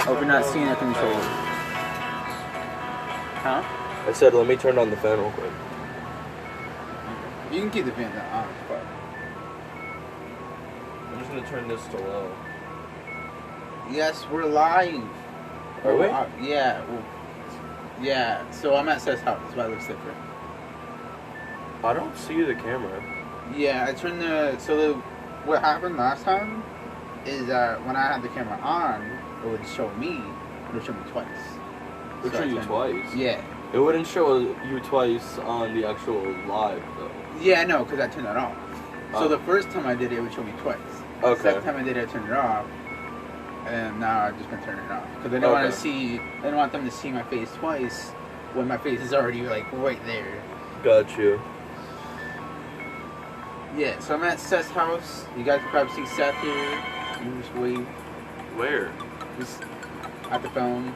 over not seeing a controller. Huh? I said, let me turn on the fan real quick. You can keep the fan on, but I'm just gonna turn this to low. yes, we're live. Are we? Yeah. Yeah. So I'm at Seth's house. That's why it looks different. I don't see the camera. Yeah, I turned what happened last time is that when I had the camera on, it would show me. It would show me twice. It would show you twice? Yeah. It wouldn't show you twice on the actual live, though. Yeah, no, because I turned that off. So Oh. the first time I did it would show me twice. Okay. The second time I did it, I turned it off. And now I'm just going to turn it off. Because I don't want to see, I don't want them to see my face twice when my face is already, like, right there. Got you. Yeah, so I'm at Seth's house. You guys can probably see Seth here. You just wave. Where? Just at the phone.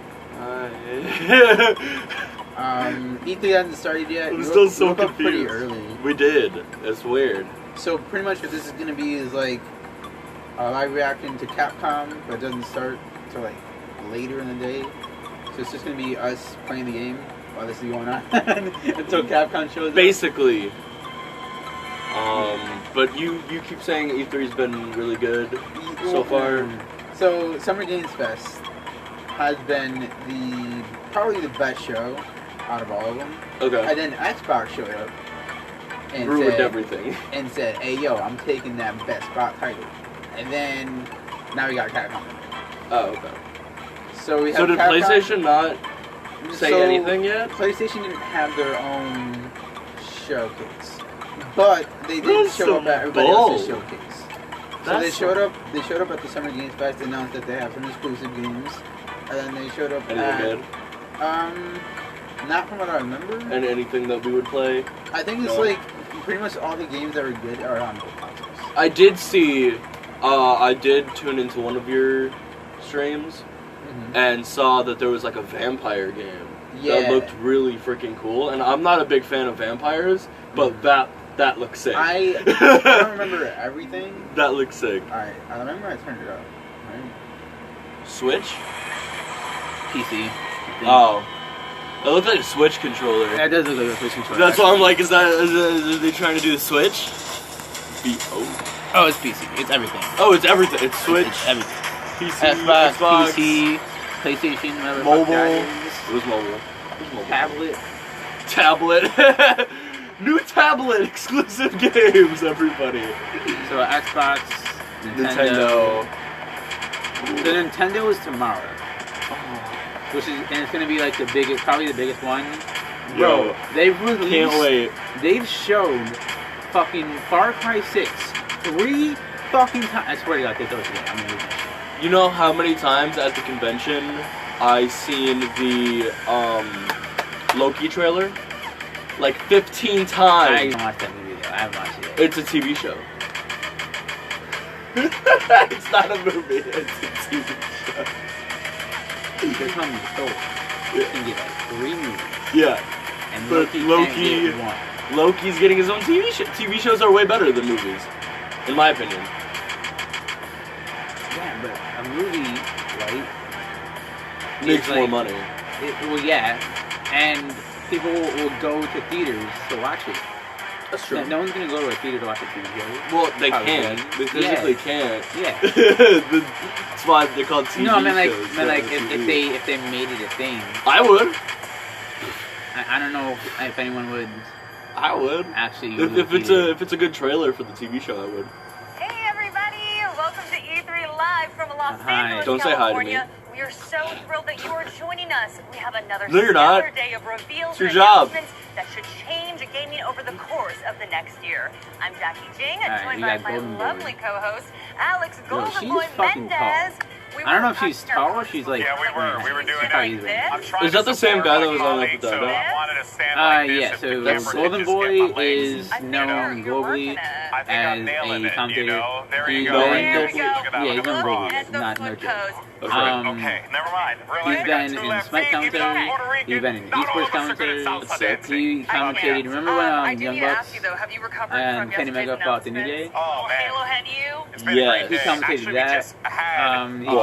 E3 hasn't started yet. I'm still so woke up pretty confused. early. We did. That's weird. So pretty much what this is going to be is like a live reaction to Capcom, but it doesn't start until like later in the day. So it's just going to be us playing the game while this is going on until Capcom shows up. Basically. But you keep saying E3's been really good so far. So Summer Games Fest has been probably the best show out of all of them. Okay. And then Xbox showed up and Ruined said, everything. And said, "Hey yo, I'm taking that best spot title." And then now we got Capcom. Oh, okay. So we have. So did Capcom. PlayStation not say anything yet? PlayStation didn't have their own showcase, but they did show up at everybody else's showcase. So they showed up. They showed up at the Summer Games Fest, announced that they have some exclusive games, and then they showed up Anything good? Not from what I remember. And anything that we would play? I think it's like pretty much all the games that were good are on both consoles. I did see. I did tune into one of your streams and saw that there was like a vampire game that looked really freaking cool. And I'm not a big fan of vampires, but that looks sick. I don't remember everything. That looks sick. Alright, I remember I turned it up. Right. Switch? PC. Oh. It looked like a Switch controller. Yeah, it does look like a Switch controller. That's why I'm like, are they trying to do the Switch? Oh, it's PC. It's everything. Oh, it's everything. It's Switch. It's everything. PC, Xbox, PC, PlayStation, whatever. Mobile. It was mobile. Tablet. New tablet exclusive games, everybody. So Xbox, Nintendo. The Nintendo is tomorrow. And it's gonna be like probably the biggest one. Bro, they've released. Can't wait. They've showed fucking Far Cry 6 3 fucking times. I swear to God, they throw it together. I'm gonna lose that shit. You know how many times at the convention I seen the Loki trailer? Like 15 times. I haven't watched that movie though. I haven't watched it yet. It's a TV show. It's not a movie. It's a TV show. They're telling me so. You can get like 3 movies. Yeah. And But Loki can't get 1. Loki's getting his own TV show. TV shows are way better than movies, in my opinion. Yeah, but a movie, right? Makes is more like- money. Well, yeah, and people will go to theaters to watch it. That's true. No one's gonna go to a theater to watch a TV show. Well, they Probably can. can. They physically can't. Yeah. That's why they're called TV No, I mean like, shows. if they made it a thing. I would. I don't know if anyone would. I would. Actually, If it's a good trailer for the TV show, I would. Hey everybody! Welcome to E3 Live from Los Hi. Angeles, Don't say hi to California. me. We are so thrilled that you are joining us. We have another No, you're not. stellar day of reveals It's your and job. announcements that should change gaming over the course of the next year. I'm Jackie Jing, Alright, joined you by got my Golden Boy. lovely co-host, Alex Yo, Golden she's Boy fucking Mendez. I don't know if she's tall or she's like. Yeah, we were doing probably it. right. I'm trying Is that to the same support guy that my was on colleagues, Episode? so I wanted to stand like this Yeah, if so the camera Golden could just Boy get my legs. is I think known you're working globally it. I think I'm as nailing a it, commentator. you know? There you He's go. been- There you Look go. at that Yeah, one. he's on Look global, at the not foot no joke. pose. Okay, never mind. Really? He's You got been two in left Smite feet, even commentary. Puerto Rican. He's been in Not all esports of us are good at commentary. salsa dancing. He commentated. Remember when I do Young need to Bucks ask you though, have you recovered and from Kenny yesterday's Mega fought the New announcements? Day? Oh, man. Halo had you? It's been a Yeah, great he day. commentated Actually, that. we just had He Wow.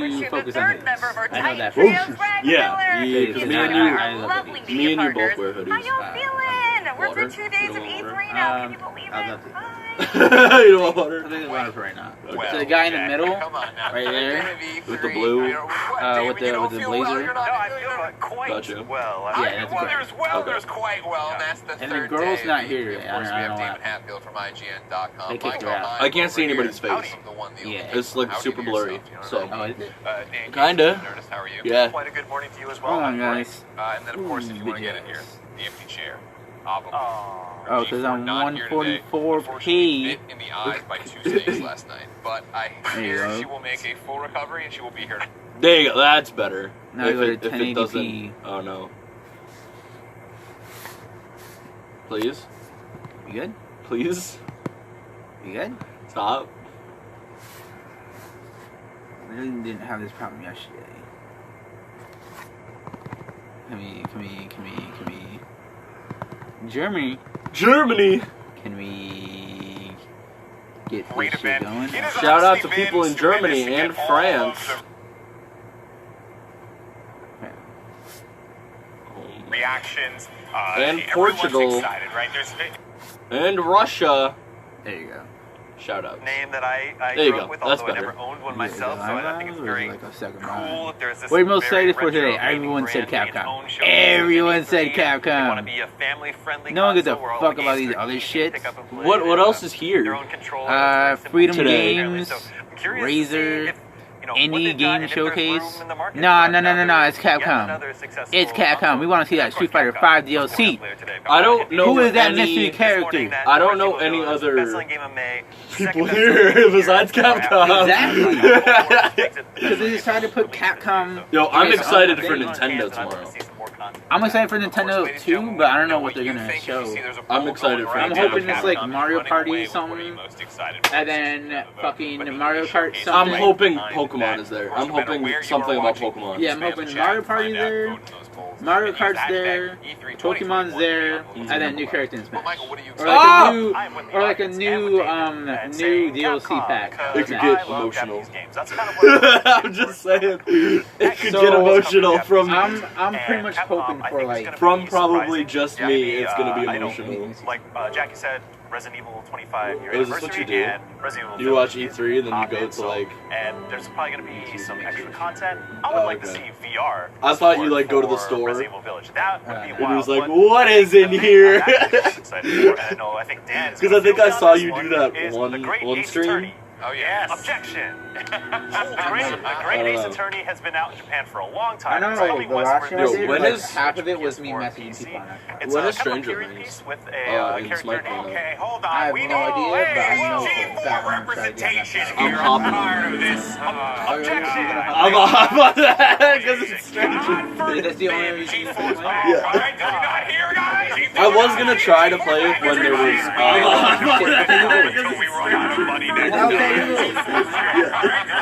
to focus on hoodies. I know that for Oof. sure. Yeah, because me and you both wear hoodies. How y'all feeling? We're through 2 days of E3 now. Can you believe I'll it? have to. You don't want water? I think it's water for right now. Well, So the guy in the Jack, middle, Come on now. right there, With the blue? with the blazer. No, I feel quite Gotcha. well. Yeah, that's Well, great. there's quite well. Yeah. That's the And the third girl's day not of here the yet. I Of course, we have don't know David why. Hatfield from IGN.com. They kicked her Michael out. Hine I can't see over anybody's here. face. The one, the Yeah. only. It's like Howdy super to blurry. yourself, you know what So, I mean? Oh, is it? Dan Kinda. Casey, Nerdist, how are you? Yeah. Quite a good morning to you as well. Hold on, I'm great. guys. And then, of course, if you want to get in here, the empty chair. Oh, because I'm 144p. Bit in the eyes by two snakes last night, but I There you hear go. she will make a full recovery and she will be here. There you go. That's better. Now if go to it 1080p. doesn't. Oh no. Please. You good? Please. You good? Stop. We really didn't have this problem yesterday. Come here. Germany. Can we get this shit going? Shout out to people in Germany and France. Reactions. And Portugal. Excited, right? And Russia. There you go. Shout out. Name that I There you grew go. up with, That's although better. I never owned one myself, so I think it's very like a second cool. round. There's this What are you most very excited for retro today? Everyone gaming said brand being Capcom. owned show Everyone E3. said They want to Capcom. be a family-friendly No one gives a console where all fuck the about games these are other easy to shit. pick up and play. What They have else is here? their own controller, it's very Freedom simple to Today. Games, so I'm curious to see Razer, if, what Indie they've done Game and if there's Showcase. room in the market No, for it's yet Capcom. another successful It's Capcom. We want to see that Of course, Street Fighter Capcom. 5 DLC. I don't know Who is that any mystery character? I don't know any other people people here besides Capcom. Exactly. Because they decided to put Capcom. Yo, I'm Yes, excited I'm for big. Nintendo tomorrow. I'm excited for Nintendo too, but I don't know what they're gonna show. I'm excited for I'm Nintendo. hoping it's like Mario Party something, and then fucking Mario Kart I'm something. hoping Pokemon is there. I'm hoping something about Pokemon. Yeah, I'm hoping Mario Party's there, Mario Kart's there, Pokemon's there, and then new characters in Well, Smash. Michael, what do you Or like a new DLC pack. It could Smash. get emotional. I'm just saying, it could get emotional from I'm pretty much hoping for like from probably just me. It's gonna be emotional. Like Jackie said, Resident Evil 25 year Is this what you anniversary do? and Resident Evil You watch Village E3 and then you go and to so- like. and there's probably going to be some extra content. I would like to see VR. I thought you support like go to the for store. Resident Evil Village. That would be And wild. he was like, but "What is in here?" I'm excited for it. And I know, I think Dan is 'Cause gonna I think feel I down saw this you one do that is one- the Great one Ace stream. Attorney. Oh, yes. Objection. The Great Ace Attorney has been out in Japan for a long I time. know It's only the once last for show I this did, when like is- half of it was me PS4 messaging PC. people on that. It's When a is kind of a Stranger period Things? piece with in a character. Smite coming Okay, hold I on. have We no idea, but I know G4 for a fact I'm gonna try to get representation that. I'm here. hopping tired on of this. Objection. I'm on that because it's Stranger. That's the only reason you can play. I was gonna try to play it when there was.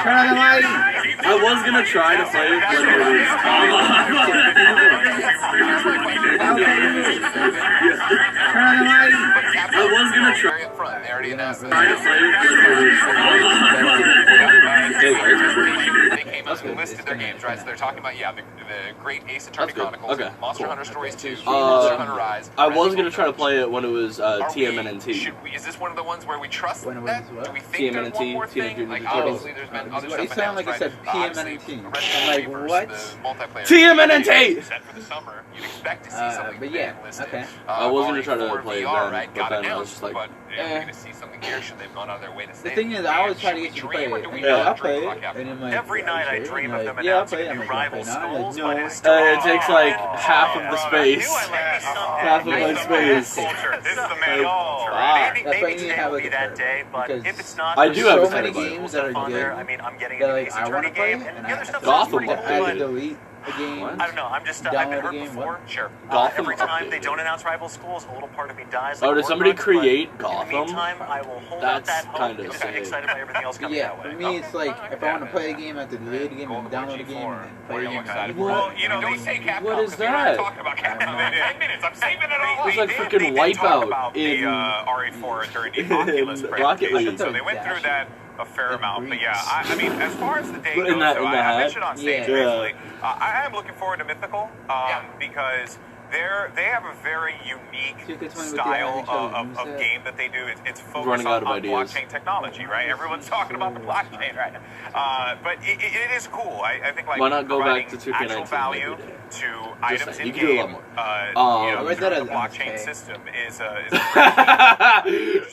Turn on the light. I was gonna try to play it when there was. Turn on the light. I was gonna try. Very up front. They already announced to play it when there was. They came out and listed their games, right? So they're talking about, the Great Ace Attorney That's good. Chronicles, Okay, Monster cool. Hunter Stories 2, Monster Hunter Rise. I was Resident gonna try to Evil play it when it was TMNT. Is this one of the ones where we trust When it that? was what? Do we think there's one more TMNT, thing? Like, Teenage Mutant obviously, there's been other stuff It sounded like it said announced, right? PMNT. Obviously, I'm like, versus what? the multiplayer. TMNT! Set for the summer. You'd expect to see something But yeah, big listed. okay. I was gonna try to for play it VR, then, right? but Got then I was announced, just like, but we're gonna see something here. Should they've gone out of their way to say? The thing is, I always try to get you to play it. And Yeah. I'll play it. And I'm like, Every night I sure? dream And of like, them yeah, I'll announcing play it. I'm new like, rival no. schools, I'm but like, it's no. It takes like half of the space. Half of my space. This is the Like, man. fuck. That's why Maybe you today have will like be a that card. day, but Because if it's not, I there's do have so a many card. games that are on good. there. I mean, I'm getting That an like Ace I want Attorney to play, game, and and the other I stuff Gotham is pretty Ball. cool. I had to but delete a game. I don't know. I'm just I've Download been a hurt game, before. what? Sure. Gotham Every Ball. time they don't announce rival schools, a little part of me dies. Oh, like did somebody Warcraft, but create In Gotham? the meantime, I will hold out That's that hope kinda and just get sick. excited by everything else But coming yeah, that way. for me, it's like if I want to play a game, I have to delete a game and download a game and then play a game. excited for? Well, you know, Don't say Capcom. What is 'cause we're not that? talking about Capcom in 10 minutes. I'm saving it all. It's like They freaking did talk Wipeout about in the RE4 during the in Oculus Rocket presentation, League. so they went through that a fair That amount. But breeze. yeah, I mean, as far as the day In goes, that- though, in the I hat? mentioned on stage Yeah. briefly, I am looking forward to Mythical Yeah. because they have a very unique So you could tell me what the style average of of moveset? game that they do. It's focused Running out of on ideas. blockchain technology, right? Everyone's talking about the blockchain right now. But it is cool. I think like Why not go back providing to 2K19 actual value like we did? to items saying, in you can do a lot game. more. You know, I read that through as the blockchain MSK. system is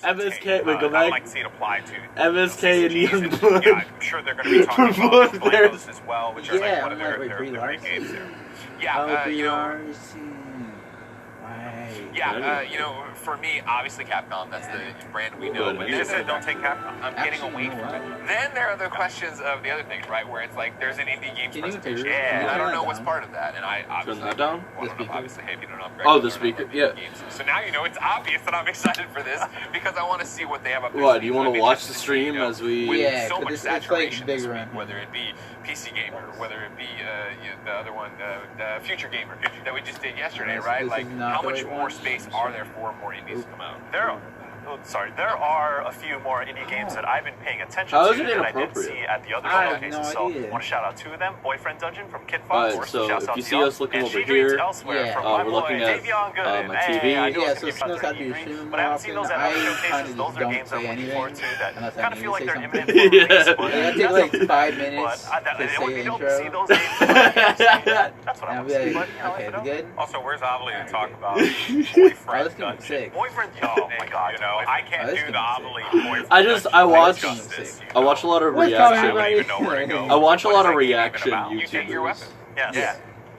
MSK, wait, go I would back. like to see it applied to MSK and CCGs, Youngblood. yeah, I'm sure they're going to be talking about Both there. Blancos as well, which are Yeah, like one of I'm like, their wait, Brie great Larson? games there. I'll Yeah, be you know, yours. Why Yeah, you know, for me, obviously Capcom. That's the brand we know. But You just said don't take Capcom. I'm getting away from it. Then there are the questions of the other things, right? Where it's like there's an indie games presentation. And I don't know what's part of that, and I obviously that down. Well, I don't know, obviously, hey, if you don't know, I'm Greg, Oh, I the don't know speaker. about video Yeah. games. So now you know it's obvious that I'm excited for this because I want to see what they have up there. What? Do you want to watch the stream as we? With Yeah, so 'cause much it's like saturation this bigger week, on- whether it be PC Gamer, whether it be the other one, the Future Gamer that we just did yesterday, right? This Like, is not how the much right more one. space are there for more indies to come out? There are a few more indie games that I've been paying attention How to is it that I didn't inappropriate? see at the other I have locations. no So idea. I want to shout out two of them: Boyfriend Dungeon from Kid Alright, Fox. so Shouts if out you to see y'all. us looking And over She Dreams here, Elsewhere yeah. from we're my boy looking at, Davion Gooden. my Hey, TV. I know Yeah, it's so gonna it's be not fun to be to streaming but I haven't often. seen those at I other kind showcases. of Those just are don't games say I'm looking anything forward to that unless I kind of need feel to like say they're something. imminent for release. Yeah. But It take like 5 minutes but to it would say be dope to intro. see those games. That's what And I I'll want be to see. like, But, you know, okay, if it we good? Also, where's Obley to talk about Oh, this Boyfriend game is Dungeon? sick. Boyfriend, oh my god. You know, I can't Oh, this do game the is Obley sick. Boyfriend I Dungeon watch justice, I watch a lot of What's reaction. going on I don't right even know where to go. I watch a What lot is of that game even reaction about? You take your YouTubers, weapon. Yes. Yeah.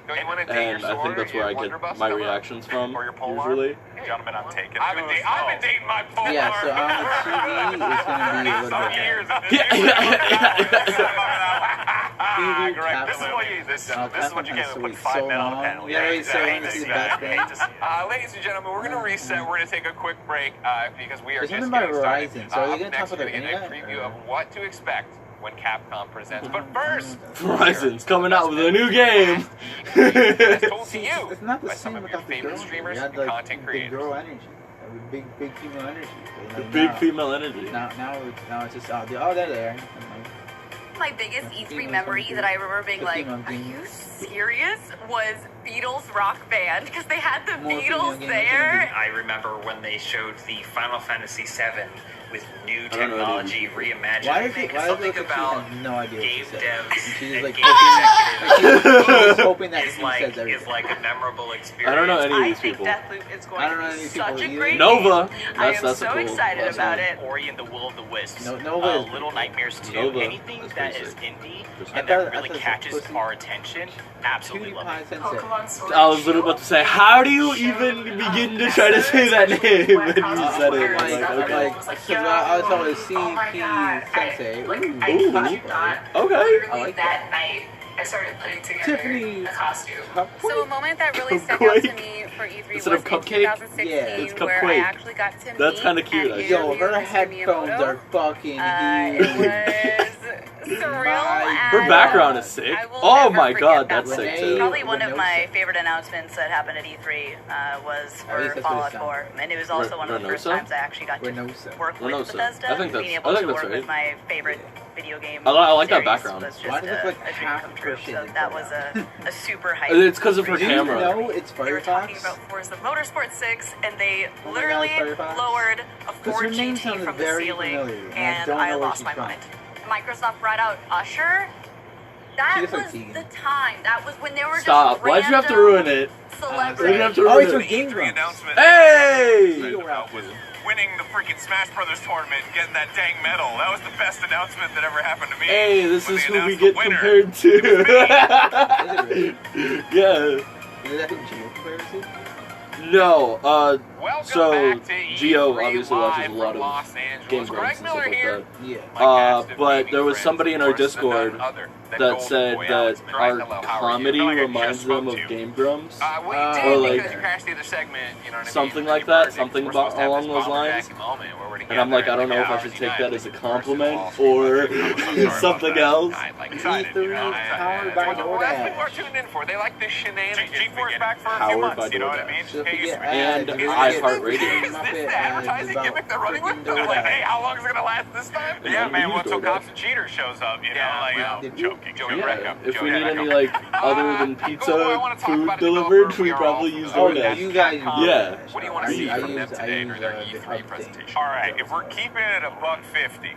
Don't you want to take your and I sword think that's or where I your get blunderbuss? my Come on. reactions from. Or your polearm? Usually. Gentlemen, I'm taken. I've been dating my polar. Yeah, so on the TV, it's going to be a little Some bit years. TV, Greg, This is what you. This is what you get when we put so 5 men on the long. panel. Yeah, Yeah, so I I hate want to to see see the that. best I hate to see that. Ladies and gentlemen, we're going to reset. We're going to take a quick break because we are There's just something getting about started. Verizon, so are they Up gonna next, talk we're about going to get a internet, preview or- of what to expect when Capcom presents. But first, Verizon's coming out with a new game. it's told to you It's not the by some same of your without the favorite girl. streamers You had, and like, content big creators. girl energy. Big female energy. But, The like, big now- female energy. Now it's just they're there. I'm like, My biggest E3 memory that I remember being like, are you serious? Was Beatles Rock Band, because they had the More female Beatles games there. I remember when they showed the Final Fantasy VII with new I don't know technology reimagined. why does it Something look like she about has no idea what game she said? devs And she's and like game she's executives hoping that is she like says everything. is like a memorable experience. I don't know any of I these think people. Deathloop is I going don't know to any be people such a either. great Nova. game. I am That's so a cool. excited that's about a- it. Ori and the Will of the Wisps, Nova is Little Nightmares 2, Nova. anything That's that pretty is sick. indie Just- I and thought- that I really thought it catches was pussy. our attention, absolutely love it. PewDiePie Sensei. I was literally about to say, how do you even begin to try to say that name? And you said it. I was always CP Sensei. Ooh. Okay. I like that. that night, I started putting together Tiffany. a costume. So a moment that really stuck out to me for E3 Instead was of in cupcake? 2016, Yeah, it's where I cupquake. actually got to That's meet kinda cute, and actually. Yo, interview her Mr. headphones Miyamoto. are fucking It huge. was surreal. Her and, background is sick. I will Oh never my forget god, that that's sick Renee- too. Probably one of my Renosa. favorite announcements that happened at E3 was At least for that's what it Fallout sounds 4, and it was also one of the first Renosa? times I actually got to Renosa. work with Renosa. Bethesda. I think that's- being able I to think that's work right. with my favorite video game. I like that series background. was just Why does it look like a dream half come true. Christian So in that was background? a super hype. It's because of her Do you camera. know it's They were talking Firefox? about Forza Motorsport 6, and they Oh my literally God, Firefox. lowered a 'Cause her Ford name GT sounded from the very ceiling, familiar, and I and don't I know where lost she's my from. mind. Microsoft brought out Usher. That She looks like was Tegan. the time. That was when they were Stop. just Why'd you have to random ruin it? celebrities. Why'd you have to Oh, ruin it's it? a Game Grumps. announcement. Hey! Was winning the freaking Smash Brothers tournament and getting that dang medal. That was the best announcement that ever happened to me. Hey, this When is they who we announced get the winner. compared to. Is it really? Yeah. Is that who Geo compares to? No, Welcome so back to Gio E3 obviously watches a live lot from of Los Angeles. Game Greg Grumps and Miller stuff here. like Yeah. My cast of but gaming there was friends, somebody in of our course, and Discord none other than that Golden said Boy that Alex Miller. our Hello, how are you? comedy I feel like I reminds just them spoke of to you. Game Grumps. We Oh, did or because like you crashed the other segment, you know what I mean? something like Pretty that, perfect. something We're supposed to have along this those bomber-back lines. moment where we're And I'm like, I don't know if I should take that as a compliment or something else. Powered by Well, that's what people are DoorDash. tuning in for. They like this shenanigans. G4's back for a Powered few by months, you know what I DoorDash. mean? So if Hey, you you get smash- And ads, you're gonna get iHeartRadio. Is this Muppet the advertising ads gimmick they're running with? freaking Like, hey, DoorDash. how long is it going to last this time? Yeah, man, we well, use until DoorDash. Cops and Cheaters shows up, you know, Yeah, like, well, joking, Joey Yeah, Recco. if Joey we need Recco. any like other than cool. I pizza wanna talk food about a delivered, developer we we are probably all use Oh, DoorDash. you guys use Yeah. DoorDash. What do you wanna I see use- from them I today use, during their the E3 hub thing. presentation? All right, if we're keeping it a $1.50,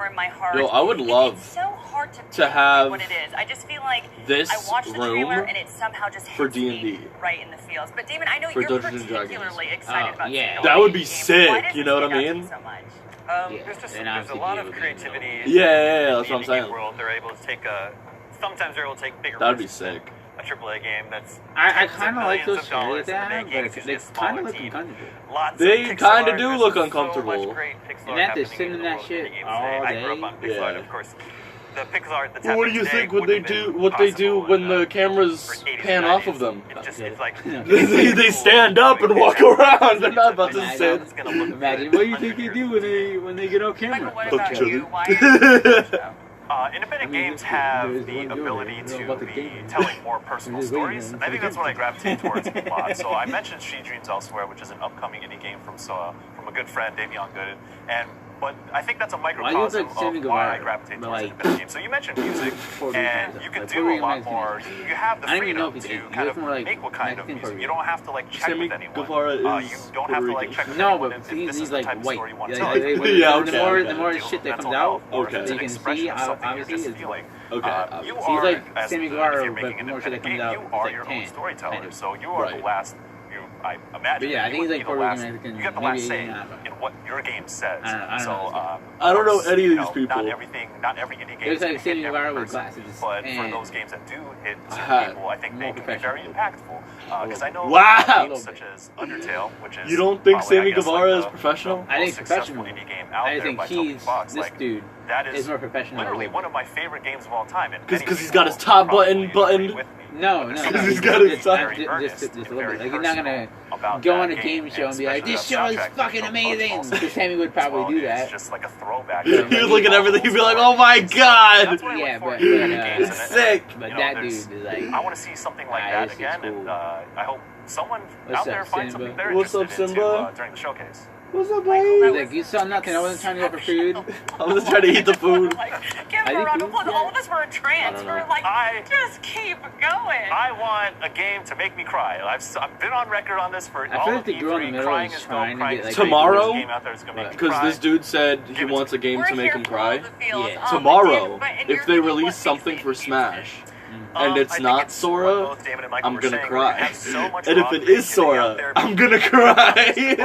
more in my heart. Yo, I would love it's so hard to have what it is. I just feel like this I watched the trailer room and it somehow just for hits me D&D. right in the feels. But Damon, I know For you're Dungeons and Dragons. particularly excited about seeing That would be game. Why sick, does you it know what I stand out to you mean? so much? There's a lot of creativity. Yeah, that's in what I'm the saying. indie world, they're able to take sometimes they're able to take bigger That'd be risks sick. than a AAA game that's. I kind of like those tens of dollars trailers they in the have, making. but It's they just a kind of smaller look team. uncomfortable. Lots They of kind pixel of do art. look There's uncomfortable. So much great pixel And art that is happening in sitting the that world of shit video games all today. I grew up day. on pixel art, Yeah. of course. the pixel art that's What do you think when they do what they do when the cameras pan off of them? It's like they stand up and walk around. They're not about to sit. Imagine what you think they do when they get off camera. What about you? Why are independent games have the ability to be telling more personal stories, and I think that's what I gravitate towards a lot. So I mentioned She Dreams Elsewhere, which is an upcoming indie game from a good friend, Davion Good, but I think that's a microcosm of why I gravitate towards independent games. So you mentioned music, and you can do a lot more. You have the freedom to kind of make what kind of music. You don't have to like check with anyone. You don't have to like check with anyone if this is the type of story you want to tell. The more shit that comes out, you can see, obviously, is like, he's like Sammy Guevara, but more shit that comes out, you are your own storyteller, so you are the last. I imagine. But yeah, I think he's like Puerto Rican. You get the last say in what your game says. I don't know any of these people. Not every indie game. It's like Sammy Guevara with glasses. But for those games that do hit people, I think they can be very impactful. Because I know games such as Undertale, which is. You don't think Sammy Guevara is professional? I think professional. I think this dude. That is more professional. Literally one of my favorite games of all time. Because he's got his top button buttoned. No. He's got his top. Just a little bit. Like, he's not gonna go on a game show and be like, "This show is fucking amazing." Because Sammy would probably do that. It's just like a throwback. He would look at everything. He'd be like, "Oh my god!" Yeah, but it's sick. But that dude is like, I want to see something like that again, and I hope someone out there finds something they're What's up, interested Simba? into during the showcase. What's up, baby? Like, you saw nothing. I wasn't trying to go for food. I was trying to eat the food. Give him a round of applause. All of us were in trance. We were like, just keep going. I want a game to make me cry. I've been on record on this for I feel like the girl in the middle is trying to get like tomorrow, because this dude said he wants a game to make him cry. Yeah. Tomorrow, if they release something for Smash, and it's not Sora, I'm gonna cry. And if it is Sora, I'm gonna cry.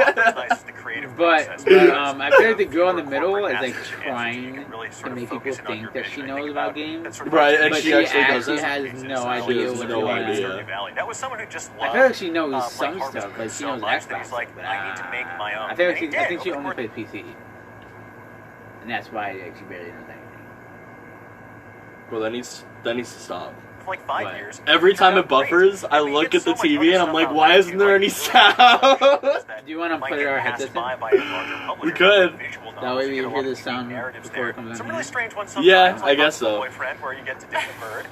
But I feel like the girl in the middle is like trying to make people think that she knows about games. Right, and but she actually doesn't. Has no idea what's going on. That was someone who just I feel like she knows some stuff, like she knows Xbox. But I need to make my own. I think she only plays PC, and that's why she barely knows anything. Well, that needs to stop. For like 5 years. Every time it buffers, I look at the TV and I'm like, why isn't there any sound? Do you want to put our headsets in? We could. That way we hear the sound before it comes out. Some really strange ones. Yeah, I guess so. Boyfriend, where you get to date a bird,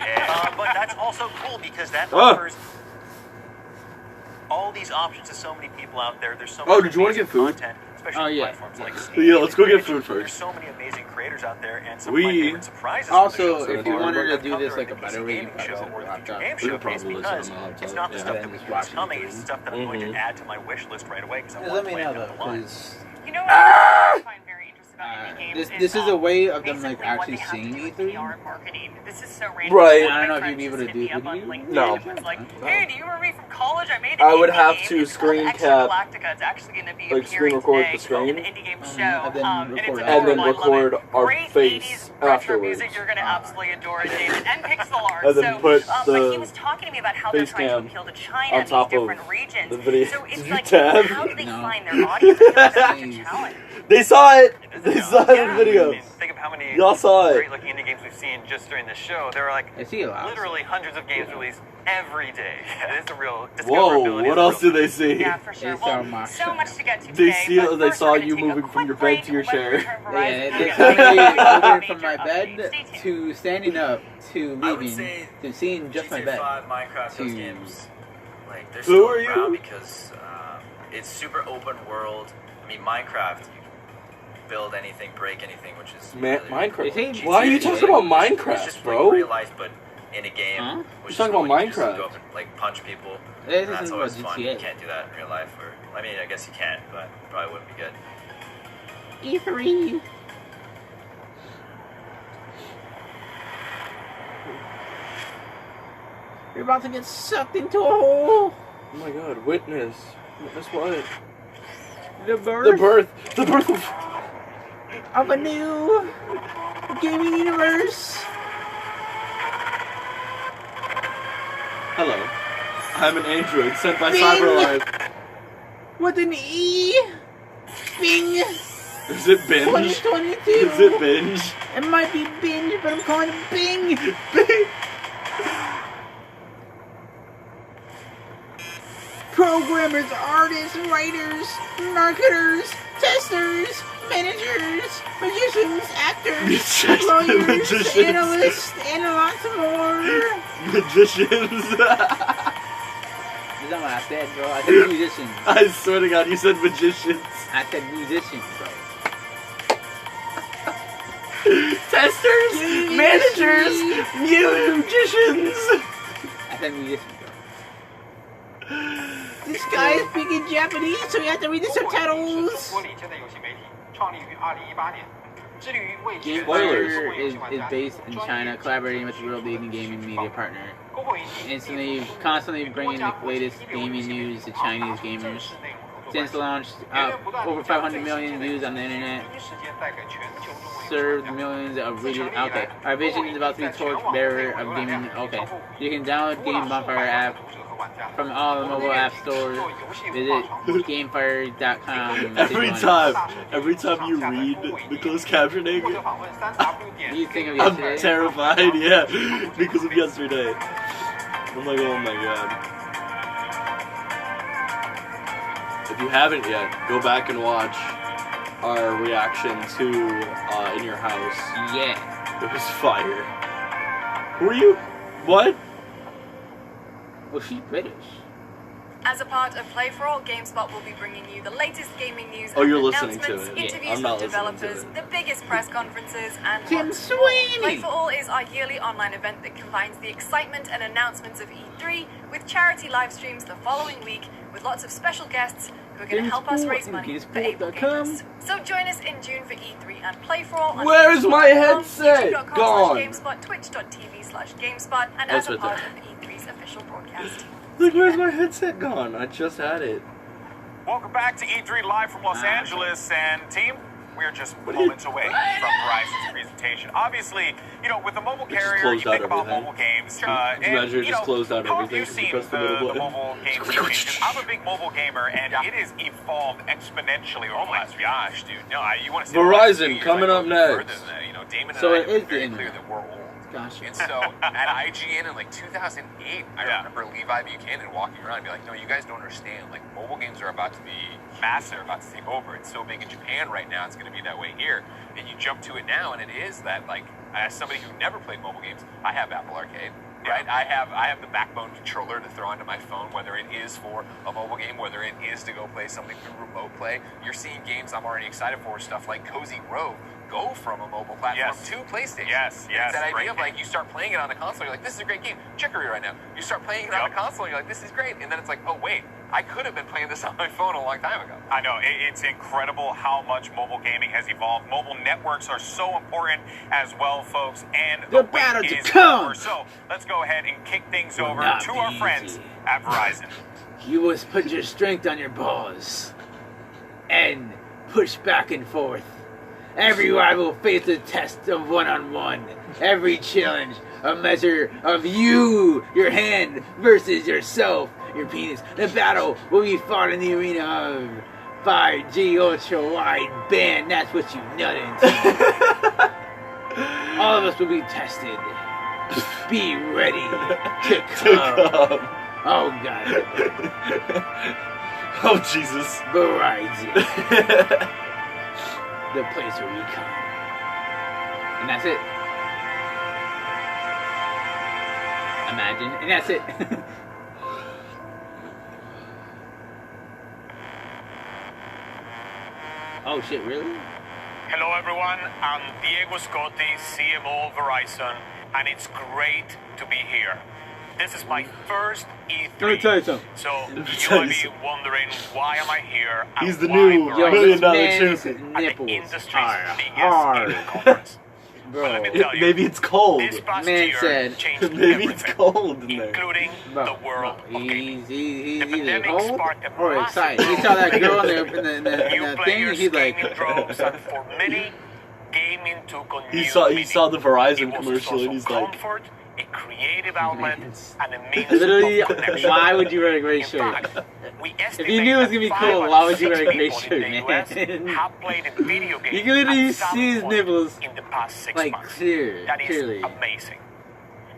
but that's also cool because that offers all these options to so many people out there. There's so much did you want to get food? Content, especially platforms like yeah, let's go get food first. There's so many amazing creators out there, and some of my favorite surprises. Also, if you wanted to do this like a better way, you probably should laptop. We could probably because it's not the stuff that we use coming, it's the stuff that I'm going to add to my wish list right away because I want to play it down the line. You know what I find very interesting about indie games this is a way of them like actually seeing E3. This is so random. Right. I don't know if you'd be able to do it. No. It's like, hey, do you remember me from college? I made an I would indie have game. to It's screen called cap, Galactica. It's actually going to be like screen record the screen, an indie game show, and then record our face afterwards. Music you're going to absolutely adore, David, and pixel art. And then put but he was talking to me about how they're trying to appeal to China on top and these of different regions. the video. So it's Did like, you tab? how do they find their audience? I feel like that's such a challenge. They saw it. They saw it in the video. I mean, think of how many Y'all saw it. great-looking indie games we've seen just during the show. There are like literally hundreds of games released every day. It's a real discoverability. Whoa, what else do they see? Yeah, for sure. Well, so much to get to They today. they saw you moving from your bed to your chair. Yeah, they saw me moving from my bed to standing up to leaving to seeing just my bed. Minecraft, those games, like they're Who still are around you? because it's super open world. I mean, Minecraft, you build anything, break anything, which is Minecraft. Why are you talking about Minecraft, it's just bro? like real life, but in a game. Huh? Which You're is talking cool. about You just go Minecraft. up and, like punch people. This That's isn't always about fun. GTA. You can't do that in real life. Or I mean, I guess you can, but probably wouldn't be good. E3. You're about to get sucked into a hole. Oh my god, witness. Witness what? The birth. The birth. The birth of a new gaming universe. Hello. I'm an android sent by Bing. CyberLife. With an E. Bing. Is it binge? 2022. Is it binge? It might be binge, but I'm calling it Bing. Bing. Programmers, artists, writers, marketers, testers, managers, magicians, actors, lawyers, magicians. analysts, and lots more. Magicians. That's not what I said, bro. I said musicians. I swear to God, you said magicians. I said musicians, bro. Testers, managers, musicians. I said musicians, bro. This guy is speaking Japanese, so you have to read the subtitles. GameFire is based in China, collaborating with the world-leading gaming media partner. Constantly bringing the latest gaming news to Chinese gamers. Since launch, over 500 million views on the internet. Served millions of readers. Okay, our vision is about to be torchbearer of gaming. Okay, you can download Game Bonfire app from all the mobile app stores. Visit GameFire.com. Every time you read the closed captioning, you think of yesterday? I'm terrified. Yeah, because of yesterday. I'm like, oh my god. If you haven't yet, go back and watch our reaction to In Your House. Yeah. It was fire. Who are you? What? Well, she's British. As a part of Play for All, GameSpot will be bringing you the latest gaming news Oh, you're and listening to announcements, it. interviews I'm not with listening to developers, it. the biggest press conferences, and Tim more. Sweeney! Play for All is our yearly online event that combines the excitement and announcements of E3 with charity live streams the following week with lots of special guests who are going to help us raise money for able gamers. So join us in June for E3 and Play for All on Where's my GameSpot.com, headset? youtube.com/GameSpot, Gone. twitch.tv/GameSpot, and That's as a right part there. of the E3's official broadcast. Like, where's my headset gone? I just had it. Welcome back to E3 live from Los Angeles, and team, we're just moments away from Verizon's presentation. Obviously, you know, with the mobile carrier, you think about mobile games. Imagine it just closed out how have everything. you seen Press the the middle button. mobile game scene? I'm a big mobile gamer, and it has evolved exponentially over the last few years. Gosh, dude. No, you want to say Verizon coming up next. further than that. You know, Damon So and I it is are very the clear internet. that we're old. Gotcha. And so at IGN in like 2008, I remember Levi Buchanan walking around and be like, no, you guys don't understand. Like, mobile games are about to be massive, they're about to take over. It's so big in Japan right now, it's going to be that way here. And you jump to it now, and it is that, like, as somebody who never played mobile games, I have Apple Arcade. Right, I have the backbone controller to throw onto my phone, whether it is for a mobile game, whether it is to go play something through remote play. You're seeing games I'm already excited for, stuff like Cozy Grove, go from a mobile platform to PlayStation. Yes, It's that idea of like you start playing it on the console, you're like, this is a great game. Chicory right now. You start playing it on the console, you're like, this is great. And then it's like, oh wait, I could have been playing this on my phone a long time ago. I know, it's incredible how much mobile gaming has evolved. Mobile networks are so important as well, folks, and The wait battle to is come. over. So let's go ahead and kick things over not to be our easy. friends at Verizon. You must put your strength on your balls and push back and forth. Every rival faces a test of one-on-one. Every challenge, a measure of you, your hand versus yourself, your penis. The battle will be fought in the arena of 5G ultra-wide band. That's what you nut into. All of us will be tested. Be ready to come. Oh, God. Oh, Jesus. Verizon. The place where we come. And that's it. Imagine. And that's it. Oh shit, really? Hello everyone, I'm Diego Scotti, CMO of Verizon, and it's great to be here. This is my first E3. Let me tell you something. So you might be wondering, why am I here? And He's the why new Verizon Yo, $1 million this man champion. is at the nipples industry's are biggest hard. gaming conference. Bro. But let me tell you, Maybe it's cold. this past Man year said- changed Maybe it's everything, cold in there. including Bro, the world of gaming. he's The either pandemic cold sparked a or massive excited. He saw that growth girl in in the thing, and players he's came like, in droves, and for many, gaming took on He new saw meaning. the Verizon It was a commercial source and of he's like, comfort, a creative outlet, and a means Literally, of connection. why would you wear a gray In shirt? fact, we If you knew it was gonna be cool, why would you wear a gray shirt, man? Have played in video games You can literally at some see his point nipples, in the past 6 like, months. clear, That is clearly. amazing.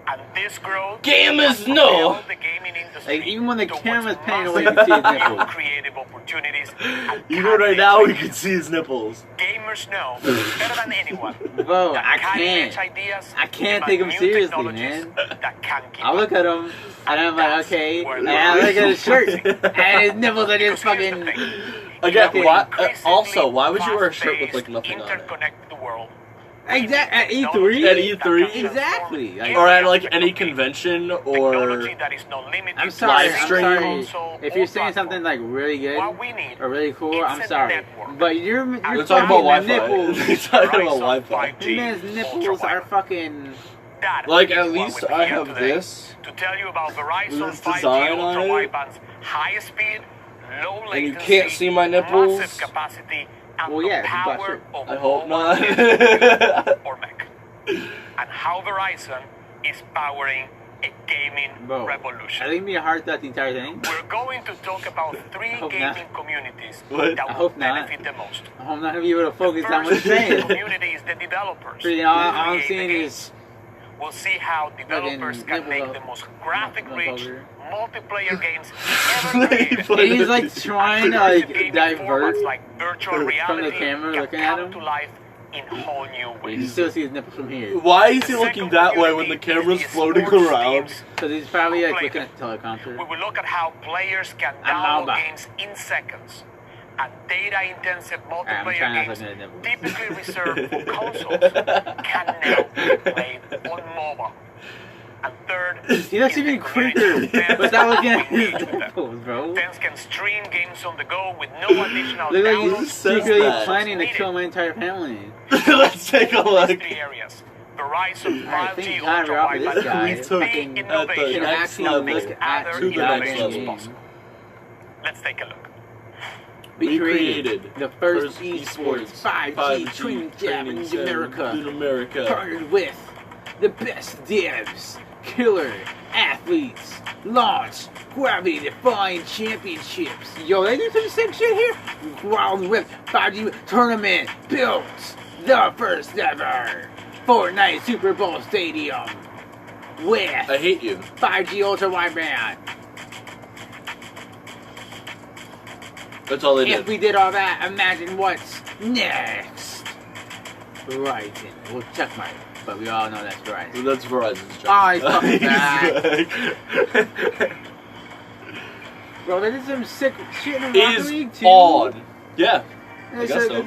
And this growth Gamers has know. propelled the gaming industry Like, even when the towards camera's panning massive away, you can see his new nipples. creative opportunities. and Even right cutting-edge now, we ideas. can see his nipples. Gamers know better than anyone. Bro, that I cutting-edge can't. ideas I can't demand take him new seriously, technologies man. that can keep I look up. at him, and I'm like, That's okay, where and the I look at his shirt, revolution and his nipples are just Because here's the fucking... thing. Again, Okay. why, Increasingly also, why would you wear a shirt with like fast-paced, nothing on it? interconnected world. Exactly, at E3? At E3? Exactly. Like, Or at like any convention or Technology that is not limited I'm to sorry, live I'm stream. sorry. console If or you're saying platform. something like really good What we need or really cool, is I'm a sorry. network. But you're We're fucking talking about the Wi-Fi. nipples. We're talking about Horizon Wi-Fi. 5G, This man's nipples ultra are wide. fucking... That Like, is at what least we're I here have today this. to tell you about Verizon This 5G design on ultra it. wideband's high speed, low latency, And you can't see my nipples? massive capacity, and Well, the yeah, it's a power bullshit. of I hope mobile not. internet or Mac. And how Verizon is powering a gaming Bro, I revolution. think me a hard thought the entire thing. We're going to talk about 3 hope gaming not. communities What? that I will hope not. benefit the most. I hope not gonna be able to focus The on what first you're saying. community is the developers. So, you know, all who I'm create the seeing games. is... We'll see how developers Fucking can make nipple- the most graphic-rich nipple- multiplayer games ever created. And he's like trying to like Gaming divert formats like virtual from the reality camera can looking at come him. to life in whole new You ways. still see his nipples from here. Why is The he looking second that way when community the camera's is the floating sports around? teams. Because he's probably like Play looking them. at the telecounter. We will look at how players can I'm download Alba. games in seconds. And data-intensive I'm multiplayer trying not to games look at nipples. typically reserved for consoles can now be played on mobile. And third, He looks is the even community creepier of fans without looking at who his engage with them. nipples, bro. Fans can stream games on the go with no additional Look like he's downloads. says secretly that? planning to kill my entire family. Let's take a look. These 3 areas. Verizon Alright, 5G thank God ultra we're off of this wideband guy. We took big at the innovation Can next actually level. look at other to the next innovations level. possible. Let's take a look. We created created the first first esports esports 5G training jam in center America. in America. Partnered with the best devs, killer athletes, launch gravity-defying championships. Yo, they do some sick shit here. Wild Whip 5G tournament built the first ever Fortnite Super Bowl stadium with I hate you. 5G ultra wideband. That's all they If did. we did all that, imagine what's next. Verizon. Well, checkmark, but we all know that's Verizon. That's Verizon's job. Oh, he's fucking He's back. back. Bro, they did some sick shit in Rocket Is League too. on. Yeah. And I guess so.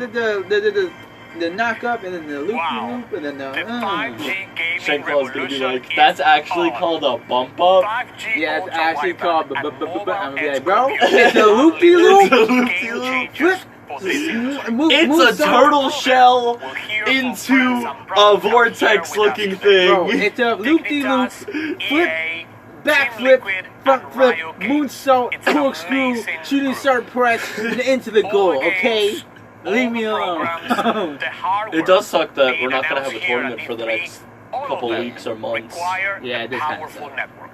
the knock up and then the loop Wow. loop and then The the 5G gaming Shane Claw's gonna be revolution like, is that's actually on. called a bump up. 5G yeah, it's ultra actually wideband called and mobile I'm gonna be edge like, bro, computing it's a are loop-de-loop. literally It's a game loop-de-loop. changers for this industry. It's a turtle shell We'll hear from into friends and a products that vortex share with looking us today. Bro, thing. it's a loop-de-loop, Dignitas, flip, EA, backflip, Team Liquid, front and flip, Riot Games. moonsault, It's an corkscrew, amazing shooting group. star press, and into the All goal, the okay? games, Leave all me the alone. programs, the hard It work does suck that being we're not gonna have a announced here tournament at for the E3, next all of couple them weeks or months. require Yeah, a it does kinda powerful suck. network.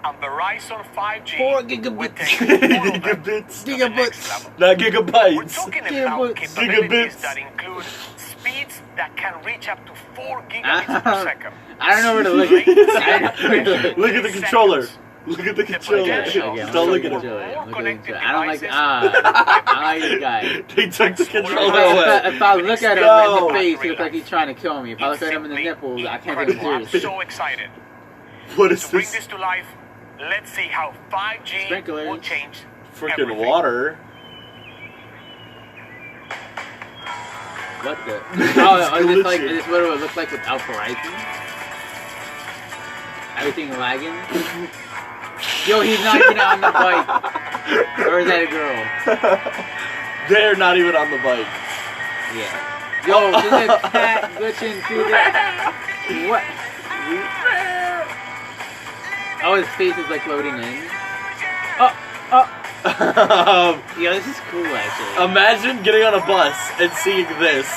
And Verizon 5G 4 will gigabits. take all of them Gigabits. to the next Gigabits. level. Not We're gigabytes. talking about Gigabits. capabilities Gigabits. that include speeds that can reach up to 4 gigabits per second. I don't know where to look. I don't know where to look. Look at the controller. Look at the controller. potential Okay, I'm Don't look looking at at him. it. I'm looking Connected at it. I don't like. devices. I don't like this guy. They took the controller If away. I look at him No. in the face, he looks like he's trying to kill me. If I look at him in the nipples, I can't take him Incredible. I'm seriously. so excited. What is To bring this? this to life, let's see how 5G Sprinklers. will change Freaking everything. water. What the? Oh, is this like? Is this what it would look like without Verizon? Everything lagging. Yo, he's not even on the bike. Or is that a girl? They're not even on the bike. Yeah. Yo, there's a cat glitching through there. What? Oh, his face is like loading in. Oh. Yo, this is cool actually. Imagine getting on a bus and seeing this.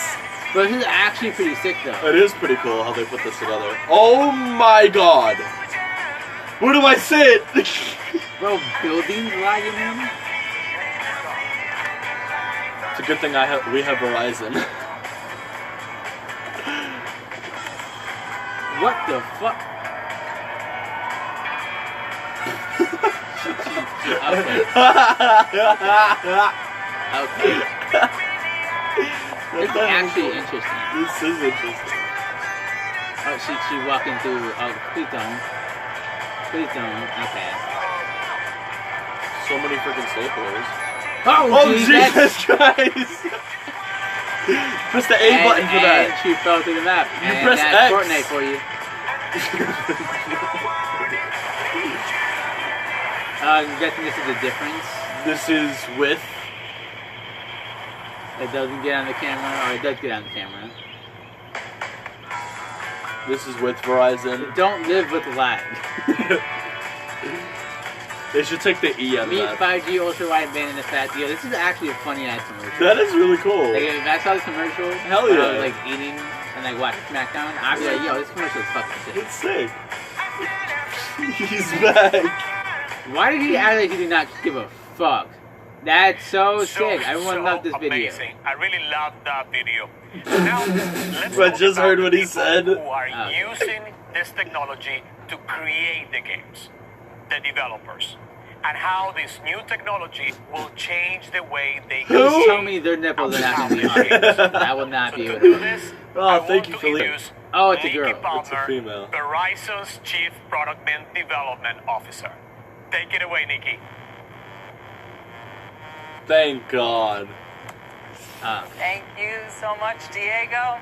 But this is actually pretty sick, though. It is pretty cool how they put this together. Oh my god! Where do I sit? Bro, buildings lagging in? It's a good thing we have Verizon. What the fuck? Okay. It's actually interesting. This is interesting. Oh, she walking through. Oh, please don't. Please don't. Okay. So many freaking staplers. Oh Jesus Christ! Press the A button for that. And she fell through the map. You and press that's X. Fortnite for you. I'm guessing this is the difference. This is with. It doesn't get on the camera, or it does get on the camera. This is with Verizon. Don't live with lag. They should take the E out of Meet that. 5G ultra wideband in the fat deal. This is actually a funny ass commercial. That is really cool. Like, if I saw this commercial, Hell when yeah. I was like eating and like watching SmackDown, I'd be like, yo, this commercial is fucking sick. It's sick. He's back. Why did he act like he did not give a fuck? That's so sick. Everyone loved this video. Amazing. I really loved that video. Now, let's I talk just about heard what the he people said. who are using this technology to create the games, the developers, and how this new technology will change the way they Please tell me their nipples are not going to be hard. I will not be able to do this. Oh, thank you, Philippe. Oh, it's a girl. It's a female. Verizon's Chief Product Development Officer. Take it away, Nikki. Thank God. Thank you so much, Diego.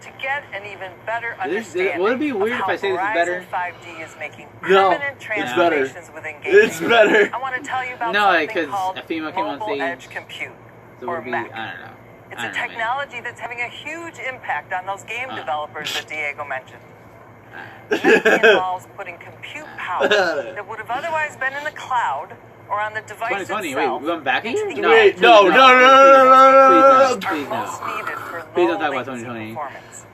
To get an even better understanding would it be weird of if how I say this is better? Verizon 5G is making No, permanent it's better. transformations within gaming. It's better. I want to tell you about No, something because called a female came on mobile stage, edge compute, So it or would be, MEC. I don't know. It's I a don't know, man. technology that's having a huge impact on those game developers that Diego mentioned. Uh, MEC involves putting compute power that would have otherwise been in the cloud or on the device 2020. itself. Wait, we went back in here? into the Wait, edge no. Please are Please most no. needed for Please low don't talk about latency 2020. performance.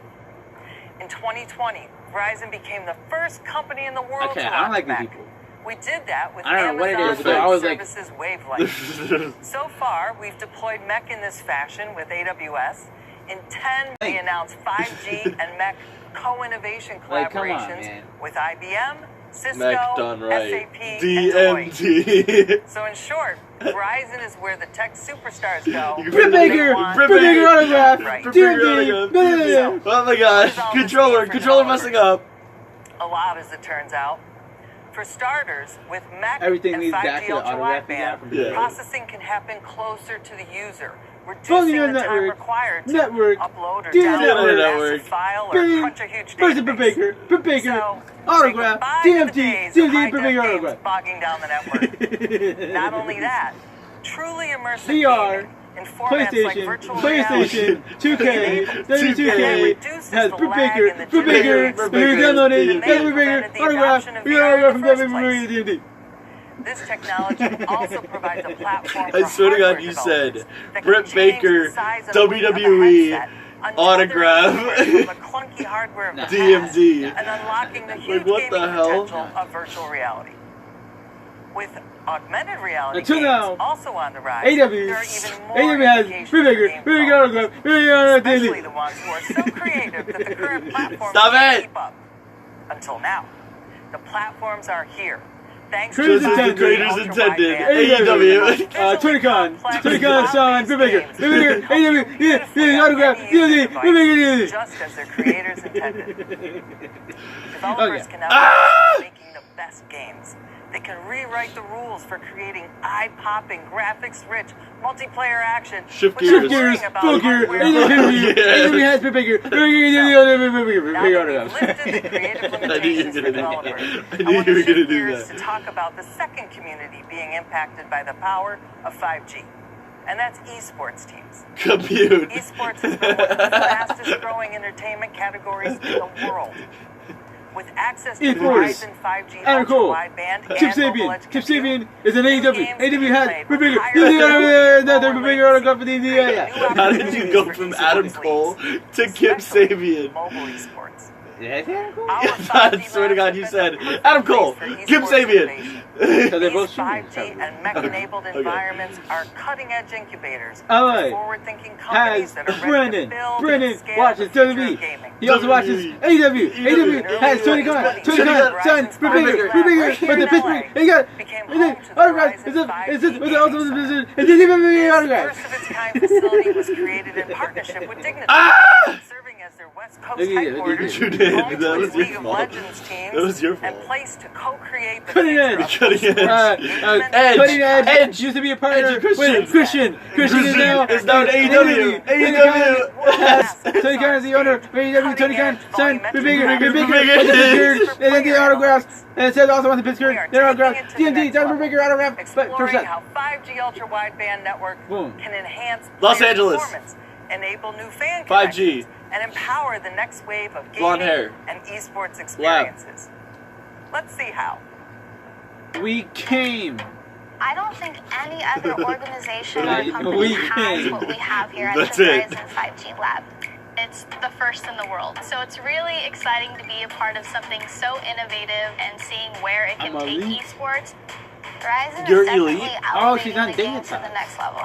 In 2020, Verizon became the first company in the world Okay, to I don't launch like these MEC. people. We did that with I don't know what it Amazon is, but I was Web like- Services Wavelength. So far, we've deployed MEC in this fashion with AWS. In 10, we announced 5G and MEC co-innovation Like, come on, collaborations man. with IBM, Cisco, Mac done right. SAP, and Deloitte. DMT. So in short, Verizon is where the tech superstars go. Britt Baker! Britt Baker autograph! Right. DMD! Oh my gosh. What does all this Controller mean for messing developers? up. A lot, as it turns out. For starters, with MEC Everything and needs back 5G to the ultra autograph we got wideband, from Yeah. processing can happen closer to the user, Fucking reducing your the time network. required to Network. upload or Dear download a network. massive file or Bing. crunch a huge Where's the database. Britt Baker? Britt Baker! So, Autograph! goodbye to the DMT! days of DMT! high-def Britt Baker games autograph! bogging down the network. Not only that, truly immersive VR, gaming in formats like PlayStation, virtual PlayStation, reality 2K, WWE2K, reduces has the Britt lag Baker, in the Britt Baker, generated Britt Baker, Baker downloaded, and got they Britt Baker, prevented the autograph, adoption of we got VR in autograph from the first place. DMT. This technology also provides a platform I for swear to God, hardware you developers said that can Britt change Baker, the size and weight of a WWE, headset, another autograph. improvement from the clunky hardware of the DMD. past, and unlocking the huge what the gaming hell? potential of virtual reality. With augmented reality Until games now, also on the rise, AW, there are even more AW has applications Britt for Baker, game Britt Baker developers, autograph, Britt Baker autograph, especially DMT. the ones who are so creative that the current platforms Stop can't it! keep up. Until now, the platforms are here. Thanks Creators to intended. Creators ultra intended. wideband, AEW. TwitterCon, complex Sean, Britt Baker, games Britt Baker, can AW, beautifully autograph, on any user DMT, device, Britt Baker, DMT. just as their creators intended. Developers Okay. can now focus on making the best games. They can rewrite the rules for creating eye-popping, graphics-rich, multiplayer action. Shift without gears. worrying about Fuck your, hardware AW has Britt Baker, Britt Baker, Now that Britt we've Baker lifted the creative I knew you limitations were for gonna do developers, that. I I knew want you to were shift gonna do gears that. to talk about the second community being impacted by the power of 5G, and that's esports teams. Esports has been one of the fastest growing entertainment categories in the world. with access to esports. Verizon 5G Article. ultra-wideband Chip and mobile Sabian. edge Chip compute, Sabian is an AEW. AEW has bigger. How did you go from Adam Cole to Kip Sabian? mobile esports. Yeah, I swear to God, you said Adam Cole, Kip Sabian. So they're both These 5G and mech-enabled environments are cutting-edge incubators LA for forward-thinking companies has that are ready to build Brennan and scale watches the future WWE. of gaming. He also watches AEW. AEW has Tony Khan. Tony Khan signed for bigger, but the Pittsburgh. He got autograph. It's with the ultimate position. It's even bigger autograph. First of its kind facility was created in partnership with Dignity, serving as their West Coast headquarters, You did. home to That its was your League of fault. Legends teams, That was your and fault. place to co-create the Cutting future edge. of Cutting edge. Cutting edge. Edge. Used to be a partner Edge Christian. with Christian. Christian is now in AEW. AEW. Tony Khan is the owner of AEW. Tony Khan signed for bigger. With the bigger. Pittsburgh. And then the autographs. And it says also on the Pittsburgh. Their autographs. DMD. Time for bigger autograph. But exploring first how 5G ultra-wideband network Boom. can enhance Los player Angeles. performance, enable new fan 5G. connections, and empower the next wave of Blonde gaming hair. and esports experiences. Let's see how. we came. I don't think any other organization or We company has came. what we have here at That's the it. Verizon 5G Lab. It's the first in the world. So it's really exciting to be a part of something so innovative and seeing where it can I'm take elite. esports. Verizon You're is definitely elite? Oh, she's elevating not the game to dignified. the next level.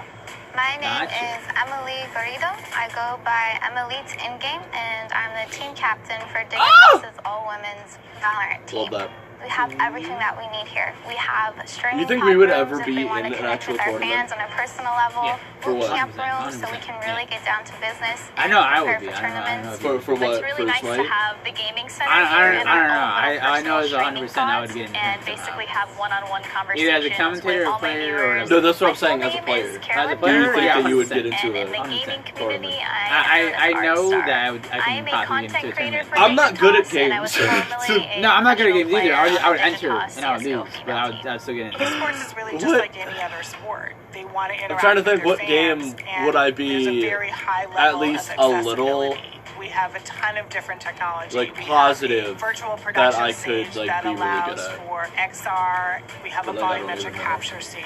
My name Gotcha. is Emily Garrido. I go by Emelite in-game, and I'm the team captain for Dignitas' all-women's Valorant team. Love that. We have everything that we need here. We have streaming You think we would chat ever rooms be if we want in to an connect actual with our tournament? fans on a personal level. Yeah. For what? Camp rooms so we 100%. can really get down to business. I know I and would prepare be. for I don't know tournaments. For It's what? really For nice Smite? to have the gaming center I here don't in our know. own I know personal as 100% training I would pods get in. and basically have one-on-one conversations Either as a commentator with or all my player or viewers. No, that's what I'm My saying full as a name player. is As a Carolyn player, Do you think yeah, that you would 100%. get into and in the a gaming community, I I'm known as know Artstar. that I I can am a possibly get content into a creator tournament. for I'm not good at Dignitas, and I was games. formerly a No, I'm not good at games professional either. player I would on enter Dignitas and I would CS:GO lose, but female I team. would still get in. Esports is really just What? like any other sport. They want to interact I'm trying to with think their what fans, game and would I there's be a very high at level least of a little accessibility. We have a ton of different technology. like We have positive a virtual that production I could stage like that be really good allows at. for XR. We have But a like, I don't volumetric really know. capture stage.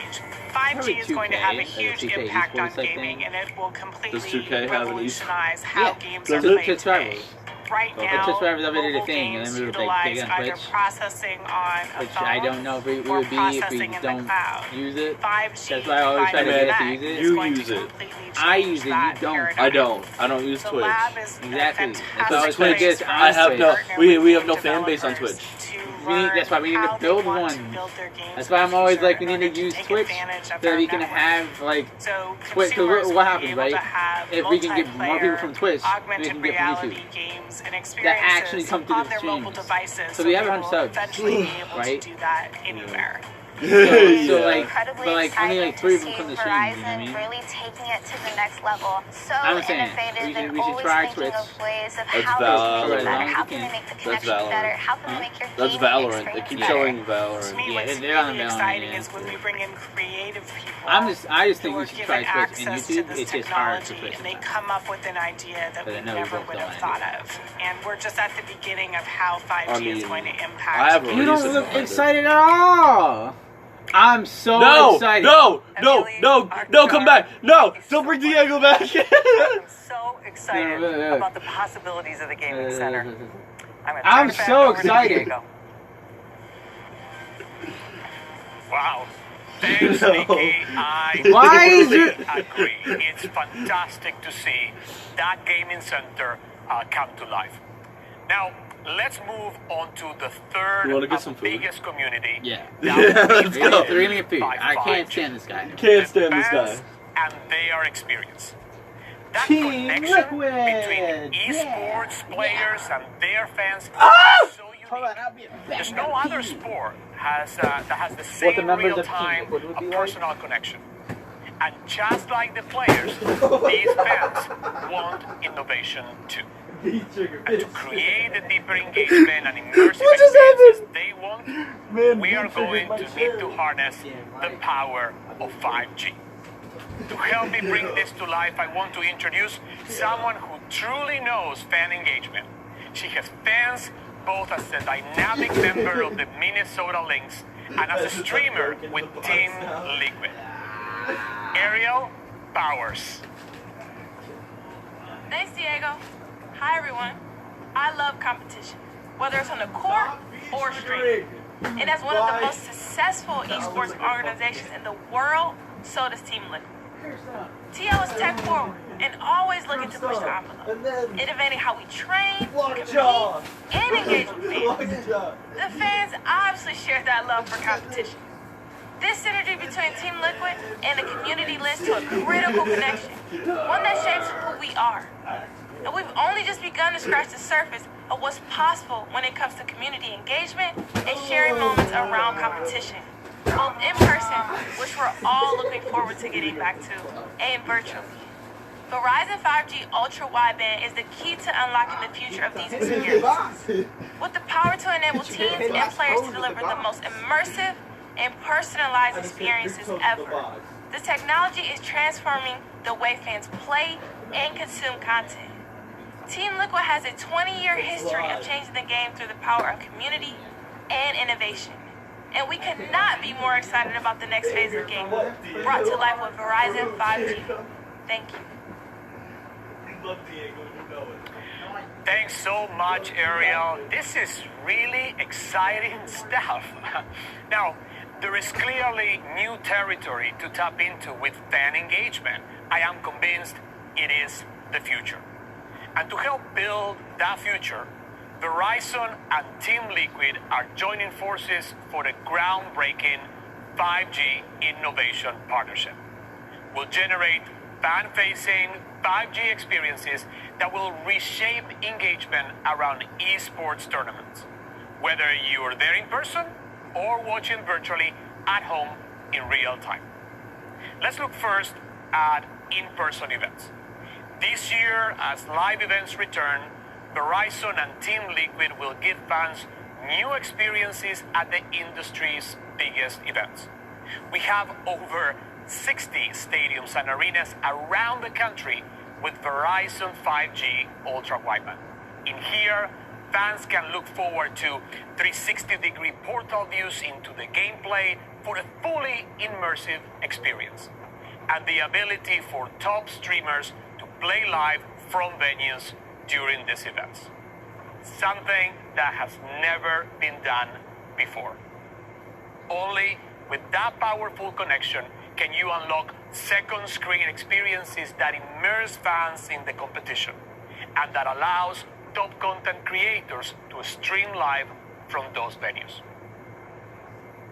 Probably 5G is going to have a 2K, huge 2K impact on esports, I gaming, think. and it will completely 2K have an revolutionize how Yeah. games Does are it? played Just today. rivals. Right Okay. now, Just Rivals updated a mobile thing, and games then we were, like, utilize big on either Twitch. processing on a Which phone I don't know if we or would be if we processing in the don't cloud. use it. 5G That's why I always try to combined get us with to Mac use it. is You going to use it. completely I change use it, you that don't. paradigm. I don't. I don't use The Twitch. lab is Exactly. a That's fantastic why I was trying to place get for on I us have to no. partner We with have no game fan base on developers Twitch. to That's why we need learn to how build they want one. to build their games That's in why I'm the always future like, we in need order to use take Twitch advantage of so that our we can network. have like So Twitch. consumers Because will what be happens, able right? to have If we can get more people from Twitch, we augmented can get from reality YouTube. games and That actually experiences come to on the their mobile streams. devices, So we have they 100 will subs, eventually be able right? to do that anywhere. So Yeah. like, Incredibly but like only like excited 3 to of them see come to streams. You know what I Verizon mean? really taking it to the next level. So I'm saying, innovative we should and always try thinking Twitch. of ways of That's how they can Valorant. make it better, As how long as can you they make the That's connection Valorant. better, how can they make your That's gaming Valorant. They experience keep better. showing To Valorant. me, Yeah, what's they're on really Valorant, exciting yeah. is when we bring in creative people. I just think who we are should given try Twitch and access to YouTube. this It's just hard for technology, Twitch and they sometimes. come up with an idea that But I we know we never both would don't have wanna thought of. And we're just at the beginning of how 5G I is mean, going to I impact. have a You don't reason look behind it. excited at all. I'm so No, excited. no, come back. No, don't bring Diego back. I'm so excited about the possibilities of the gaming center. I'm so excited. Wow. Thanks, No. Nikki. I Why is totally it- agree. It's fantastic to see that gaming center come to life. Now, let's move on to the third You wanna get and some food? biggest community. Yeah. Yeah, let's go. They're gonna get food. I can't stand this guy. Can't stand this Fans guy. and their experience. That Team connection Liquid. between esports players and their fans Ah! is so unique. There's no other sport that has the What the same members of real-time Team Liquid would be like? personal connection. And just like the players, these fans want innovation too. And to create the deeper engagement and immersive What just experiences they want, Man, we are Beat triggered going my to need chair. to harness the power of 5G. To help me bring this to life, I want to introduce someone who truly knows fan engagement. She has fans both as a dynamic member of the Minnesota Lynx and as a streamer with Team Liquid. Ariel Powers. Thanks, Diego. Hi, everyone. I love competition, whether it's on the court or streaming. And as one of the most successful esports organizations in the world, so does Team Liquid. TL is tech forward and always looking to push the envelope, innovating how we train, compete, and engage with fans. The fans obviously share that love for competition. This synergy between Team Liquid and the community leads to a critical connection, one that shapes who we are. And we've only just begun to scratch the surface of what's possible when it comes to community engagement and sharing moments around competition, both in person, which we're all looking forward to getting back to, and virtually. Verizon 5G Ultra Wideband is the key to unlocking the future of these experiences. With the power to enable teams and players to deliver the most immersive and personalized experiences ever. This technology is transforming the way fans play and consume content. Team Liquid has a 20-year history of changing the game through the power of community and innovation. And we could not be more excited about the next phase of gaming, brought to life with Verizon 5G. Thank you. Thanks so much, Ariel. This is really exciting stuff. Now, there is clearly new territory to tap into with fan engagement. I am convinced it is the future. And to help build that future, Verizon and Team Liquid are joining forces for a groundbreaking 5G innovation partnership. We'll generate fan-facing 5G experiences that will reshape engagement around esports tournaments, whether you are there in person or watching virtually at home in real time. Let's look first at in-person events. This year, as live events return, Verizon and Team Liquid will give fans new experiences at the industry's biggest events. We have over 60 stadiums and arenas around the country with Verizon 5G Ultra Wideband. In here, fans can look forward to 360-degree portal views into the gameplay for a fully immersive experience, and the ability for top streamers to play live from venues during these events. Something that has never been done before. Only with that powerful connection can you unlock second screen experiences that immerse fans in the competition and that allows top content creators to stream live from those venues.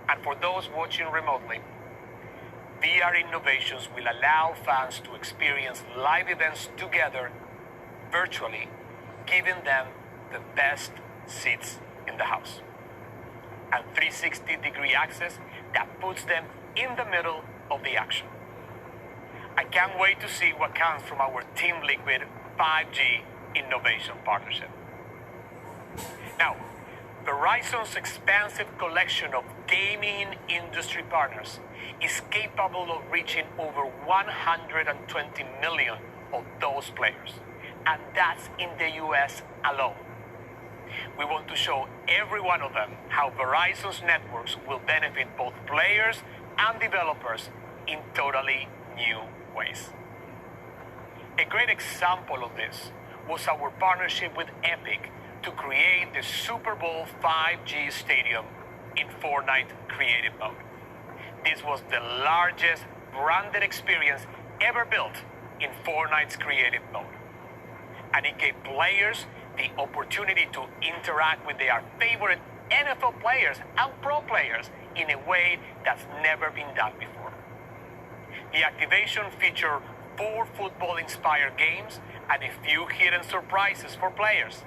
And for those watching remotely, VR innovations will allow fans to experience live events together virtually, giving them the best seats in the house. And 360-degree access that puts them in the middle of the action. I can't wait to see what comes from our Team Liquid 5G innovation partnership. Now, Verizon's expansive collection of gaming industry partners is capable of reaching over 120 million of those players, and that's in the US alone. We want to show every one of them how Verizon's networks will benefit both players and developers in totally new ways. A great example of this was our partnership with Epic to create the Super Bowl 5G stadium in Fortnite Creative Mode. This was the largest branded experience ever built in Fortnite's Creative Mode. And it gave players the opportunity to interact with their favorite NFL players and pro players in a way that's never been done before. The activation featured 4 football-inspired games and a few hidden surprises for players.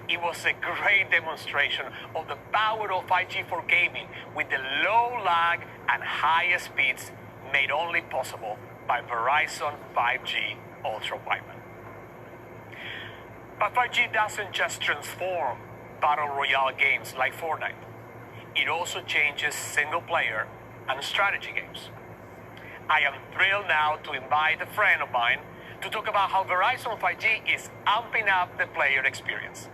It was a great demonstration of the power of 5G for gaming with the low lag and high speeds made only possible by Verizon 5G Ultra Wideband. But 5G doesn't just transform battle royale games like Fortnite. It also changes single-player and strategy games. I am thrilled now to invite a friend of mine to talk about how Verizon 5G is amping up the player experience.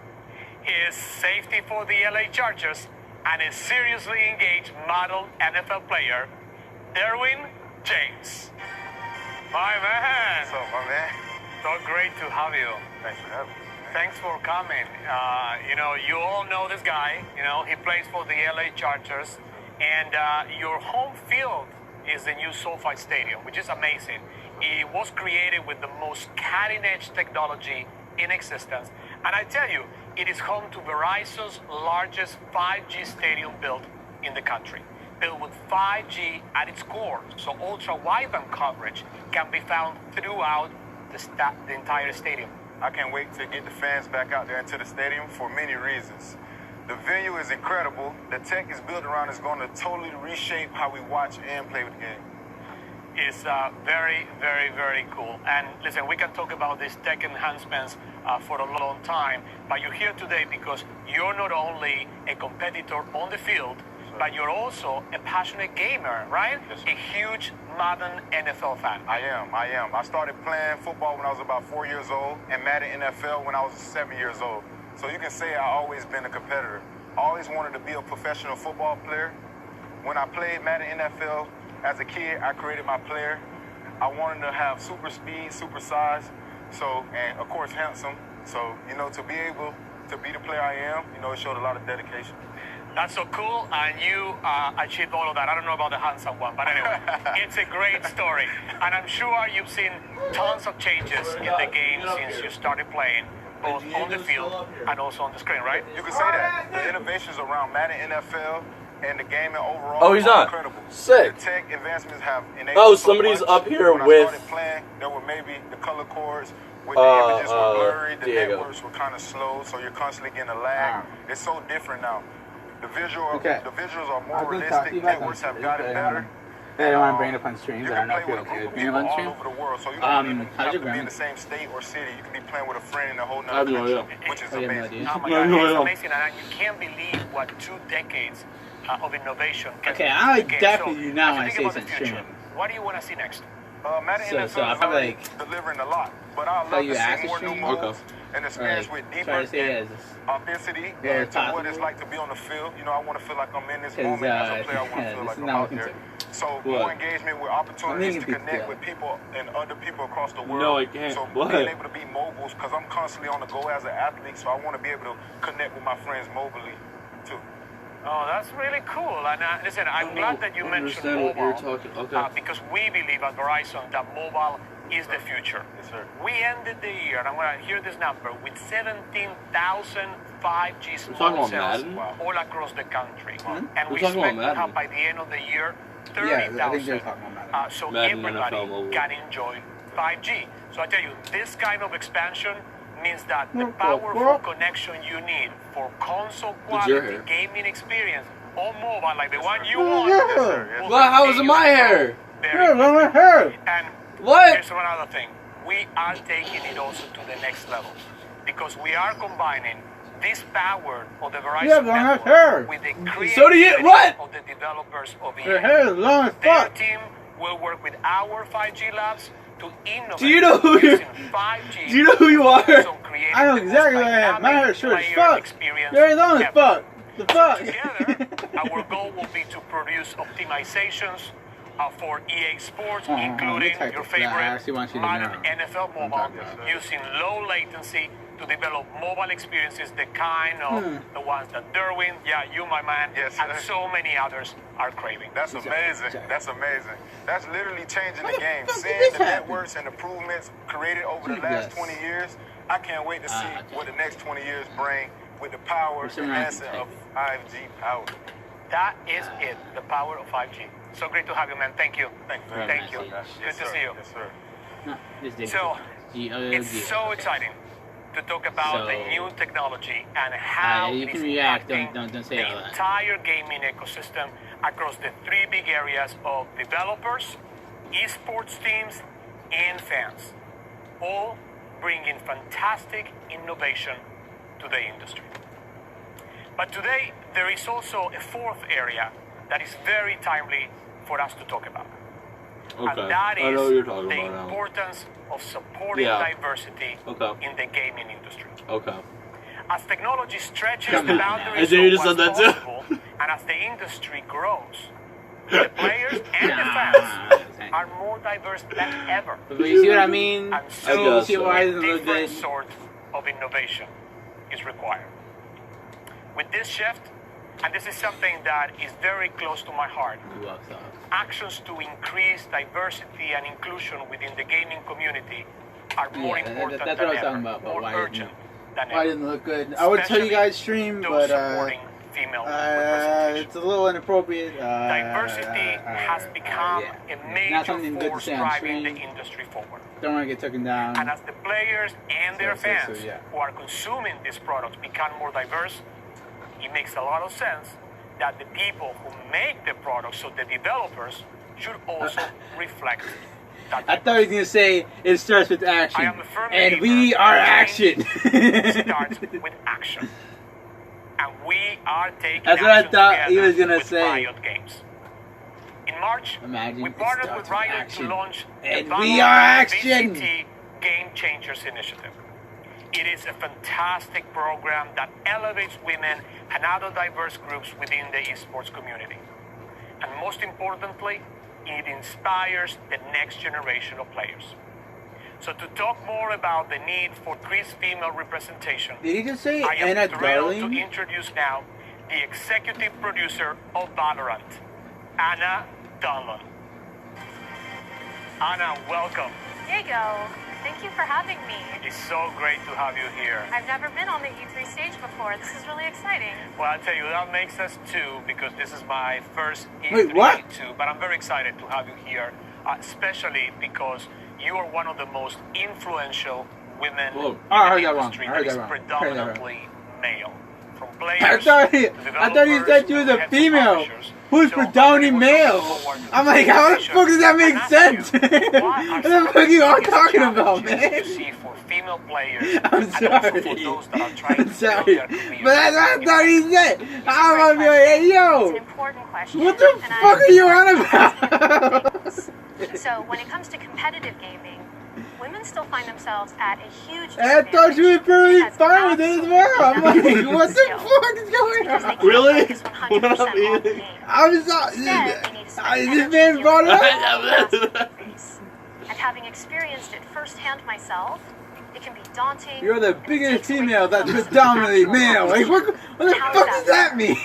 is safety for the LA Chargers and a seriously engaged model NFL player, Derwin James. My man. What's up, my man? So great to have you. Thanks for having me. Thanks for coming. You know, you all know this guy. You know, he plays for the LA Chargers. And your home field is the new SoFi Stadium, which is amazing. It was created with the most cutting-edge technology in existence. And I tell you, it is home to Verizon's largest 5G stadium built in the country. Built with 5G at its core, so ultra-wideband coverage can be found throughout the entire stadium. I can't wait to get the fans back out there into the stadium for many reasons. The venue is incredible. The tech is built around is going to totally reshape how we watch and play with the game. It's very, very, very cool. And listen, we can talk about these tech enhancements for a long time, but you're here today because you're not only a competitor on the field, but you're also a passionate gamer, right? Yes, a huge Madden NFL fan. I am. I started playing football when I was about 4 years old and Madden NFL when I was 7 years old. So you can say I've always been a competitor. I always wanted to be a professional football player. When I played Madden NFL, as a kid, I created my player. I wanted to have super speed, super size, and of course handsome. So, you know, to be able to be the player I am, you know, it showed a lot of dedication. That's so cool, and you achieved all of that. I don't know about the handsome one, but anyway, it's a great story. And I'm sure you've seen tons of changes in the game since you started playing, both on the field and also on the screen, right? You can say that. The innovations around Madden NFL and the game overall he's are not. incredible. Sick. The tech advancements have enabled Oh, so somebody's much. up here when with... I started playing, there were maybe the color cords with the images were blurry, the networks were kind of slow, so you're constantly getting a lag. It's so different now. The visuals are more realistic. Networks have gotten better. I don't want to bring it up on streams. I don't know if you're okay with bringing it up on stream. All over the world, so you don't even how's have your to be in grammar? the same state or city. You can be playing with a friend in a whole I have nother no country, idea. which is I have no amazing. idea. Oh my God, it's amazing, and you can't believe what 2 decades of innovation can Okay, do. I Okay, definitely do not as you want to think say about the something future, streaming. what do you want to see next? Madden So NFL I'll is probably already like delivering a lot, but I'd tell love you to after see more new stream. moves and experience Like, with try deeper to say and authenticity Yeah, and to what possible. it's like to be on the field. You know, I want to feel like I'm in this 'Cause, moment as a player. I want to yeah, feel this like is I'm not out looking there. to- So What? more engagement with opportunities to I think it's connect good. with people and other people across the world. No, I can't. So What? being able to be mobile, because I'm constantly on the go as an athlete, so I want to be able to connect with my friends mobilely too. Oh, that's really cool. And listen, I'm glad that you mentioned understand what mobile. you're talking. Okay. Because we believe at Verizon that mobile is the future. Yes, sir. We ended the year, and I'm going to hear this number, with 17,000 5G talking small about cells Madden? all across the country. And We're we talking about expect to Madden. have by the end of the year Yeah, I think they're 30,000 talking about Madden. so Madden everybody NFL mobile. can enjoy 5G. So I tell you, this kind of expansion means that the powerful connection you need for console It's your quality hair. gaming experience on mobile, like the one you want, will Well, how is it continue my to hair? grow very my hair. and What? here's another thing. We are taking it also to the next level because we are combining this power of the Verizon Yeah, but I have network hair. with the So do you- creativity what? of the developers of Your EA. hair is long as Their fuck. team will work with our 5G labs to innovate Do you know who you- using 5G. Do you know who you are? So creating I know the most exactly what I have. My hair dynamic is short as player fuck. experience Your hair is long as ever. fuck. The fuck? Together, our goal will be to produce optimizations for EA Sports, including type your of- Nah, I favorite actually want you to modern know. NFL mobile, talking about. using low latency to develop mobile experiences, the kind of the ones that Derwin, you, my man, Yes, and sir. so many others are craving. That's amazing. That's amazing. That's literally changing the game. fuck did Seeing this the happen? networks and improvements created over the last 20 years, I can't wait to see okay. what the next 20 years bring with the power, What's the around enhancement the of 5G power. That is it, the power of 5G. So great to have you, man. Thank you. Thank you very Thank much. you. Yes, Good to sir. see you. Yes, sir. No, this dick. So, G-O-O-G. it's so exciting to talk about the So- new technology and how you it can is react, impacting don't say the all that. entire gaming ecosystem across the 3 big areas of developers, esports teams, and fans, all bringing fantastic innovation to the industry. But today, there is also a 4th area that is very timely for us to talk about. Okay. And that I is know what you're talking the about now. importance of supporting Yeah. diversity Okay. in the gaming industry. Okay. As technology stretches the boundaries you of just said what's that possible, and as the industry grows, the players and the fans are more diverse than ever. But you see what I mean? And so why a doesn't it look different good? sort of innovation is required. With this shift, and this is something that is very close to my heart, actions to increase diversity and inclusion within the gaming community are more important that's than what I was ever, talking about. more Why urgent than Why ever. didn't it look good? I would tell you guys stream, but female it's a little inappropriate. Diversity has become a Not something major good to force say on driving stream. the industry forward. Don't want to get taken down. And as the players and their So, fans yeah. who are consuming these products become more diverse, it makes a lot of sense that the people who make the products, so the developers, should also reflect that. I thought he was going to say it starts with action. I am a firm And believer we are that action. starts with action. And we are taking That's what I action thought he was together gonna with say. Riot Games. In March, Imagine we it partnered starts with with Riot action. to launch And the we are action. VCT Game Changers Initiative. It is a fantastic program that elevates women and other diverse groups within the esports community. And most importantly, it inspires the next generation of players. So to talk more about the need for increased female representation, Did he just say I am Anna thrilled Darling? to introduce now the executive producer of Valorant, Anna Dunlon. Anna, welcome. Diego, thank you for having me. It's so great to have you here. I've never been on the E3 stage before. This is really exciting. Well, I'll tell you, that makes us two because this is my first E3 Wait, what? too. But I'm very excited to have you here, especially because you are one of the most influential women in I heard the that wrong. industry I heard that is that wrong. predominantly male. From players I thought he said you was a female who's predominantly male. I'm like, how the fuck does that make sense? What the fuck are you all talking about, man? female players. I'm sorry. I'm sorry. But that's what I thought he said. I'm gonna be like, hey, yo. What the fuck are you on about? So when it comes to competitive gaming, women still find themselves at a huge I thought you were pretty fine with it as well. I'm like, what the fuck is going on? Really? I'm sorry. This man brought it up. And having experienced it firsthand myself, it can be daunting. You're the biggest female that's predominantly male. Like, what the fuck does that mean?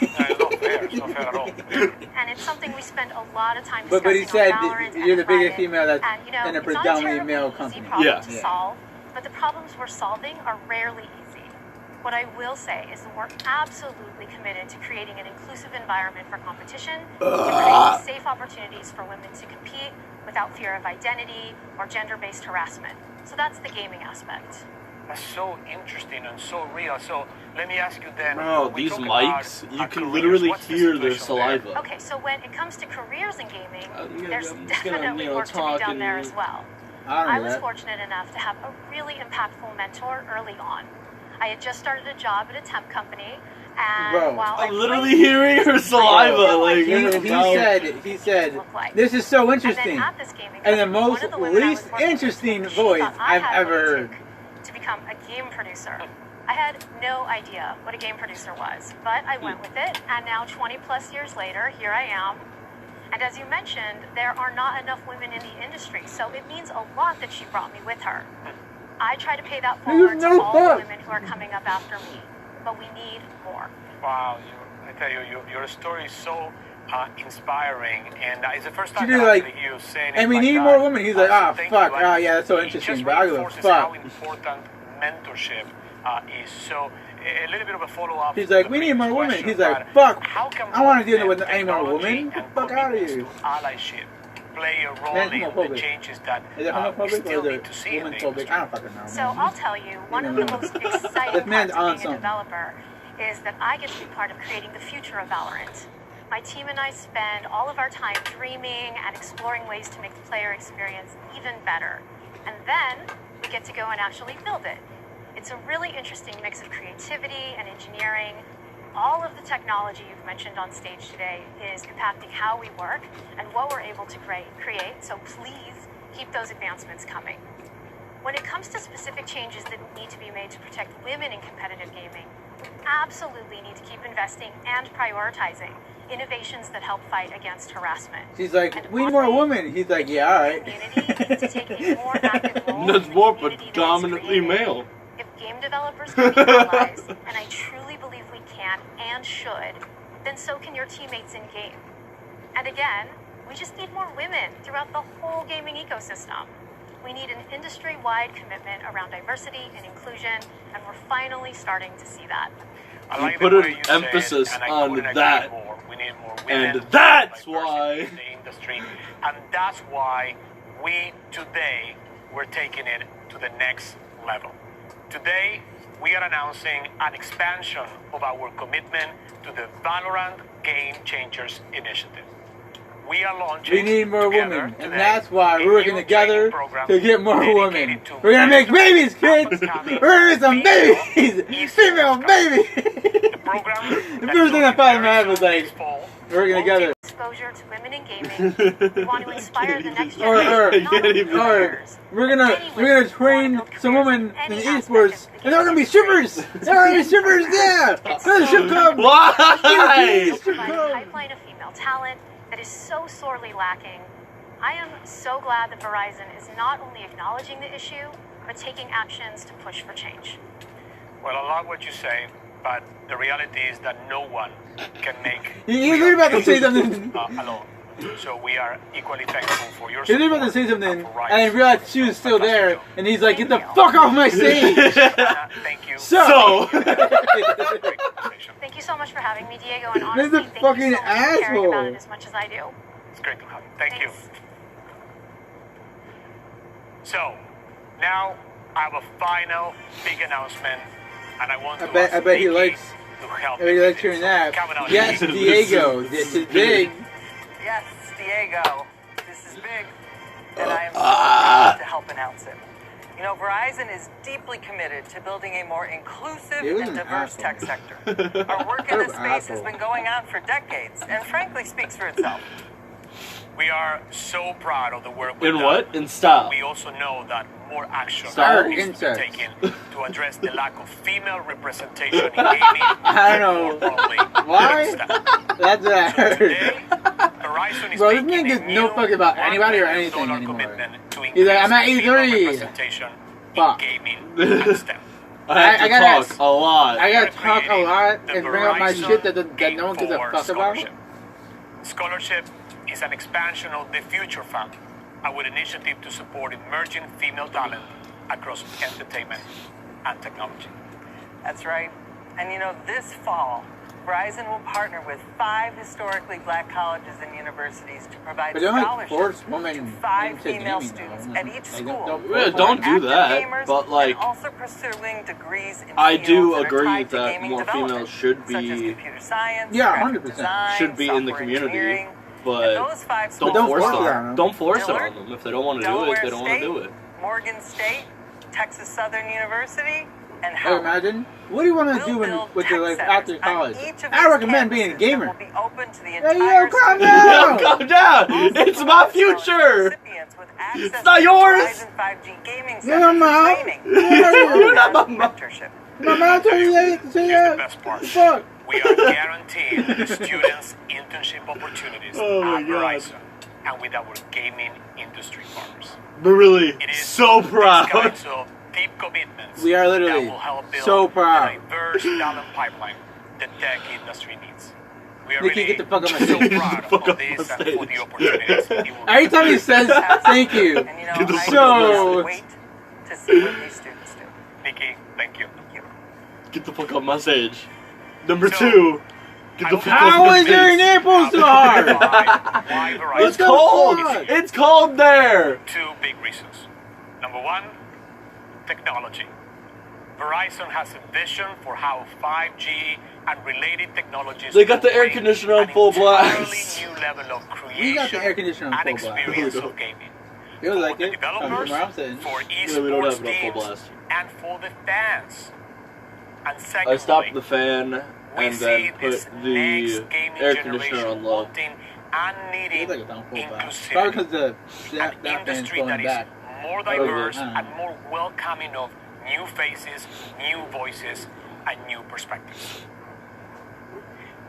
And it's something we spend a lot of time But he discussing said on Valorant you're the and biggest Riot. female that's And, you know, in a it's not predominantly terribly male easy company. problem to solve, but the problems we're solving are rarely easy. What I will say is that we're absolutely committed to creating an inclusive environment for competition, to creating safe opportunities for women to compete without fear of identity or gender-based harassment. So that's the gaming aspect. That's so interesting and so real. So let me ask you then. Bro, we these talk mics, about you can careers. literally What's the hear their situation there? saliva. Okay, so when it comes to careers in gaming, yeah, there's I'm just gonna, definitely you know, work to be talk done there and- as well. I I was that. fortunate enough to have a really impactful mentor early on. I had just started a job at a temp company, and Bro, while I I'm literally hearing her saliva. Like, he said, this is so interesting. And the most least interesting voice I've ever heard. to become a game producer. I had no idea what a game producer was, but I went with it, and now 20 plus years later, here I am. And as you mentioned, there are not enough women in the industry, so it means a lot that she brought me with her. I try to pay that forward to all the women who are coming up after me, but we need more. Wow, I tell you, your story is so inspiring, and it's the first She time did that like, I hear you saying it and we like need that. more women. He's like, So fuck, thank you. And yeah, that's so it interesting. just But I go, reinforces how fuck. important mentorship is. So a little bit of a follow-up. He's like, we need more women. He's like, fuck, I want to deal with any more women. Get the fuck out of here. Allyship play a role Man, in the homophobic. changes that Is it we homophobic still or is need it to see in the woman-phobic? I don't fucking know. So I'll tell you, one of the most exciting This man's on parts of being a something. developer is that I get to be part of creating the future of Valorant. My team and I spend all of our time dreaming and exploring ways to make the player experience even better. And then we get to go and actually build it. It's a really interesting mix of creativity and engineering. All of the technology you've mentioned on stage today is impacting how we work and what we're able to create. So please keep those advancements coming. When it comes to specific changes that need to be made to protect women in competitive gaming, we absolutely need to keep investing and prioritizing innovations that help fight against harassment. She's like, we need more women. He's like, yeah, all right. That's more predominantly male. If game developers can be allies, and I truly believe we can and should, then so can your teammates in game. And again, we just need more women throughout the whole gaming ecosystem. We need an industry-wide commitment around diversity and inclusion, and we're finally starting to see that. You put an emphasis on that. We need more women, and that's why. In the industry, and that's why we today we're taking it to the next level. Today, we are announcing an expansion of our commitment to the Valorant Game Changers Initiative. We are launching. We need more women, and that's why we're working together to get more women. We're gonna make babies, kids. We're gonna make some babies, female babies. The first thing that popped in my head was like, we're working together. Exposure to women in gaming. We want to inspire the next Or we're gonna train some women in esports, and they're gonna be strippers. They're gonna be strippers, yeah. They're the strip club. Why? Pipeline of female talent that is so sorely lacking. I am so glad that Verizon is not only acknowledging the issue, but taking actions to push for change. Well, I love what you say, but the reality is that no one can make. You're about to say something. Alone. So we are equally thankful for your support. You're about to say something, and I realized she was still there, and he's like, "Get the fuck off my stage!" Thank you. So. Thank you so much for having me, Diego, and honestly, this is a fucking thank you so much for caring about it asshole. as much as I do. It's great to have you. Thank you. So, now I have a final big announcement, and I want to I bet he likes. Hearing that. Yes, Diego, this is big. Yes, Diego, this is big, and I am so proud to help announce it. You know, Verizon is deeply committed to building a more inclusive and diverse tech sector. Our work in this space has been going on for decades, and frankly speaks for itself. We are so proud of the work we've In done. what? In style. We also know that more action Style? needs to be Insects. taken to address the lack of female representation in gaming. I don't know. Why? That's what I heard. Verizon is Bro, this making nigga a gives no new fuck about anybody or $1 anything billion anymore. commitment to He's like, I'm at increase female E3. representation Fuck. in gaming and STEM. I have to talk a lot. I gotta talk a lot and bring up my shit that no one gives a fuck about. Scholarship is an expansion of the Future Fund, our initiative to support emerging female talent across entertainment and technology. That's right. And you know, this fall, Verizon will partner with 5 historically black colleges and universities to provide But they only scholarships force to women 5 into female gaming, students though. at each school. Don't do that, but like, and also pursuing degrees in I fields do that are agree tied to that gaming more development, females should such as be, computer science, Yeah, graphic 100%. design, should be in the software community, engineering. but And those 5 schools don't force it are on them. Don't force it Dillard, on them. If they don't want to do it, Delaware they don't want to State, do it. Morgan State, Texas Southern University, and Hey, Howard. imagine. What do you want to do with your life after college? I recommend being a gamer. Will be open to the Hey, entire yo, calm city. down! Calm down! It's my future! It's not yours! Verizon 5G gaming You're not my mom. training, You're not my mom. mentorship. My mom told you that to say Here's the that. best part. Fuck. We are guaranteeing the students internship opportunities Oh my at God. Verizon and with our gaming industry partners. We're really It is so these proud. kinds of deep commitments We are that literally will help build so proud. the diverse talent pipeline the tech industry needs. We are Nikki, really get the fuck on my so stage. proud Fuck of off this my and for stage. the opportunities it will Every time he says thank you, And you know, I so just wait to see what these students do. Nikki, thank you. Get the fuck off my stage. Number So, 2. Get the fuck off how my is your stage. nipples so hard? Why Verizon? It's cold! It's cold there! 2 big reasons. Number 1, technology. Verizon has a vision for how 5G and related technologies They got the will air bring conditioner on an full entirely blast. new level of We got the air creation conditioner on and full blast. experience of gaming. You like For the it? From developers, where I'm sitting. for Yeah, we don't have esports it on full teams, blast. and for the fans. And I secondly, stopped the fan we and see then put this the next gaming air conditioner generation on low. wanting and needing It's like it's on full blast. inclusivity. Probably because An that fan's industry going that is back. more diverse and more welcoming of new faces, new voices, and new perspectives.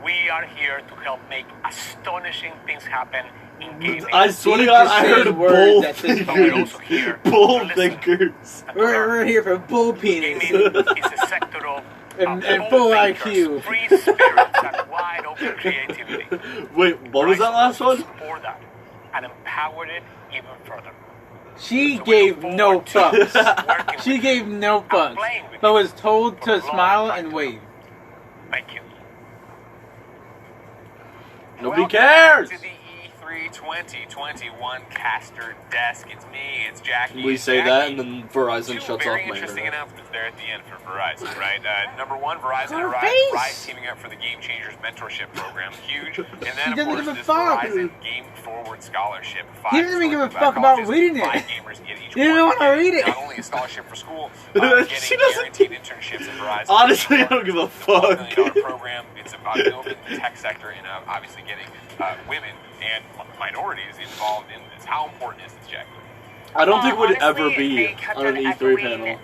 We are here to help make astonishing things happen in gaming. I swear to God, I heard bull thinkers. Bull thinkers. We're here for bull penis. Gaming is a sector of and full IQ. Free spirit and wide open creativity. Wait, what was that last one? For that, and empowered it even further. She gave no fucks. She gave no fucks, but was told to smile and wave. Thank you. Nobody cares. To the E3 2021 caster desk. It's me. It's Jackie. We say that, and then Verizon shuts off Very my interesting internet. announcements there at the end for Verizon, right? Number one, Verizon and Riot teaming up for the Game Changers Mentorship Program. Huge. And then, of course, this Verizon Game Forward Scholarship. He doesn't even give a fuck about reading it. He didn't want to read it. Not only a scholarship for school, getting guaranteed internships at Verizon. Honestly, I don't give a fuck. $1 million program. It's about building the tech sector and obviously getting women and minorities involved in this. How important is this, Jackie? I don't think we'd ever be on an E3 panel.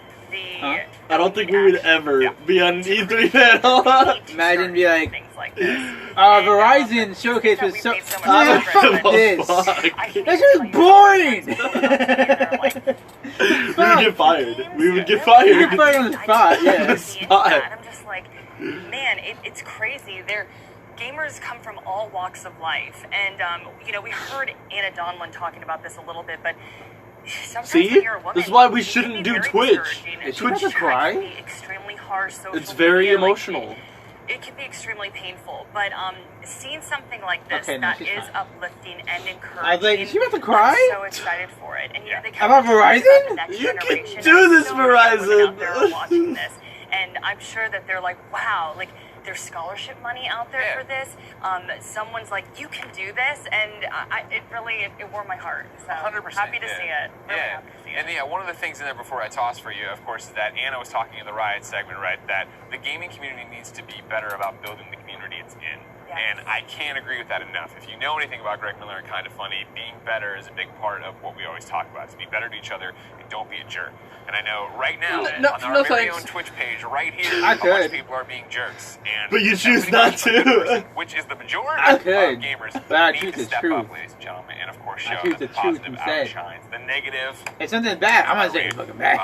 I don't think we would ever be on an E3 panel. Imagine be like, Verizon showcase was so fuck this. That's just boring. We would get fired. We would get fired. You get fired on the spot. Yeah. On the spot. I'm just like, man, it's crazy. Gamers come from all walks of life, and you know, we heard Anna Donlan talking about this a little bit, but sometimes when you're a woman, this is why we shouldn't do Twitch. Twitch can cry. Can be extremely harsh. It's very emotional. It can be extremely painful, but seeing something like this that is uplifting and encouraging. I was like, is she about to cry? I'm so excited for it. And they about Verizon? You can do this, Verizon. They're watching this, and I'm sure that they're like, wow, like. There's scholarship money out there for this. Someone's like, you can do this, and it really warmed my heart. So 100%. Happy to see it. Really happy to see it. And one of the things in there before I toss for you, of course, is that Anna was talking in the Riot segment, right? That the gaming community needs to be better about building the community it's in. Yes. And I can't agree with that enough. If you know anything about Greg Miller and Kind of Funny, being better is a big part of what we always talk about. To be better to each other and don't be a jerk. And I know right now on our very own Twitch page, right here, a bunch of people are being jerks. And but you choose not to. Which is the majority I of could. gamers But I need choose to the step truth. up, ladies and gentlemen, and of course I show choose that the the truth positive instead. outshines the negative. If something's bad, I'm gonna say it's fucking bad.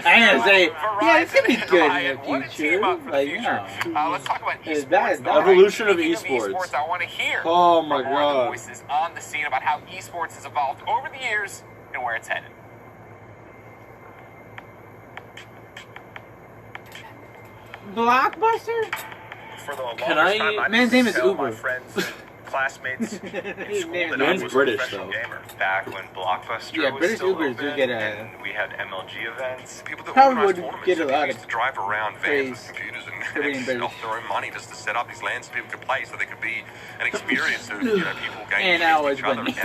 I'm gonna say, yeah, it's gonna be good in the future. Like, no. Let's talk about it's bad. Evolution of Speaking esports. I want to hear Oh my from more of the God. voices on the scene about how esports has evolved over the years and where it's headed. Blockbuster? For the longest Can I- time, Man's name is tell Uber. My friends and classmates in school that I Man's was British, a professional though. gamer. Back when Blockbuster Yeah, was British still Ubers open do get a- and we had MLG events. People that Probably organized would tournaments, get a lot used of to drive around vans praise with computers for being and British. off their own money just to set up these lands so people could play, so there could be an experience of people And gaming I against was each other. winning.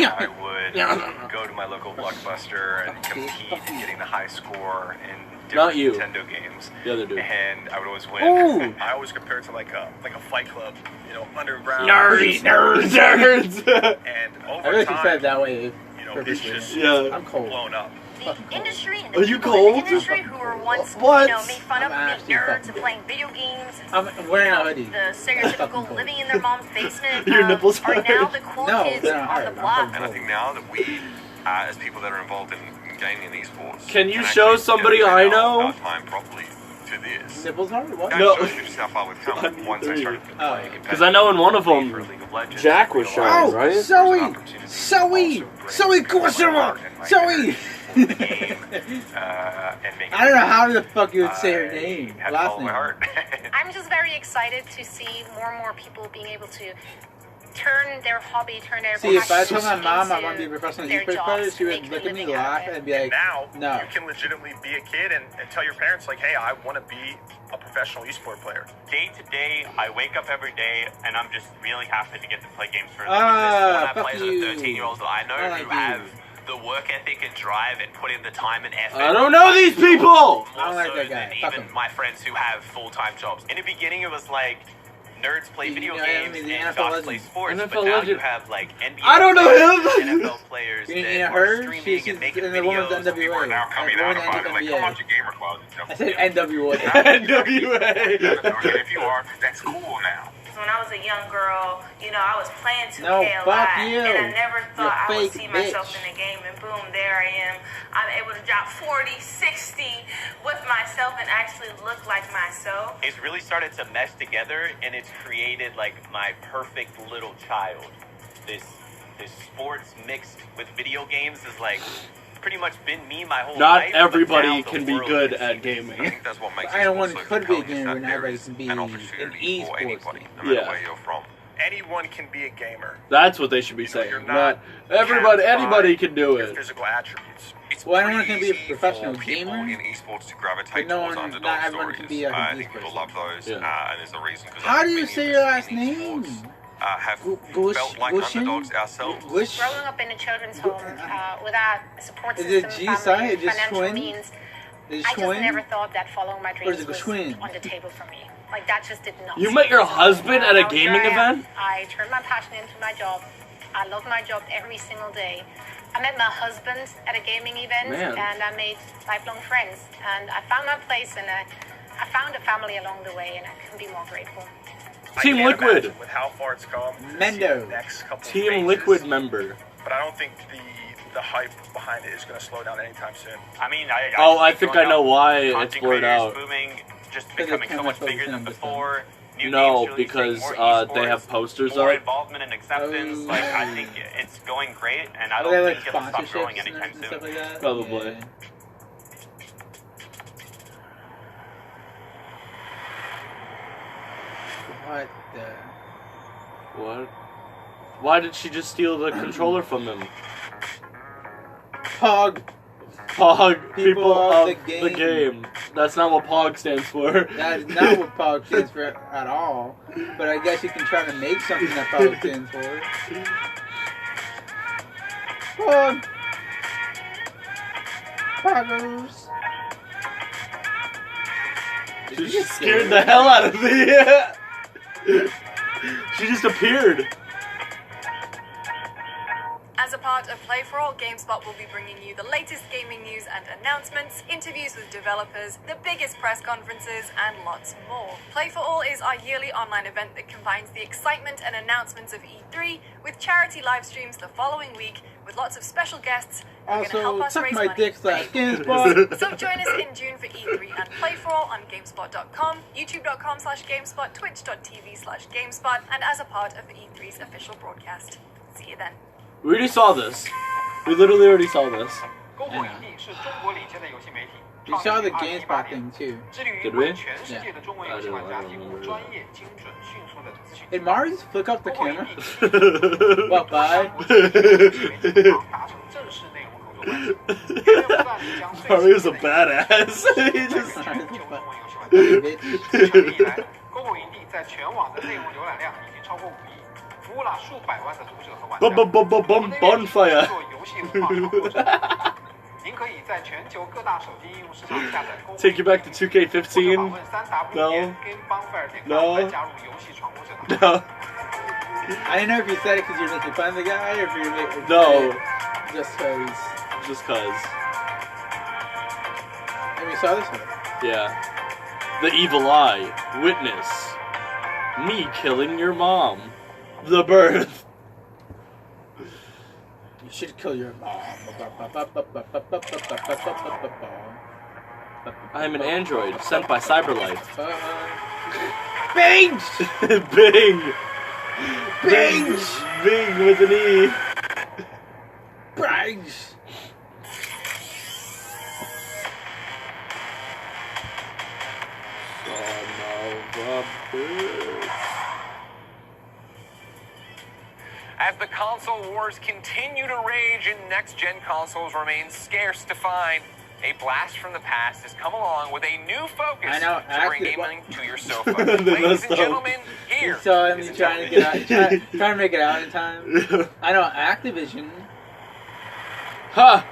And I would go to my local Blockbuster and compete in getting the high score in Not different you. Nintendo games. The other dude. And I would always win. Ooh. I always compare it to like a Fight Club, underground. Nerds. And over I really time, said that way. it's just Yeah. I'm cold. blown up. The industry and Are the you people in cold? the industry who were once, What? made fun of I'm being actually nerds fucking and playing video games and I'm wearing a hoodie. the stereotypical living in their mom's basement Your nipples are hurt. now the cool No, kids they're not on the hurt. block. And I think now that we, as people that are involved in gaming and esports, Can you actually show somebody dedicate I know? our time properly to this. Nipples hard? What? No. That shows you how far we've come once I started playing. Because I know in one of them, Jack was showing, Oh, right? Zoe! Kuwashima! Zoe! I don't know how the fuck you would say her name. Last name. I'm just very excited to see more and more people being able to turn their hobby, turn their See, if I passion told my mom I into want to be a professional their esports player, jobs, she make would a look at me, living out laugh, of it. and be like, Now, no. you can legitimately be a kid and tell your parents, like, hey, I want to be a professional esport player. Day to day, I wake up every day and I'm just really happy to get to play games for a Ah, living. When I fuck play you. as a 13-year-old that I know I like who have the work ethic and drive and put in the time and effort. I don't know these people! I don't like that guy. Than Fuck even him. my friends who have full-time jobs. In the beginning, it was like, nerds play video games the and NFL Josh plays sports, NFL but now legend. you have like NBA I don't know players, him. NFL players You that her? are streaming She's and making in the women's videos. NWA. People are now coming out about it. Like, come out your gamer closet. I said NWA. And if you are, that's cool now. When I was a young girl, you know, I was playing 2K No, a fuck lot, you. and I never thought I would fake see myself bitch. in a game, and boom, there I am. I'm able to drop 40, 60 with myself and actually look like myself. It's really started to mesh together, and it's created like my perfect little child. This sports mixed with video games is like pretty much been me my whole Not life. but everybody now the can be world good can at see gaming. I think that's what makes I don't esports want so could be a compelling, is gamer, that and there everybody is can be an an opportunity for anybody, esports. no matter Yeah. where you're from. Anyone can be a gamer. That's what they should be saying. you're Not not everybody. capped by Anybody can do your it. physical attributes. It's Well, anyone pretty can be a easy professional for people gamer, in esports to but gravitate no towards one, underdog not everyone stories. can be like I an think people esports. love those, Yeah. and there's a reason. 'Cause How I do think you many say of your us last in name? esports, have Gush, felt like Gushin? underdogs ourselves. Gush? Growing up in a children's home without a support Is system, it G family, side? Is it financial Schwinn? means, Is it I just Schwinn? never thought that following my Or is dreams it was Schwinn? on the table for me. Like, that just did not. You met your husband at a gaming event? I turned my passion into my job. I love my job every single day. I met my husband at a gaming event, Man. and I made lifelong friends. And I found my place, and I found a family along the way, and I couldn't be more grateful. Team I can't Liquid. imagine with how far it's come. to see Mendo. the next couple Team phases, Liquid member. But I don't think the hype behind it is going to slow down anytime soon. I mean, Oh, I just think going I know down, why it's content blurred creators out. booming, just Because becoming they so much can't bigger than focus on before. New No, games releasing, because more they have esports, posters more up. involvement and acceptance. Oh. Like, I think it's going great, and I Are don't there like think it'll stop growing sponsorships and anytime stuff soon. like that? Probably. Yeah. What the? What? Why did she just steal the controller from him? Pog. Pog. People of the the game. That's not what Pog stands for. That is not what Pog stands for at all. But I guess you can try to make something that Pog stands for. Pog. Poggers. She just scared the hell out of me. She just appeared. As a part of Play for All, GameSpot will be bringing you the latest gaming news and announcements, interviews with developers, the biggest press conferences, and lots more. Play for All is our yearly online event that combines the excitement and announcements of E3 with charity live streams the following week, with lots of special guests who are going to help Also, us suck raise my money. dick for slash April. GameSpot. So join us in June for E3 and Play for All on GameSpot.com, YouTube.com/GameSpot, Twitch.tv/GameSpot, and as a part of E3's official broadcast. See you then. We already saw this. We literally already saw this. You saw the GameSpot thing too. Did we? Yeah. I don't remember. Did Mars flick up the camera? Walk by. Mario's a badass. He just. Bonfire. Take you back to 2K15? No. No. No. I didn't know if you said it because you're making fun of the guy or if you're making No. just cause. Just cause. Have you saw this one? Yeah. The Evil Eye. Witness. Me killing your mom. The Birth. You should kill your mom. I am an android sent by Cyberlife. Bing! Bing! Bing! Bing with an E. Bing! As the console wars continue to rage and next-gen consoles remain scarce to find, a blast from the past has come along with a new focus to bring gaming to your sofa. Ladies and gentlemen, here. You saw him trying to get out, trying to make it out in time. I know Activision. Huh.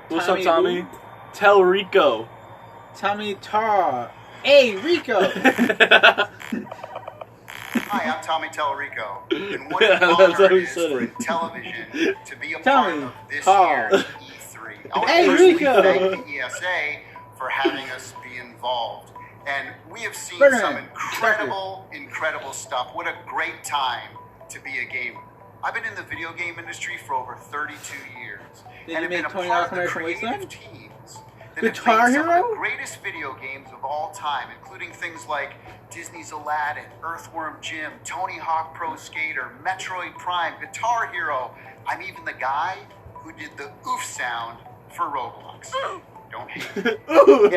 What's Tommy up, Tommy? who? Tell Rico. Tommy Tar. Hey, Rico! Hi, I'm Tommy Tellerico. And what an honor it is for television to be a part of this year's E3. I want to personally thank the ESA for having us be involved. And we have seen some incredible stuff. What a great time to be a gamer. I've been in the video game industry for over 32 years. Did and you make have been a Tony part Hawk of the American creative Wasteland? teams that Guitar have made some of Hero? the greatest video games of all time, including things like Disney's Aladdin, Earthworm Jim, Tony Hawk Pro Skater, Metroid Prime, Guitar Hero. I'm even the guy who did the oof sound for Roblox. Don't hate me.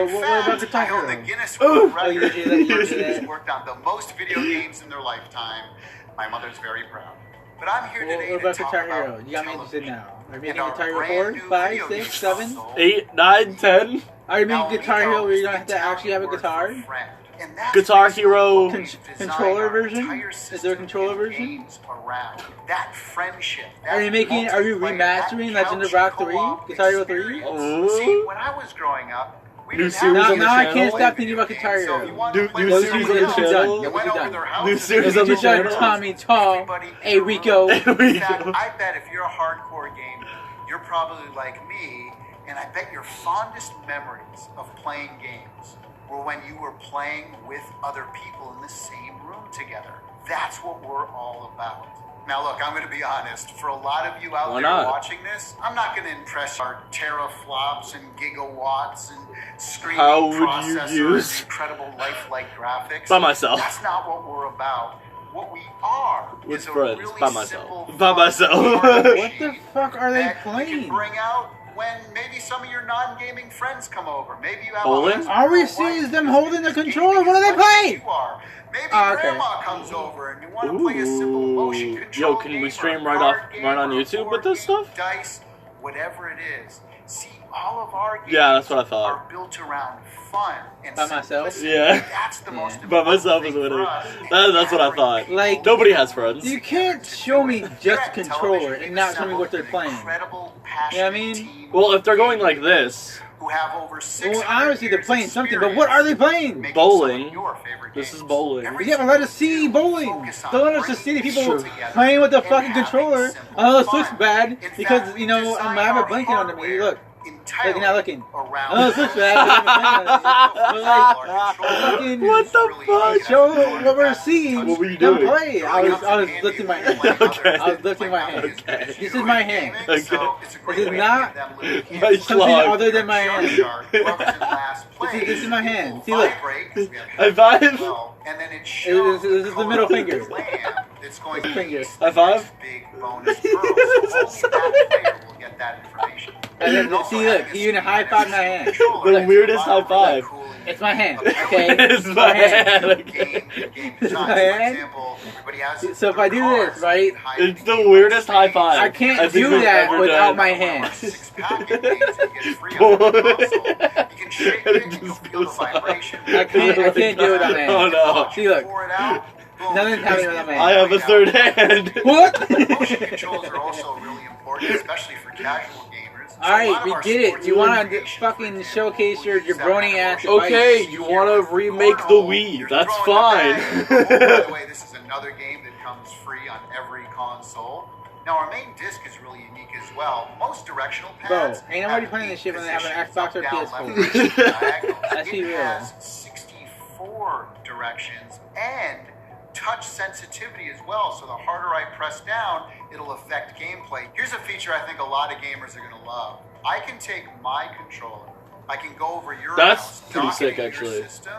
In fact, I own the Guinness World Record who's worked on the most video games in their lifetime. My mother's very proud. But I'm here today What to about talk Guitar about Hero? You got me interested now. Are you making our Guitar Hero brand 4, new 5, video 6, game 7? 8, 9, 10. Are you making Guitar Hero where you don't have to actually have a guitar? Guitar Hero Controller version? Is there a controller version? That friendship. Are you remastering Legend of Rock 3? Guitar Hero 3? See, when I was growing up, New series on the now I channel? can't stop thinking about Guitar Hero. New series on the channel? New series on the channel? Tommy Tall, hey Rico. In fact, I bet if you're a hardcore gamer, you're probably like me, and I bet your fondest memories of playing games were when you were playing with other people in the same room together. That's what we're all about. Now look, I'm going to be honest. For a lot of you out there watching this, I'm not going to impress our teraflops and gigawatts and screaming processors, incredible lifelike graphics. By myself. That's not what we're about. What we are is a friends. really By myself. simple, By myself. What the fuck are they playing? Bring out when maybe some of your non-gaming friends come over. Maybe you have Bowling? All we see is them holding the controller. What are they playing? Maybe grandma comes over and you want to play a simple motion control. Yo, can we stream right on YouTube with this stuff? Dice, whatever it is. See, all of our games that's what I thought. are built around fun and By myself? Yeah. That's the most By myself is what it is. That's what I thought. Like, nobody has friends. You can't show me just a controller and not tell me what they're playing. You know what I mean? Well, if they're going like this. Who have over well, obviously they're playing something, but what are they playing? Bowling. This is bowling. Yeah, but let us see bowling. Don't let us just see the people playing with the fucking controller. Oh, this looks bad because, you know, I have a blanket under me. Look. Like, you're not looking. Oh, this looks bad. What the fuck? Show what we're seeing. What were you doing? Play. I was lifting my hand. Okay. I was lifting my hand. Okay. This is my hand. Okay. This is not Nice something log. other than my hand. This is my hand. See, look. High five? This is the middle finger. Finger. High five? And then, see, look, you even high five my hand. The weirdest high five. It's my hand, okay? It's my hand. Okay. It's my hand. So if I do this, right? It's the weirdest high five. I can't do that without my hand. I can't do it without my hand. Oh no. See, look. Nothing's happening without my hand. I have a third hand. What? Motion controls are also really important, especially for casual gamers. Alright, we get it. You want to fucking showcase your jabroni ass device. Okay, you want to remake the Wii. That's fine. By the way, this is another game that comes free on every console. Now, our main disc is really unique as well. Most directional pads. Bro, ain't nobody playing this shit when they have an Xbox or PS4. Let's be real. It has 64 directions and touch sensitivity as well, so the harder I press down, it'll affect gameplay. Here's a feature I think a lot of gamers are going to love. I can take my controller, I can go over your That's house, pretty dock sick, it in your actually. system,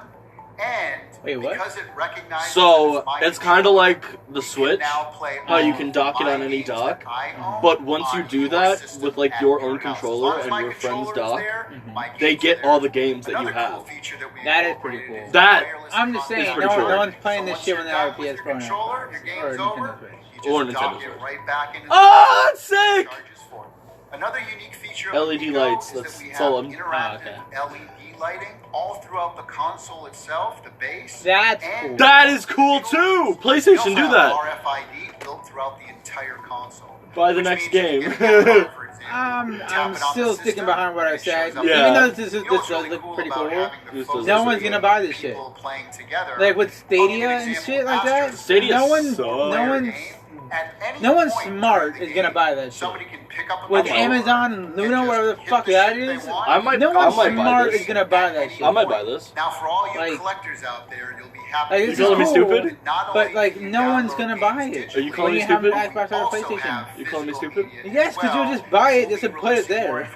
and wait, what? because it recognizes So, it's my it's kind of like the Switch, now play how you all can dock it my on any games dock, that I own but once you on do your that system with like at your own house. As long controller as and my your friend's controller's dock, there, my they games get are all there. the games that you Another have. cool feature that we That is pretty cool. incorporated is That- wireless I'm just saying, pretty no cool. one's playing this once shit you're when they have a done with your PS4 now. controller, your Or game's Nintendo over. Switch. You Or just Nintendo dock it Switch. right back into Oh, that's sick! charges for it. Another unique feature of LED Pico lights, is that's that we all have I'm- interactive okay. LED lighting all throughout the console itself, the base. That's and cool. That is cool too! PlayStation do that. RFID built throughout the entire console. Buy the Which next means you game. can get a car for example. I'm still sticking behind what I said. Yeah. Even though this does look pretty cool, no one's gonna buy this shit. Like with Stadia and shit like that, Stadia no one smart is gonna buy that shit. With Amazon and Luna, whatever the fuck that is, no one smart is gonna buy that shit. I might buy this. Now, for all you collectors out there, you'll be happy. Like, you calling me stupid? But like, no one's gonna buy it. Are you calling me when you stupid? have an Xbox or a PlayStation. You calling me stupid? Yes, because you'll just buy it just to put it there.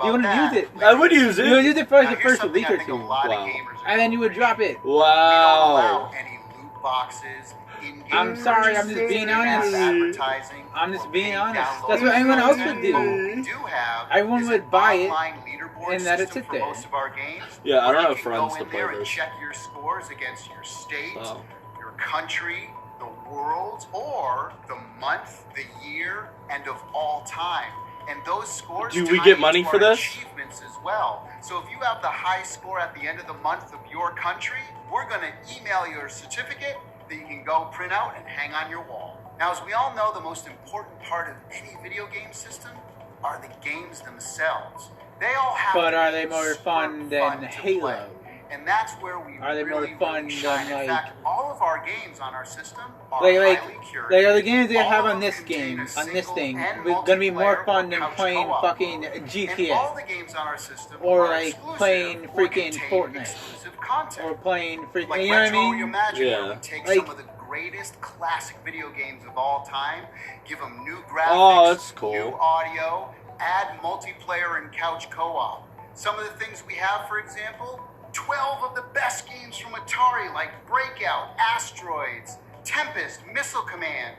You wouldn't use it. I would use it. You would use it for the first week or two. Wow. And then you would drop it. Wow. Any loot boxes. I'm sorry, I'm just being honest. I'm just being honest. That's what anyone else would do. Everyone would buy it and let it sit there. Yeah, I don't have friends to play this. Check your scores against your state, your country, the world, or the month, the year, and of all time. And those scores do we get money for this? Achievements as well. So if you have the high score at the end of the month of your country, we're going to email your certificate that you can go print out and hang on your wall. Now, as we all know, the most important part of any video game system are the games themselves. They all have. But are they more fun than Halo? Play. And that's where we are they really, more fun really shine. than like? In fact, all of our games on our system are like highly curated. Like are the games they have on this game, on this thing, gonna be more fun than playing fucking GTA? All the games on our system or like playing freaking Fortnite, or playing freaking, like you know what I mean? Yeah. We take like, some of the greatest classic video games of all time, give them new graphics, new audio, add multiplayer and couch co-op. Some of the things we have, for example, 12 of the best games from Atari, like Breakout, Asteroids, Tempest, Missile Command.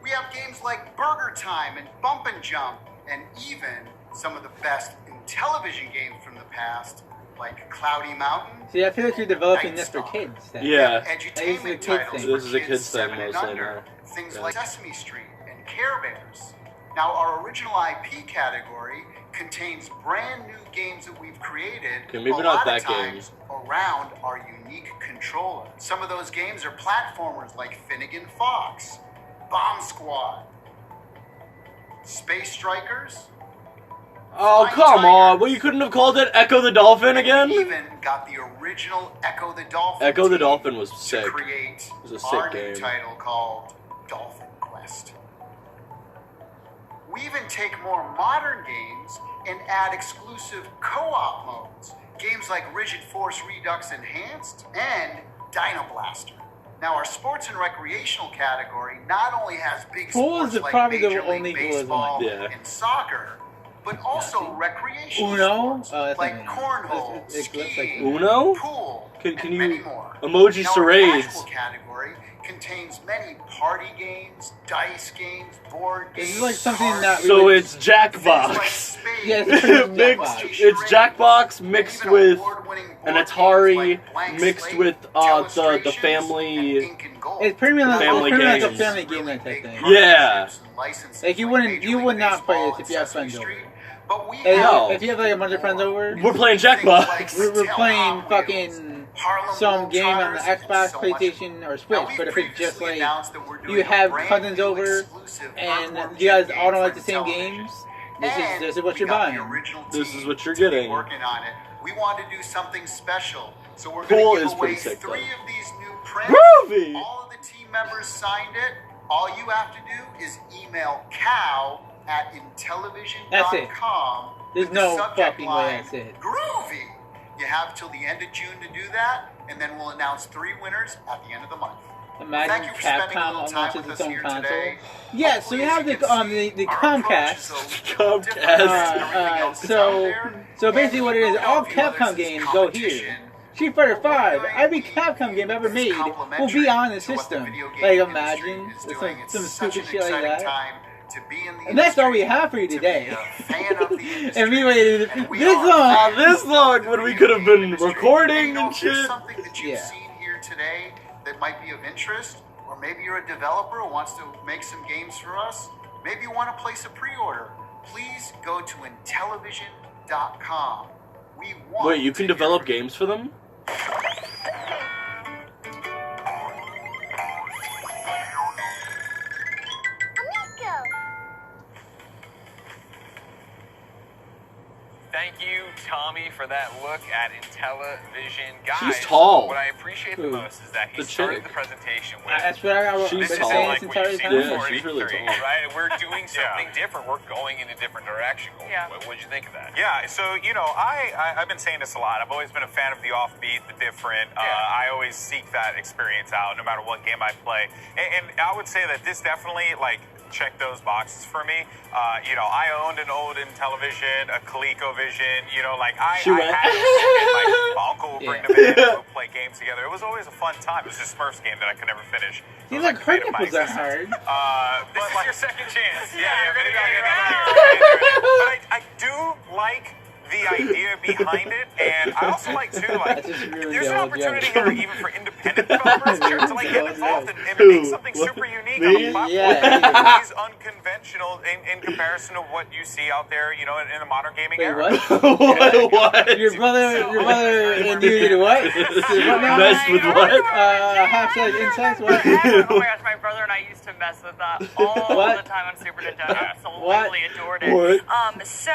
We have games like Burger Time and Bump and Jump, and even some of the best in television games from the past, like Cloudy Mountain. See, I feel like you're developing this for kids. Then. Yeah. Edutainment titles this is a kid's thing 7 and mostly under. now. Things like Sesame Street and Care Bears. Now, our original IP category contains brand new games that we've created, maybe a not lot that of times around our unique controller. Some of those games are platformers like Finnegan Fox, Bomb Squad, Space Strikers. Oh, come on. Well, you couldn't have called it Echo the Dolphin again? We even got the original Echo the Dolphin. Echo the Dolphin was sick. To create it was a sick our game. New title called Dolphin Quest. We even take more modern games and add exclusive co-op modes. Games like Rigid Force Redux Enhanced and Dino Blaster. Now, our sports and recreational category not only has big sports like Major League Baseball and soccer, but also recreational sports like cornhole, skiing, Uno? pool, Can and you many more. emoji Now, charades? Our casual category contains many party games, dice games, board games. This is like something that. So it's Jackbox. Yeah, it's Jackbox mixed with an Atari, mixed with the family. It's pretty much family like games. a family game type thing. Yeah. Like you would not play this if you have friends over. If you have like a bunch of friends over, we're playing Jackbox. We're playing fucking some game on the Xbox, PlayStation, or Switch. But if it's just like you have cousins over and you guys all don't like the same games, this is what you're buying. This is what you're getting. Working on it. We want to do something special, so we're Cool going to is give away pretty sick, 3 though. of these new prints. Groovy! All of the team members signed it. All you have to do is email cow@intellivision.com. There's no fucking way that's it. Groovy! You have till the end of June to do that, and then we'll announce 3 winners at the end of the month. Imagine Capcom launches its own console. Yeah, so we have the Comcast. So basically what it is, all Capcom games go here. Street Fighter 5, every Capcom game ever made will be on the system. Like imagine some stupid shit like that. And that's all we have for you today. And we waited this long when we could have been recording and shit. Something that you've seen here today that might be of interest, or maybe you're a developer who wants to make some games for us, maybe you want to place a pre-order, please go to Intellivision.com. Wait, you can develop games for them? Thank you, Tommy, for that look at Intellivision. Guys, she's tall. What I appreciate the most is that he started the presentation with. That's what I was she's tall. tall. Like what you've seen before, she's really tall. right? And we're doing something different. We're going in a different direction. Yeah. What did you think of that? Yeah, so, you know, I've been saying this a lot. I've always been a fan of the offbeat, the different. I always seek that experience out no matter what game I play. And I would say that this definitely, like, checked those boxes for me. You know, I owned an old Intellivision, a ColecoVision, you know, like I had those, and my uncle would bring them in and we'd play games together. It was always a fun time. It was this Smurfs game that I could never finish. He's like, her nipples are hard. This is your second chance. But I do like the idea behind it, and I also like too, like, there's an opportunity here even for independent developers to like get involved and make something super unique on the platform. He's unconventional in comparison to what you see out there, you know, in the modern gaming era. What? Your brother and you did what? Messed with what? Hashtag insects. What? Oh my gosh, my brother and I used to mess with that all the time on Super Nintendo. Absolutely adored it. So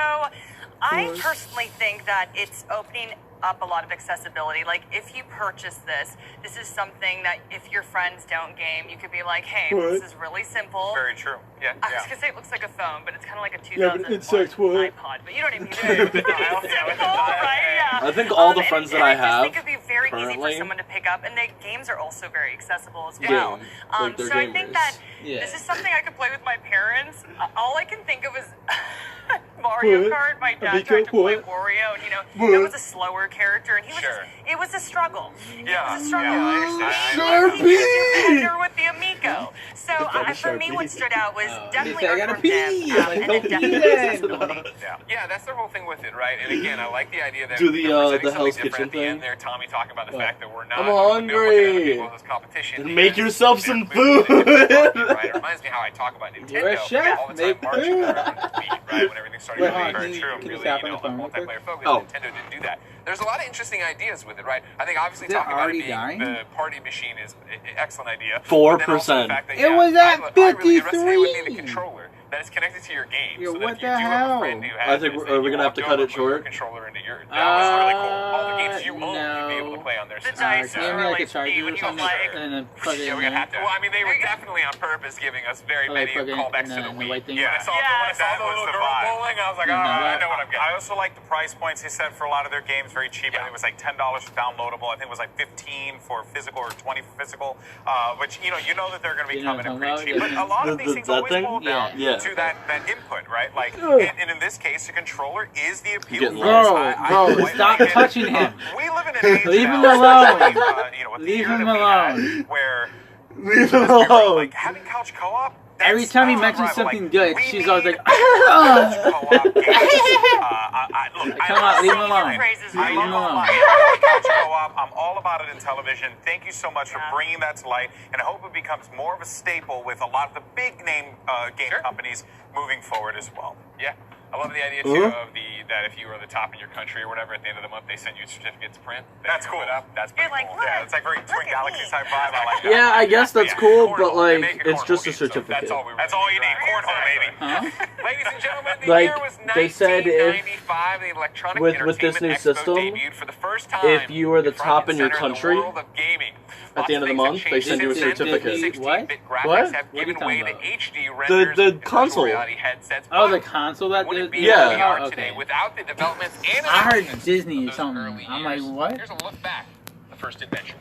I personally think that it's opening up a lot of accessibility. Like, if you purchase this is something that if your friends don't game, you could be like, hey, this is really simple. Very true. Yeah. I was gonna say it looks like a phone, but it's kind of like a 2001 iPod. But you know what I mean? I think all the friends that I have I think it'd be very easy for currently- someone to pick up, and the games are also very accessible as well. Like they're So I think gamers. that this is something I could play with my parents. All I can think of is Mario Kart. My dad tried to play Wario, and it was a slower character, and he was it was a struggle. It was a struggle. Sharpie! He was tender with the Amico. So for me, what stood out was definitely Earthworm Jim, and then definitely Yeah, that's the whole thing with it, right? And again, I like the idea that Do the presenting Hell's something different Kitchen at the end thing? there. Tommy talking about the fact that we're not. I'm hungry. hungry. Make yourself some food. Right? It reminds me how I talk about Nintendo You're a chef. all the time. Marching around the beat, right? When everything started Wait, getting can very you really, tap on the phone real multiplayer focused. Oh. Nintendo didn't do that. There's a lot of interesting ideas with it, right? I think obviously Is it talking about it already being dying? the party machine is an excellent idea. 4%. It was at I really interested in would be the 53. controller that is connected to your game. Yo, so that what if you the do have hell? a friend who I has think this, are we gonna have to cut it put your short? controller into your. That was really cool. All the games you own, you'd be able to play on their The system. dice Give are me like really a charger speed or when you something, play. and then plug it Yeah, in we're gonna there. have to. Well, I mean, they were definitely on purpose giving us very many plug it in callbacks in to the the Wii. white thing. Yeah, I saw the little girl bowling. I was like, I know what I'm getting. I also like the price points he said for a lot of their games, very cheap. I think it was like $10 for downloadable. I think it was like $15 for physical or $20 for physical. Which you know that they're going to be You know coming what in I'm pretty talking cheap. about? But a lot of these things always thing? boil down Yeah. to that input, right? Like, and in this case, the controller is the appeal. Getting for lost. this. Bro, stop touching him. We live in an age Leave now, him alone. especially, with the Leave era him that we had, alone. Where Leave him alone. like having couch co-op. Every that's time he not mentions right, something like, good, we she's need always like, co-op games. Come on, leave him alone. Praises Leave right him now. alone. Couch co-op. I'm all about it in television. Thank you so much for bringing that to light, and I hope it becomes more of a staple with a lot of the big name game companies moving forward as well. Yeah. I love the idea too of that if you were the top in your country or whatever, at the end of the month they send you a certificate to print. That's cool. That's You're pretty like, cool. Yeah, it's like very Twin Galaxy type vibe. I like that. Yeah, I guess that's cool, but They like make a it's just a cornhole game, so certificate. That's all you need. Cornhole, baby. Ladies and gentlemen, the Like, year was they said if- 1995. The Electronic with this Entertainment new Expo system, debuted for the first time if you were the front top and in your center in the country, world of gaming. at the end of the month, they send you a certificate. What? Graphics What? have What are you given talking way about? to HD renders The and console. virtual reality headsets. Oh, but the console that wouldn't did. be Yeah. where we are Oh, today okay. without the developments and I heard announcements Disney or of those something. early I'm like, years. what? Here's a look back. The first adventure.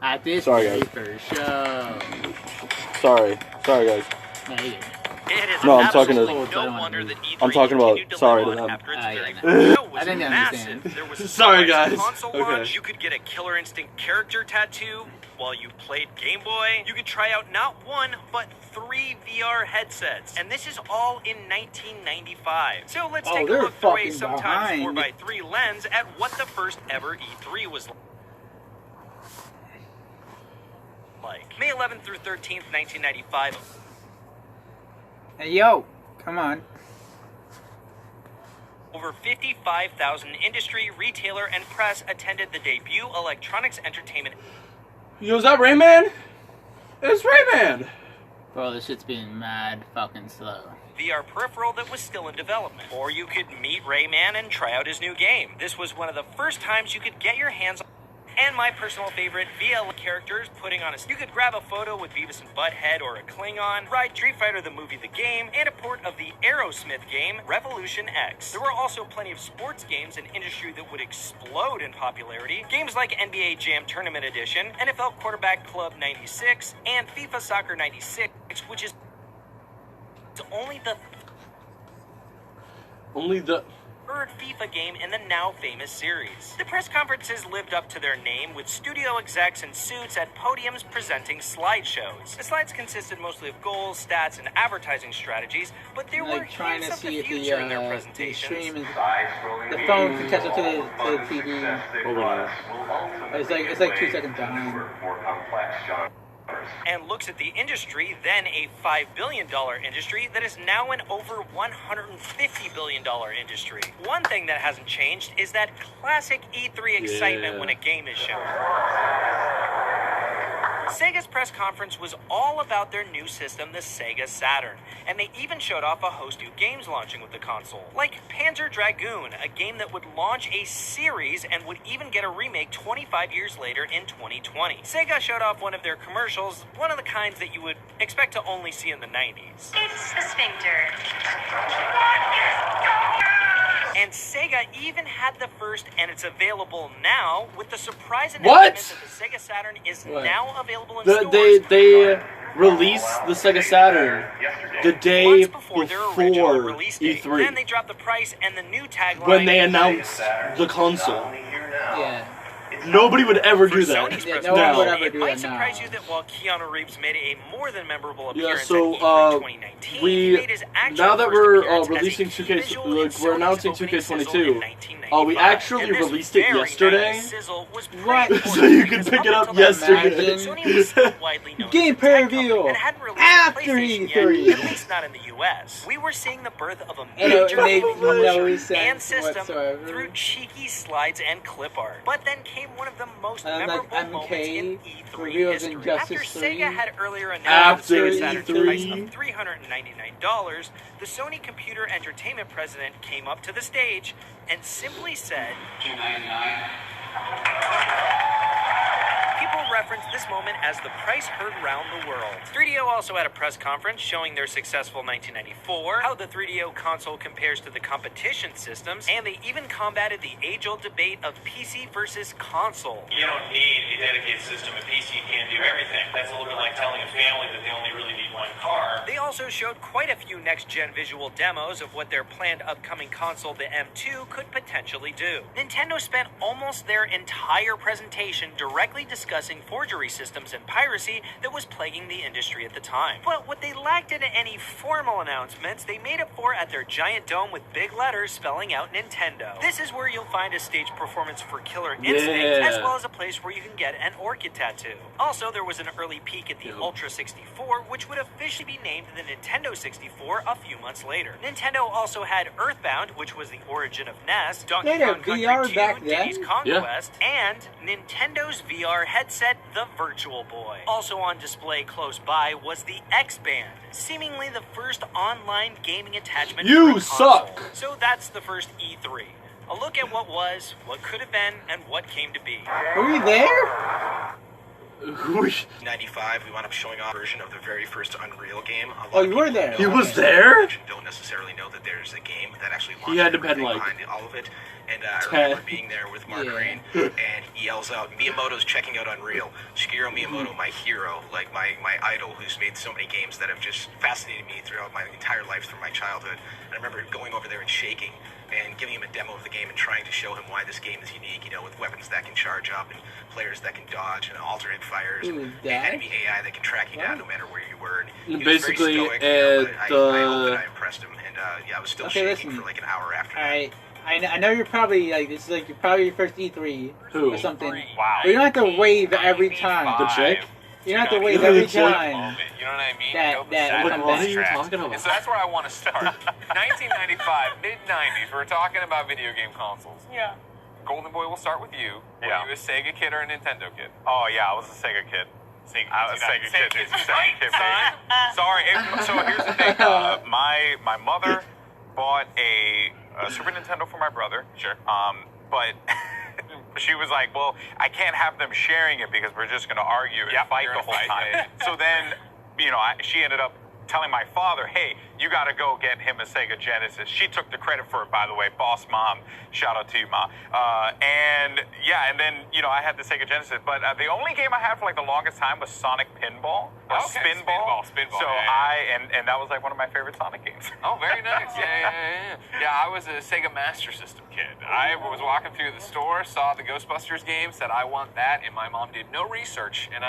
At this Sorry, very guys. first show. Sorry guys. Hey. It is No, I'm talking to- absolutely no wonder that E3 I'm talking about continued to sorry live to on them. after its yeah, very no. first show was I didn't massive. understand. There was a Sorry, surprise guys. console Okay. launch. You could get a Killer Instinct character tattoo while you played Game Boy. You could try out not one, but 3 VR headsets. And this is all in 1995. So let's Oh, take a they're look through a fucking sometimes behind. 4x3 lens at what the first ever E3 was like. May 11th through 13th, 1995. Hey, yo, come on. Over 55,000 industry, retailer, and press attended the debut Electronics Entertainment. Yo, is that Rayman? It's Rayman! Bro, this shit's being mad fucking slow. VR peripheral that was still in development. Or you could meet Rayman and try out his new game. This was one of the first times you could get your hands on. And my personal favorite, VL characters putting on a... You could grab a photo with Beavis and Butthead or a Klingon, ride Street Fighter the movie The Game, and a port of the Aerosmith game, Revolution X. There were also plenty of sports games, an industry that would explode in popularity. Games like NBA Jam Tournament Edition, NFL Quarterback Club 96, and FIFA Soccer 96, which is only the third FIFA game in the now famous series. The press conferences lived up to their name, with studio execs in suits at podiums presenting slideshows. The slides consisted mostly of goals, stats, and advertising strategies, but there were trying hints to of see the if future in their the presentations. stream is, the phone can catch up to the TV. It's like 2 seconds behind. And looks at the industry, then a $5 billion industry that is now an over $150 billion industry. One thing that hasn't changed is that classic E3 excitement when a game is shown. Sega's press conference was all about their new system, the Sega Saturn, and they even showed off a host of new games launching with the console, like Panzer Dragoon, a game that would launch a series and would even get a remake 25 years later in 2020. Sega showed off one of their commercials, one of the kinds that you would expect to only see in the 90s. It's a sphincter. And Sega even had the first, and it's available now, with the surprise announcement that the Sega Saturn is now available in stores. They released the Sega Saturn the day before E3. Then they dropped the price and the new tagline when they announced the console. Yeah. Nobody would ever do that. It might surprise you that while Keanu Reeves made a more than memorable appearance at E3 2019, he made his actual now that first we're appearance releasing as a 2K, visual we're announcing 2K22. We actually released it yesterday, so you can pick it up yesterday. Game preview after E3. At least not in the US. We were seeing the birth of a major and system through cheeky slides and clip art. But then came one of the most memorable moments in E3 history. After Sega had earlier announced the Sega Saturn's price of $399, the Sony Computer Entertainment president came up to the stage and simply said, $299. People reference this moment as the price heard round the world. 3DO also had a press conference showing their successful 1994, how the 3DO console compares to the competition systems, and they even combated the age-old debate of PC versus console. You don't need a dedicated system. A PC can do everything. That's a little bit like telling a family that they only really need one car. They also showed quite a few next-gen visual demos of what their planned upcoming console, the M2, could potentially do. Nintendo spent almost their entire presentation directly discussing forgery systems and piracy that was plaguing the industry at the time. But what they lacked in any formal announcements, they made up for at their giant dome with big letters spelling out Nintendo. This is where you'll find a stage performance for Killer Instinct, as well as a place where you can get an orchid tattoo. Also, there was an early peek at the Ultra 64, which would officially be named the Nintendo 64 a few months later. Nintendo also had Earthbound, which was the origin of NES, Donkey Kong Country 2, Diddy's Conquest, and Nintendo's VR headset, the Virtual Boy. Also on display close by was the X-Band, seemingly the first online gaming attachment for a console. So that's the first E3. A look at what was, what could have been, and what came to be. Were you there? 95, we wound up showing off a version of the very first Unreal game. Oh, you were there. He was there? Don't necessarily know that there's a game that actually launched. He had to been like behind all of it. And I remember being there with Mark Green, and he yells out, "Miyamoto's checking out Unreal." Shigeru Miyamoto, my hero, like my idol, who's made so many games that have just fascinated me throughout my entire life, through my childhood. And I remember going over there and shaking and giving him a demo of the game and trying to show him why this game is unique, you know, with weapons that can charge up and players that can dodge and alternate fires, and enemy AI that can track you down no matter where you were. And basically, I hope that I impressed him, and I was still shaking for like an hour after that. I know you're probably like, this is like probably your first E3 or something. Wow. But you don't have to wave every time. The chick? You don't have to wave every time. You know what I mean? What are you talking about? So that's where I want to start. 1995, mid-90s, we're talking about video game consoles. Yeah. Golden Boy, we'll start with you. Were you a Sega kid or a Nintendo kid? Oh, yeah, I was a Sega kid. Sega Kid. Sorry. So here's the thing. My mother bought a Super Nintendo for my brother. Sure. But she was like, well, I can't have them sharing it because we're just going to argue and fight the whole time. So then, she ended up telling my father, hey, you got to go get him a Sega Genesis. She took the credit for it, by the way. Boss mom. Shout out to you, Ma. And then, I had the Sega Genesis. But the only game I had for like the longest time was Sonic Pinball. Or Spinball. So and that was like one of my favorite Sonic games. Oh, very nice. Yeah, I was a Sega Master System kid. I was walking through the store, saw the Ghostbusters game, said I want that, and my mom did no research, and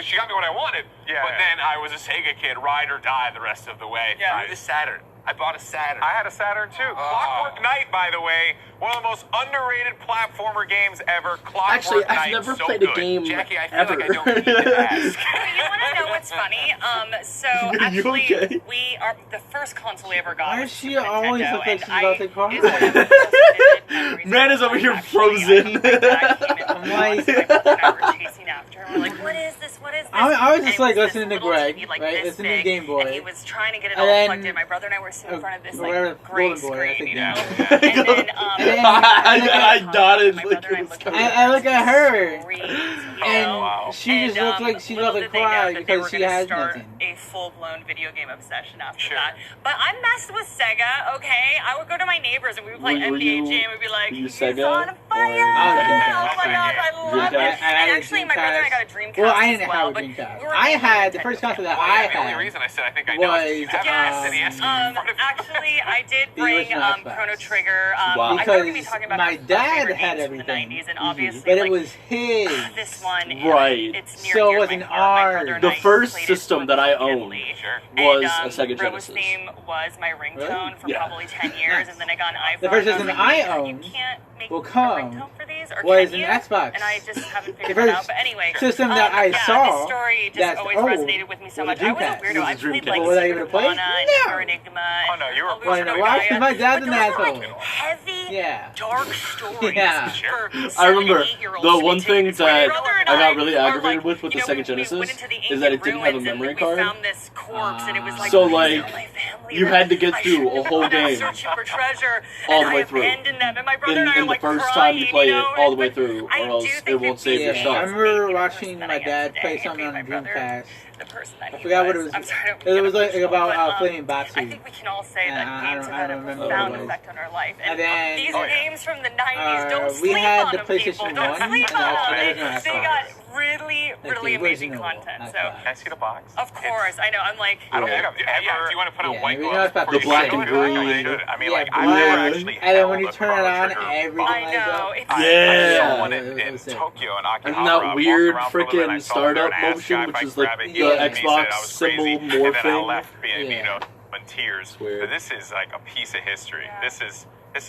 she got me what I wanted. Yeah. But then I was a Sega kid, ride or die the rest of the way. Yeah. The Saturn. I bought a Saturn. I had a Saturn too. Clockwork Knight, by the way, one of the most underrated platformer games ever. Clockwork Actually, Knight, I've never so played good. a game Jackie, I feel ever. like I don't need to ask. You want to know what's funny? So actually, okay? we are the first console we ever got. Why was is she Super always Nintendo, look like and she's about to cry? it's one of the most vivid memories Man of is over my here life. frozen. I'm like, My brother and I were chasing after him. We're like, what is this? What is this? I was And just it like this listening to little Greg, TV, like right? this Listening to big, Game Boy. and he was trying to get it And all then, plugged in. My brother and I were sitting in front of this whatever, like gray Golden Boy, I screen, think. And then I dotted like it was coming. I look at her, and and she just looks like she's about to cry because she has nothing. A full-blown video game obsession after that. But I messed with Sega, okay? I would go to my neighbors and we would play NBA Jam and be like, you he's Sega? on fire! Oh my god, I love it! And actually, my brother and I got a Dreamcast. Well, I didn't as well, have a but Dreamcast. we were I mainly had the Nintendo first console kids. that I The only had reason I said I think I know is was actually, I did the bring original Xbox. Chrono Trigger. Wow. I know we're gonna be talking Because about my our dad favorite had games from the everything, 90s, and obviously, but it like, was his. this one, Right. it's near So and it was dear to an my heart. My brother art. and The I first played it system that I owned repeatedly. was And, a Sega Robo's Genesis. theme was my ringtone for Yeah. probably 10 years, and then I got an iPhone. The first and I was system like, I "You owned can't make will a come ringtone for these, or was can an you?" Xbox. And I just haven't The figured it out. first But anyway, system that I yeah, saw this story just that's always old resonated with me so was much. a I was a Dreamcast. weirdo. It was I a played Dreamcast. like Was I able to Secret play? Mana and No. Super Enigma. Oh no, you were and Wanted to Ultra watch Gaia. because my dad's But an those were, asshole. like, heavy, Yeah. dark stories. Yeah. For I remember 7 and 8-year-olds the to be one taken. thing It's my that brother and I got I really are, aggravated like, with the you know, Sega we Genesis went into the is that it ancient didn't have a ruins and memory we card. found this corpse and it was like, So "Please like, tell my family you that had to get I through shouldn't a have whole gone out game searching for treasure, all and the way I through. abandoned them, and my brother In, and I are in the like first crying, time you play you it know? all the way through, I or do else think it won't that save your these I stuff. remember watching my dad play something on the Dreamcast. The person that I he forgot what was. it was. I'm sorry, It was like about but, Flaming Batsu. I think we can all say that I games don't have had a remember profound what it was. effect on our life. And then these games from the 90s, don't we sleep had on the them, PlayStation people. Don't 1. sleep No, on the them. original They Xbox. got really, Like really the amazing original content. Xbox. So, Can I see the box? of course, I know. I'm like, I don't think I've ever. Yeah, do you want to put on Yeah, white we know gloves? it's about before the you black say and it? green. I should. I mean, Yeah, like I've never black. actually And then when held you a turn it Chrono on, Trigger everything box. I lights know. up. It's I Yeah. saw one It in was sick. Tokyo in And Akihabara. that I weird walked around for a little bit, I freaking saw them, startup and I asked motion, guy if which I is could like grab it. the He said Xbox I was symbol crazy, and then I morphing. left being, Yeah. in tears. weird. But this is like a piece of history. This is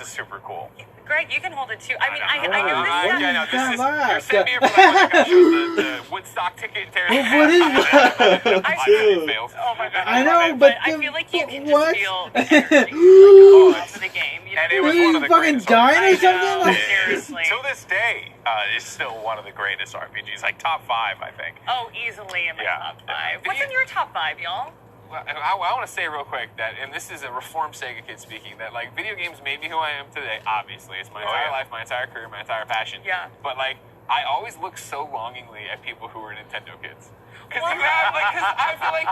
super cool. Greg, you can hold it too. I mean, I Oh, know this. Yeah, no, this is. Come You're on. sitting here for like I showed the Woodstock ticket. What is that? Dude. Fails. Oh my god. I know, love it, but I feel like you can what? just feel the energy of the game. You know? And it Was was one he of the fucking greatest dying or RPGs. something? Like- Seriously. Till this day, it's still one of the greatest RPGs. Like top 5, I think. Oh, easily in my Yeah. top 5. What's in your top 5, y'all? Well, I want to say real quick that, and this is a reformed Sega kid speaking, that like video games made me who I am today. Obviously, it's my entire life, my entire career, my entire passion. Yeah. But like, I always look so longingly at people who were Nintendo kids. Because you have, like, cause I feel like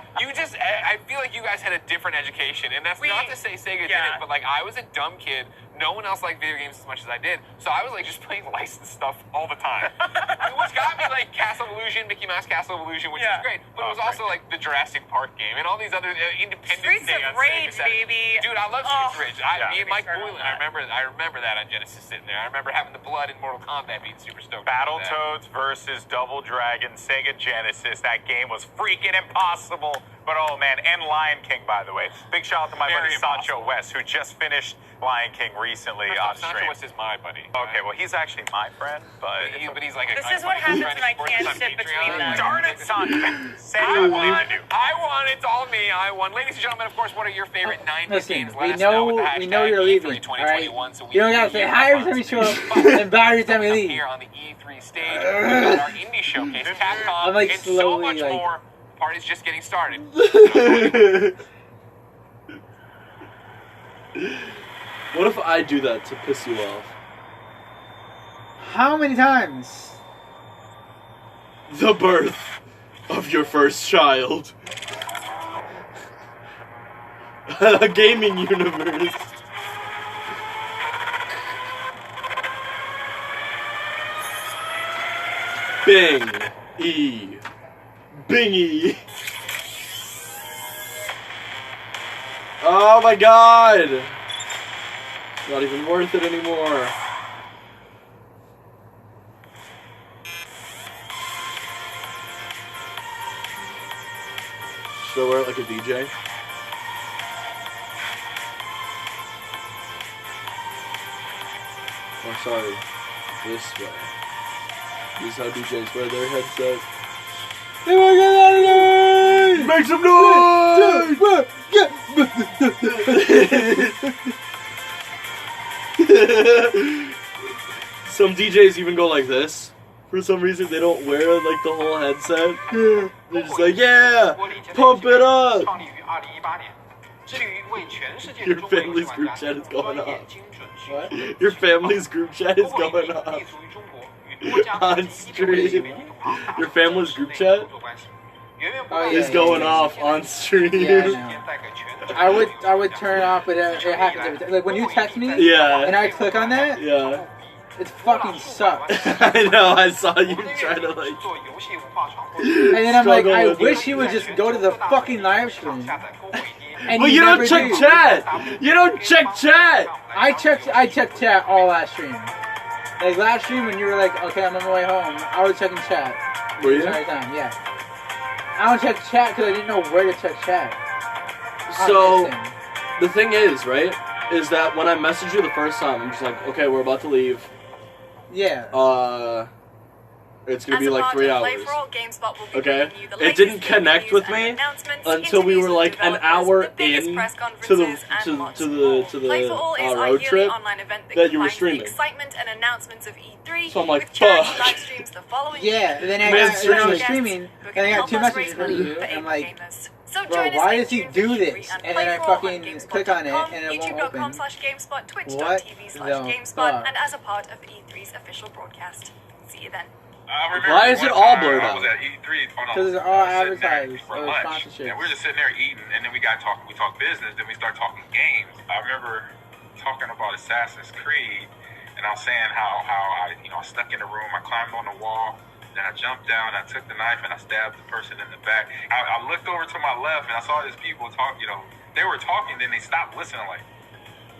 I feel like you guys had a different education, and that's not to say Sega didn't, but like I was a dumb kid. No one else liked video games as much as I did, so I was like just playing licensed stuff all the time, which got me like Castle of Illusion, Mickey Mouse Castle of Illusion, which was great. But it was also like the Jurassic Park game and all these other Independence Streets Day of on Sega Rage, Saturn. baby. Dude, I love Streets of Rage. Me and Mike Streets Boylan, I remember that on Genesis sitting there. I remember having the blood in Mortal Kombat, being super stoked. Battletoads versus Double Dragon, Sega Genesis. That game was freaking impossible, But oh man, and Lion King, by the way. Big shout out to my buddy Sancho West, who just finished Lion King recently on stream. Sancho West is my buddy. Okay, well he's actually my friend, but he's like This is what happens when I can't sit between them. darn it, Sancho. I won. It's all me. I won. Ladies and gentlemen, of course, what are your favorite 90s games? Let us know with the hashtag we know you're leaving. E3 All right? 2021, so we You don't gotta say hi every time you show up and bye every time you leave. Here on the E3 stage, we've got our indie showcase, Capcom, I'm like and so slowly much like... more. Party's just getting started. What if I do that to piss you off? How many times? The birth of your first child. A gaming universe. Bing. E. Bingy. Oh my god. Not even worth it anymore. Should I wear it like a DJ? Oh, sorry. This way. This is how DJs wear their headset. Make some noise! Some DJs even go like this. For some reason, they don't wear like the whole headset. They're just like, yeah, pump it up. Your family's group chat is going off. What? Your family's group chat is going off on stream. Your family's group chat is going off on stream. Yeah, I would turn it off, but it happens every time. Like when you text me, and I click on that, it fucking sucks. I know. I saw you try to like. And then I'm like, I wish you would just go to the fucking live stream. And But you don't check chat. You don't check chat. I checked chat all last stream. Like last stream when you were like, okay, I'm on my way home, I was checking chat. Were you? Every time, yeah. I don't check chat because I didn't know where to check chat. So, the thing is, right, is that when I messaged you the first time, I'm just like, okay, we're about to leave. Yeah. It's gonna be like 3 hours. Okay? It didn't connect with me until we were like an hour in to the road trip that you were streaming. So I'm like, fuck. Yeah, and then I was streaming, and I got 2 messages from you, and I'm like, bro, why does he do this? And then I fucking click on it, and it won't open. What the fuck? And as a part of E3's official broadcast. See you then. Why is it all blurred I out? was at E3 Because it's all advertised for or lunch, sponsorship. and we were just sitting there eating, and then we talk business, then we start talking games. I remember talking about Assassin's Creed, and I was saying how I stuck in the room, I climbed on the wall, then I jumped down, I took the knife, and I stabbed the person in the back. I looked over to my left, and I saw these people talk, they were talking, then they stopped listening, like,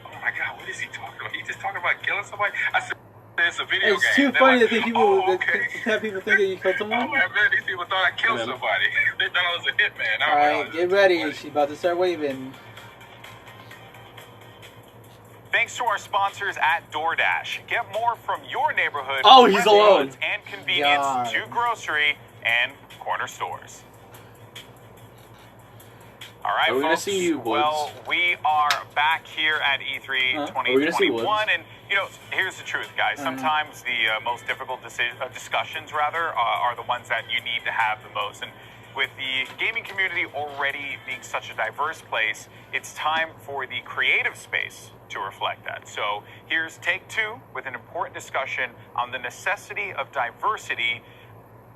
oh my God, what is he talking about? He just talking about killing somebody? I said, it's a video game. It's too funny like, that people have people think that you killed someone. Oh man, these people thought I killed somebody. They thought I was a hitman. Alright, get ready. She's about to start waving. Thanks to our sponsors at DoorDash. Get more from your neighborhood. Oh, he's alone. And convenience to grocery and corner stores. All right, are we folks. Gonna see Woods? Well, we are back here at E3 2021, and here's the truth, guys. Sometimes the most difficult discussions, are the ones that you need to have the most. And with the gaming community already being such a diverse place, it's time for the creative space to reflect that. So here's take 2 with an important discussion on the necessity of diversity,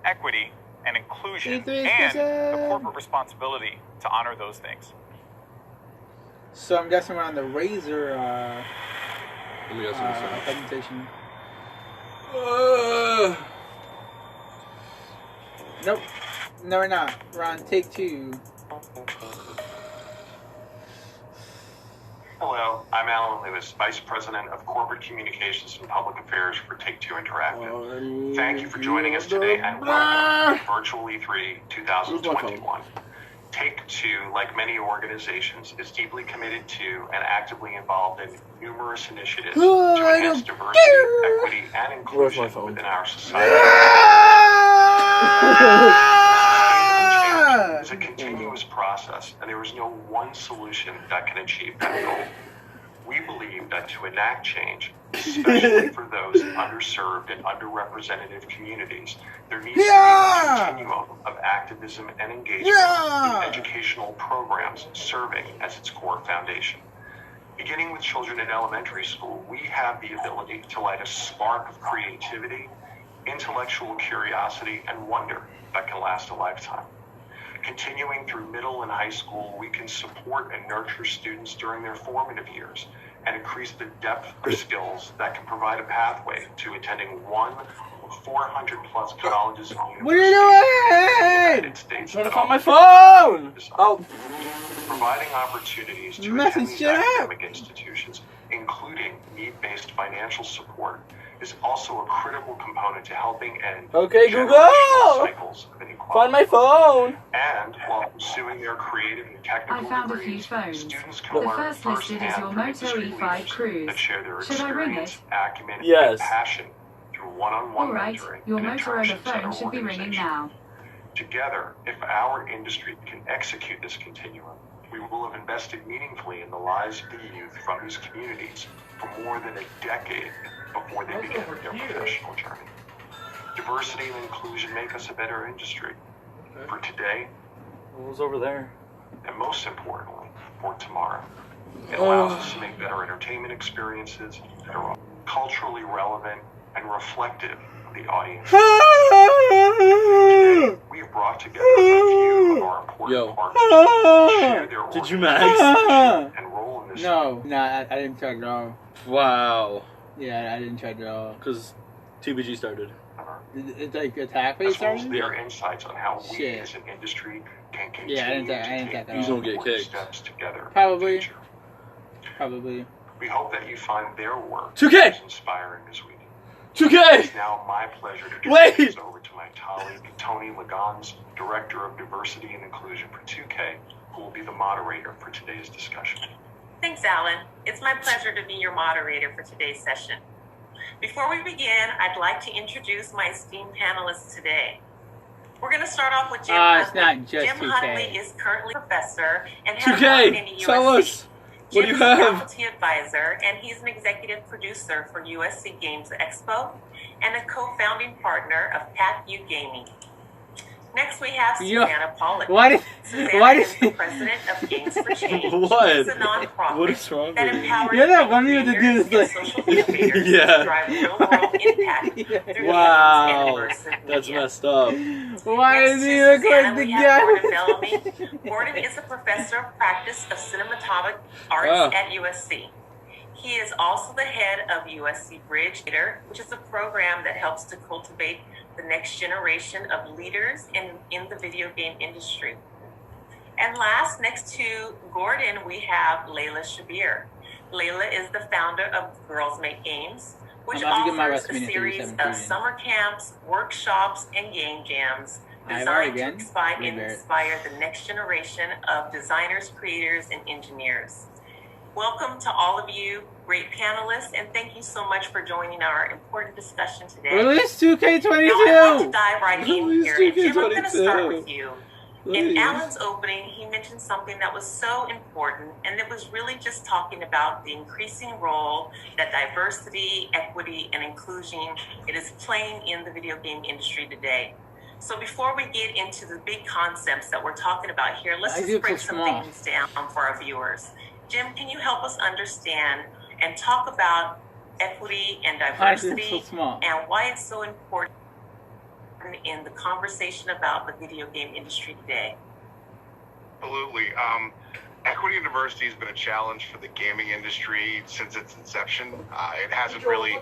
equity, and inclusion, and the corporate responsibility to honor those things. So I'm guessing we're on the Razer presentation. Nope. No, we're not. We're on take 2. Hello, I'm Alan Lewis, Vice President of Corporate Communications and Public Affairs for Take-Two Interactive. Thank you for joining us today and welcome to Virtual E3 2021. Take-Two, like many organizations, is deeply committed to and actively involved in numerous initiatives to enhance diversity, equity, and inclusion within our society. It's a continuous process, and there is no one solution that can achieve that goal. We believe that to enact change, especially for those underserved and underrepresented communities, there needs to be a continuum of activism and engagement in educational programs serving as its core foundation. Beginning with children in elementary school, we have the ability to light a spark of creativity, intellectual curiosity, and wonder that can last a lifetime. Continuing through middle and high school, we can support and nurture students during their formative years and increase the depth of skills that can provide a pathway to attending one of 400 plus colleges and universities. What are you doing? I'm trying to find my phone! Oh. Providing opportunities to attend these academic institutions, including need-based financial support, is also a critical component to helping end generational cycles of inequality. Find my phone! And while pursuing their creative and technical degrees, students can learn firsthand from industry leaders that share their experience, acumen, and passion through one-on-one mentoring and internships at our organization. Together, if our industry can execute this continuum, we will have invested meaningfully in the lives of the youth from these communities for more than a decade before they begin their professional journey. Diversity and inclusion make us a better industry for today. What was over there? And most importantly, for tomorrow. It allows us to make better entertainment experiences that are culturally relevant and reflective of the audience. Today, we have brought together a few of our important partners to share their Did you organization and role in this. No, I didn't try at all. Wow. Yeah, I didn't try at all. Because TBG started. It's like attack phase As well as started? their insights on how we as an industry can continue Yeah, I didn't to take take that these all. important steps together. Probably. Probably. We hope that you find their work 2K! as inspiring as we do. 2K! It's now my pleasure to Wait! turn this over to my colleague, Tony Lagans, Director of Diversity and Inclusion for 2K, who will be the moderator for today's discussion. Thanks, Alan. It's my pleasure to be your moderator for today's session. Before we begin, I'd like to introduce my esteemed panelists today. We're going to start off with Jim Huntley. It's not just Jim 2K. Huntley is currently a professor and has 2K! worked in USC. Tell us! What do you Jim is a have? faculty advisor, and he's an executive producer for USC Games Expo and a co-founding partner of Pat U Gaming. Next, we have Susanna Pollock. Susanna is the president of Games for Change. What? It's a nonprofit What is wrong that with you? empowers You're not wanting me to do this. social innovators Yeah. to drive real-world impact through Wow. games and That's messed up. Why Next does to he look Susanna, like the we have Gordon guy? Bellamy. Gordon is a professor of practice of cinematographic arts Oh. at USC. He is also the head of USC Bridge, which is a program that helps to cultivate the next generation of leaders in the video game industry. And last, next to Gordon, we have Layla Shabir. Layla is the founder of Girls Make Games, which I'm about to get my offers recipe a in series 37 of summer camps, workshops, and game jams Hi, Bar designed to again. inspire the next generation of designers, creators, and engineers. Welcome to all of you, great panelists, and thank you so much for joining our important discussion today. Release 2K22! Now, I'd like to dive right in Release here. And Jim, I'm going to 2K22. start with you. In Please. Alan's opening, he mentioned something that was so important, and it was really just talking about the increasing role that diversity, equity, and inclusion it is playing in the video game industry today. So before we get into the big concepts that we're talking about here, let's just break some things down for our viewers. Jim, can you help us understand and talk about equity and Why is it diversity so small? and why it's so important in the conversation about the video game industry today? Absolutely. Equity and diversity has been a challenge for the gaming industry since its inception. It hasn't really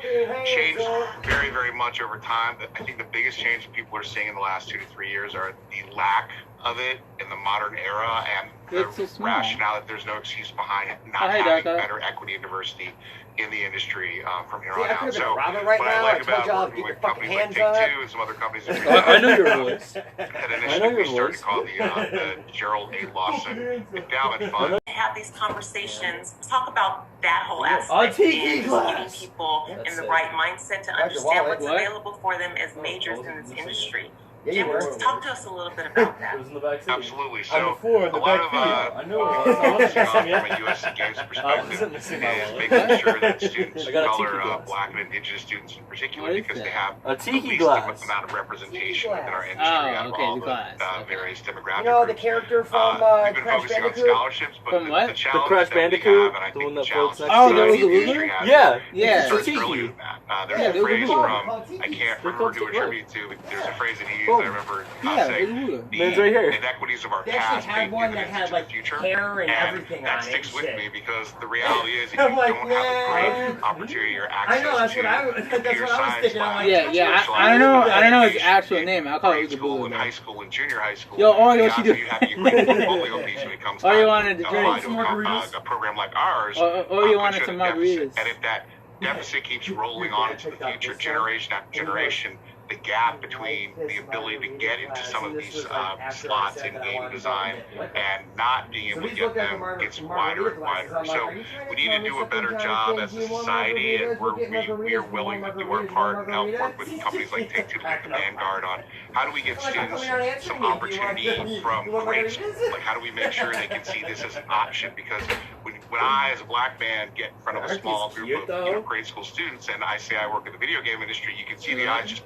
changed very, very much over time. I think the biggest change that people are seeing in the last 2 to 3 years are the lack of it in the modern era, and the rationale that there's no excuse behind not Hey, having Darko. better equity and diversity in the industry from here on I out. could have been So a Robin right what now. I like I told y'all about to working get with your fucking companies like hands on Take-Two it. and some other companies I know your voice. had I know initially your we started voice. called the Gerald A. Lawson Endowment Fund. Have these conversations, talk about that whole aspect, On and TV just class. getting people in the right mindset to Where's your understand wallet? what's What? available for them as majors in this industry. Yeah, you Jim, were. just talk to us a little bit about that. in the back seat. Absolutely. On So the floor, in a the lot back of seat. I knew it was. I wasn't job missing from it. a USC Games I perspective wasn't missing my is wallet. making sure that students I of got a color, tiki glass. black and indigenous students in particular, What is because that? they have A the tiki least glass. amount of representation within our industry Oh, out of okay, all the glass. Okay. various demographic You know the groups. character from We've been Crash focusing on Bandicoot? scholarships, but From what? the The challenge Crash that we Bandicoot? have, and I The think one the that challenge floats that Oh, next to there the was a the industry loser? has Yeah. Yeah. starts Tiki. earlier than that. Yeah, There's there a was a phrase loser. from, I can't They're remember called to tiki. attribute to, but there's a phrase that he used Boom. that I remember Yeah, saying, there's a loser. Man's right here. inequities of our They actually past had make one that dividends had into like the future, hair and and everything that on it. sticks and with shit. me because the reality is if I'm you like, don't have a great man. opportunity or I access know, that's to what I was computer science thinking. I'm labs, like, Yeah, yeah. special I don't know. I don't know his education actual in name. I'll call it grade Uga school Booga. and high school and junior high school. Yo, Oreo, and what you also do? you have the great portfolio piece when it comes Oreo to wanted to apply drink. to a program like ours. Oreo wanted puts some you at a deficit. margaritas. And if that deficit keeps rolling on into the future, generation after generation, the gap between the ability to get into some of these slots in game design and not being able to get them gets wider and wider. So we need to do a better job as a society, and we are willing to do our part and help work with companies like Take-Two and Vanguard on how do we get students some opportunity from grade school. Like how do we make sure they can see this as an option? Because when I, as a black man, get in front of a small group of grade school students, and I say I work in the video game industry, you can see the eyes just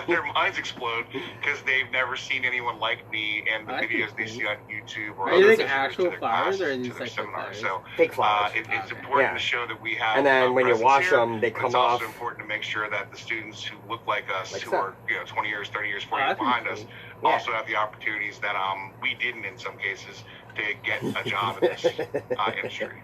their minds explode because they've never seen anyone like me and the videos they see on YouTube or Are other these visitors actual to their flowers classes, or are to these their like seminars. flowers? So Fake flowers. it's important Yeah. to show that we have. And then when you presence wash here, them, they but come it's off. also important to make sure that the students who look like us, Like who so. are 20 years, 30 years, 40 Oh, years that's behind pretty us, cool. also have the opportunities that we didn't in some cases to get a job in this industry.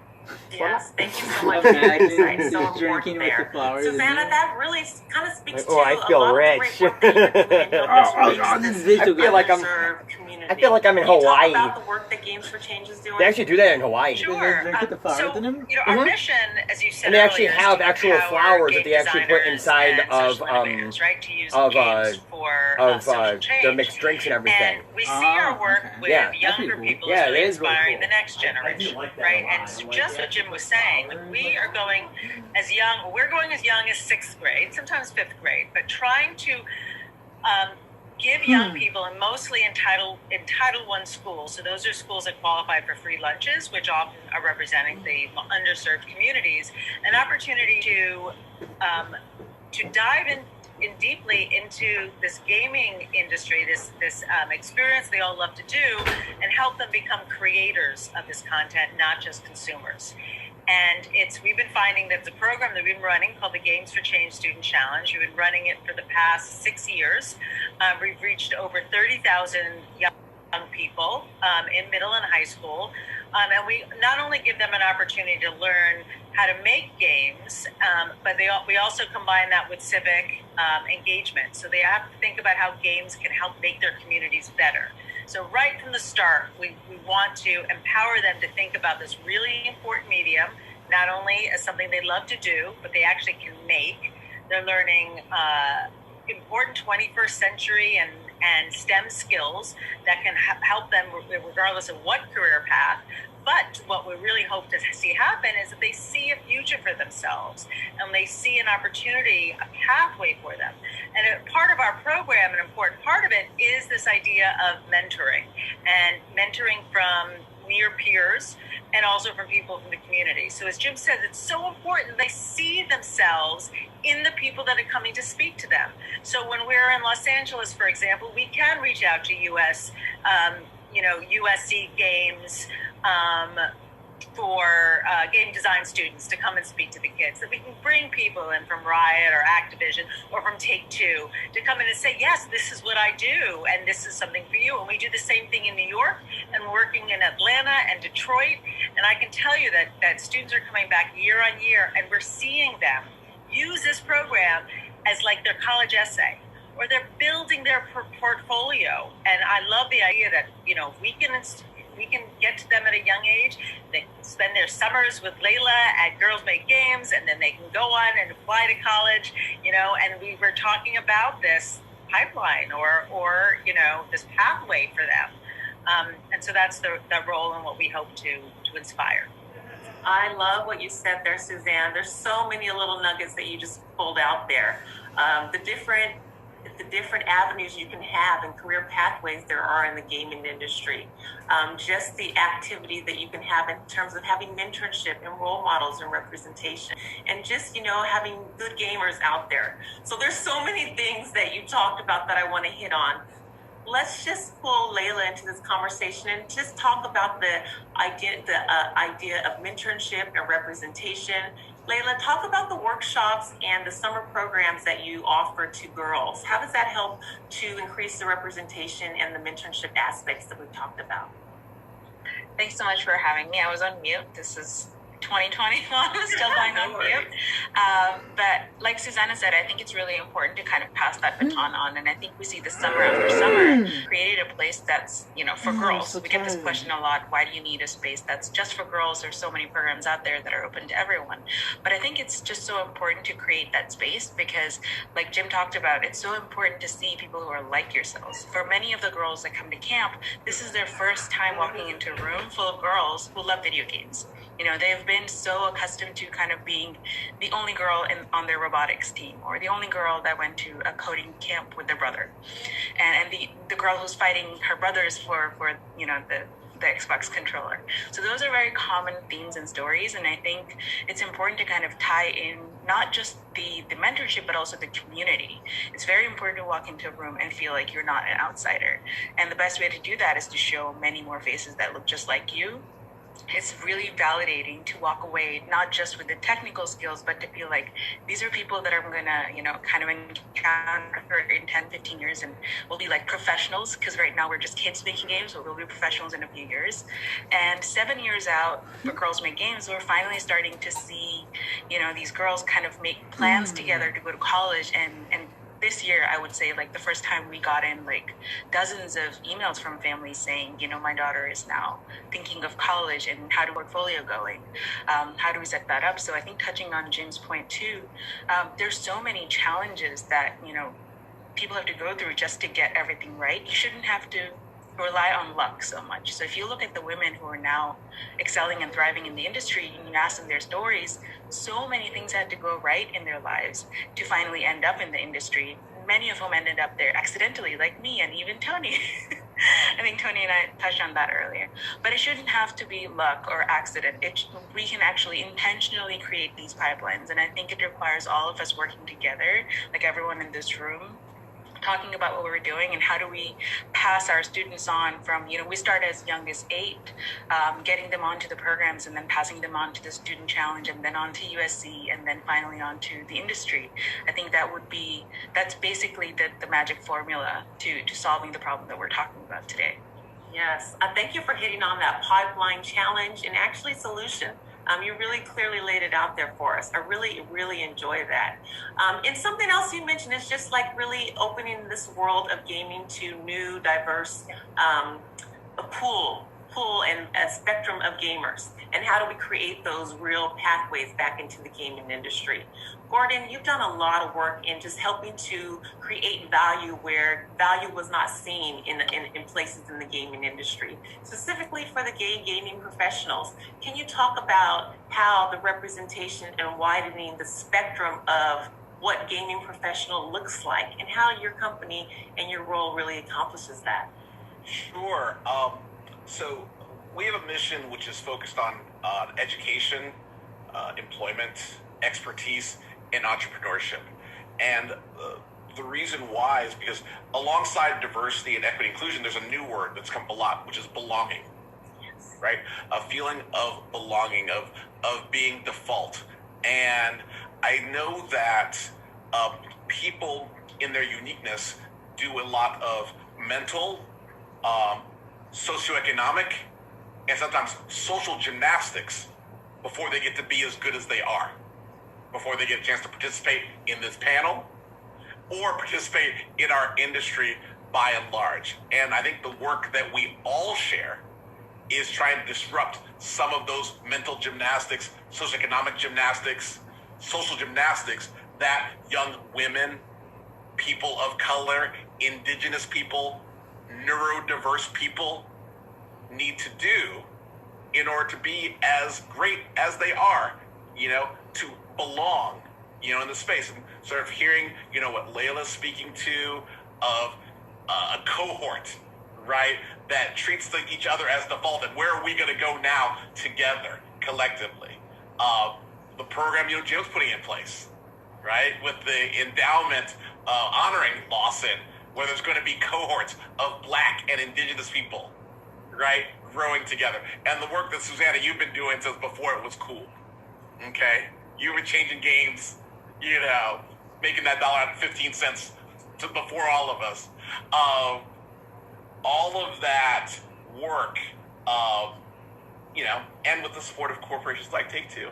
Yes, thank you so much for your Imagine insight. So just drinking important with the there. flowers. Susanna, that really kind of speaks to Oh, I a feel lot of the rich. great work that you're doing in Oh, this this is I feel like I'm. underserved community. I feel like I'm in Can you talk Hawaii. about the work that Games for Change is doing? They actually do that in Hawaii. Sure. Drink with the flowers So, in them? you know, our mission, as you said And they actually earlier, is have to actual empower flowers game that they actually put designers inside and of social innovators, right, to use of games for social change. their mixed drinks and everything. And we see our work with Yeah. younger people Yeah, as really it is really inspiring cool. the next generation, right? And so just what Jim was saying, like, we are going as young. We're going as young as 6th grade, sometimes 5th grade, but trying to give young people, and mostly in Title I schools, so those are schools that qualify for free lunches, which often are representing the underserved communities, an opportunity to dive in deeply into this gaming industry, this experience they all love to do, and help them become creators of this content, not just consumers. And we've been finding that it's a program that we've been running called the Games for Change Student Challenge. We've been running it for the past 6 years. We've reached over 30,000 young people in middle and high school. And we not only give them an opportunity to learn how to make games, but we also combine that with civic engagement. So they have to think about how games can help make their communities better. So right from the start, we want to empower them to think about this really important medium, not only as something they love to do, but they actually can make. They're learning important 21st century and STEM skills that can help them regardless of what career path. But what we really hope to see happen is that they see a future for themselves and they see an opportunity, a pathway for them. And a part of our program, an important part of it, is this idea of mentoring, and mentoring from near peers and also from people from the community. So as Jim says, it's so important they see themselves in the people that are coming to speak to them. So when we're in Los Angeles, for example, we can reach out to USC Games for game design students to come and speak to the kids, that we can bring people in from Riot or Activision or from Take-Two to come in and say, yes, this is what I do and this is something for you. And we do the same thing in New York and working in Atlanta and Detroit. And I can tell you that students are coming back year on year, and we're seeing them use this program as like their college essay. or they're building their portfolio. And I love the idea that, you know, we can get to them at a young age. They spend their summers with Layla at Girls Make Games, and then they can go on and apply to college, you know, and we were talking about this pipeline or you know, this pathway for them. And so that's the role and what we hope to inspire. I love what you said there, Suzanne. There's so many little nuggets that you just pulled out there. The different avenues you can have and career pathways there are in the gaming industry. Just the activity that you can have in terms of having mentorship and role models and representation, and just, you know, having good gamers out there. So there's so many things that you talked about that I want to hit on. Let's just pull Layla into this conversation and just talk about the idea of mentorship and representation. Layla, talk about the workshops and the summer programs that you offer to girls. How does that help to increase the representation and the mentorship aspects that we've talked about? Thanks so much for having me. I was on mute. This is 2021, still going on mute. But like Susanna said, I think it's really important to kind of pass that baton on. And I think we see this summer after summer created a place that's, you know, for girls. So we get this question a lot, why do you need a space that's just for girls? There's so many programs out there that are open to everyone. But I think it's just so important to create that space because, like Jim talked about, it's so important to see people who are like yourselves. For many of the girls that come to camp, this is their first time walking into a room full of girls who love video games. You know, they've been so accustomed to kind of being the only girl on their robotics team, or the only girl that went to a coding camp with their brother, and the girl who's fighting her brothers for you know, the Xbox controller. So those are very common themes and stories, and I think it's important to kind of tie in not just the mentorship, but also the community. It's very important to walk into a room and feel like you're not an outsider. And the best way to do that is to show many more faces that look just like you. It's really validating to walk away, not just with the technical skills, but to feel like these are people that I'm going to, you know, kind of encounter in 10, 15 years, and we'll be like professionals, because right now we're just kids making games, but we'll be professionals in a few years. And 7 years out for Girls Make Games, we're finally starting to see, you know, these girls kind of make plans together to go to college, and this year, I would say, like, the first time we got in, like, dozens of emails from families saying, you know, my daughter is now thinking of college, and how do portfolio going? How do we set that up? So I think touching on Jim's point too, there's so many challenges that, you know, people have to go through just to get everything right. You shouldn't have to rely on luck so much. So if you look at the women who are now excelling and thriving in the industry, and you ask them their stories, so many things had to go right in their lives to finally end up in the industry. Many of whom ended up there accidentally, like me and even Tony. I think Tony and I touched on that earlier. But it shouldn't have to be luck or accident. We can actually intentionally create these pipelines, and I think it requires all of us working together, like everyone in this room, talking about what we're doing and how do we pass our students on from, you know, we start as young as 8, getting them onto the programs and then passing them on to the student challenge and then on to USC and then finally on to the industry. I think that's basically the magic formula to solving the problem that we're talking about today. Yes, thank you for hitting on that pipeline challenge and actually solution. You really clearly laid it out there for us. I really, really enjoy that. And something else you mentioned is just like really opening this world of gaming to new, diverse, a pool and a spectrum of gamers. And how do we create those real pathways back into the gaming industry? Gordon, you've done a lot of work in just helping to create value where value was not seen in places in the gaming industry, specifically for the gay gaming professionals. Can you talk about how the representation and widening the spectrum of what gaming professional looks like and how your company and your role really accomplishes that? Sure. So we have a mission which is focused on education, employment, expertise, and entrepreneurship. And the reason why is because alongside diversity and equity inclusion, there's a new word that's come up a lot, which is belonging. Yes. Right? A feeling of belonging, of being default. And I know that people in their uniqueness do a lot of mental, socioeconomic, and sometimes social gymnastics before they get to be as good as they are, before they get a chance to participate in this panel, or participate in our industry by and large. And I think the work that we all share is trying to disrupt some of those mental gymnastics, socioeconomic gymnastics, social gymnastics that young women, people of color, indigenous people, neurodiverse people need to do in order to be as great as they are, to belong, in the space. And sort of hearing, what Layla's speaking to of a cohort, right, that treats each other as default, and where are we going to go now together, collectively? The program, Jim's putting in place, right, with the endowment honoring Lawson, where there's going to be cohorts of Black and Indigenous people, right, growing together. And the work that, Susanna, you've been doing since before it was cool, okay? You've been changing games, making that dollar out of 15 cents to before all of us. All of that work, and with the support of corporations like Take-Two,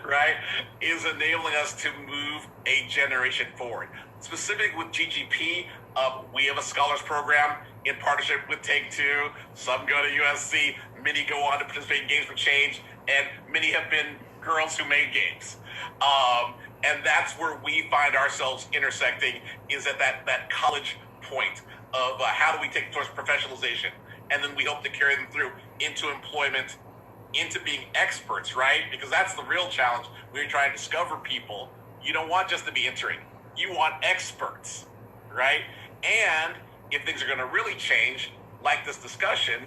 right, is enabling us to move a generation forward. Specifically with GGP, we have a scholars program in partnership with Take-Two. Some go to USC, many go on to participate in Games for Change, and many have been girls who made games. And that's where we find ourselves intersecting, is at that college point of how do we take it towards professionalization, and then we hope to carry them through into employment, into being experts, right? Because that's the real challenge when you're trying to discover people. You don't want just to be entering. You want experts, right? And if things are going to really change, like this discussion,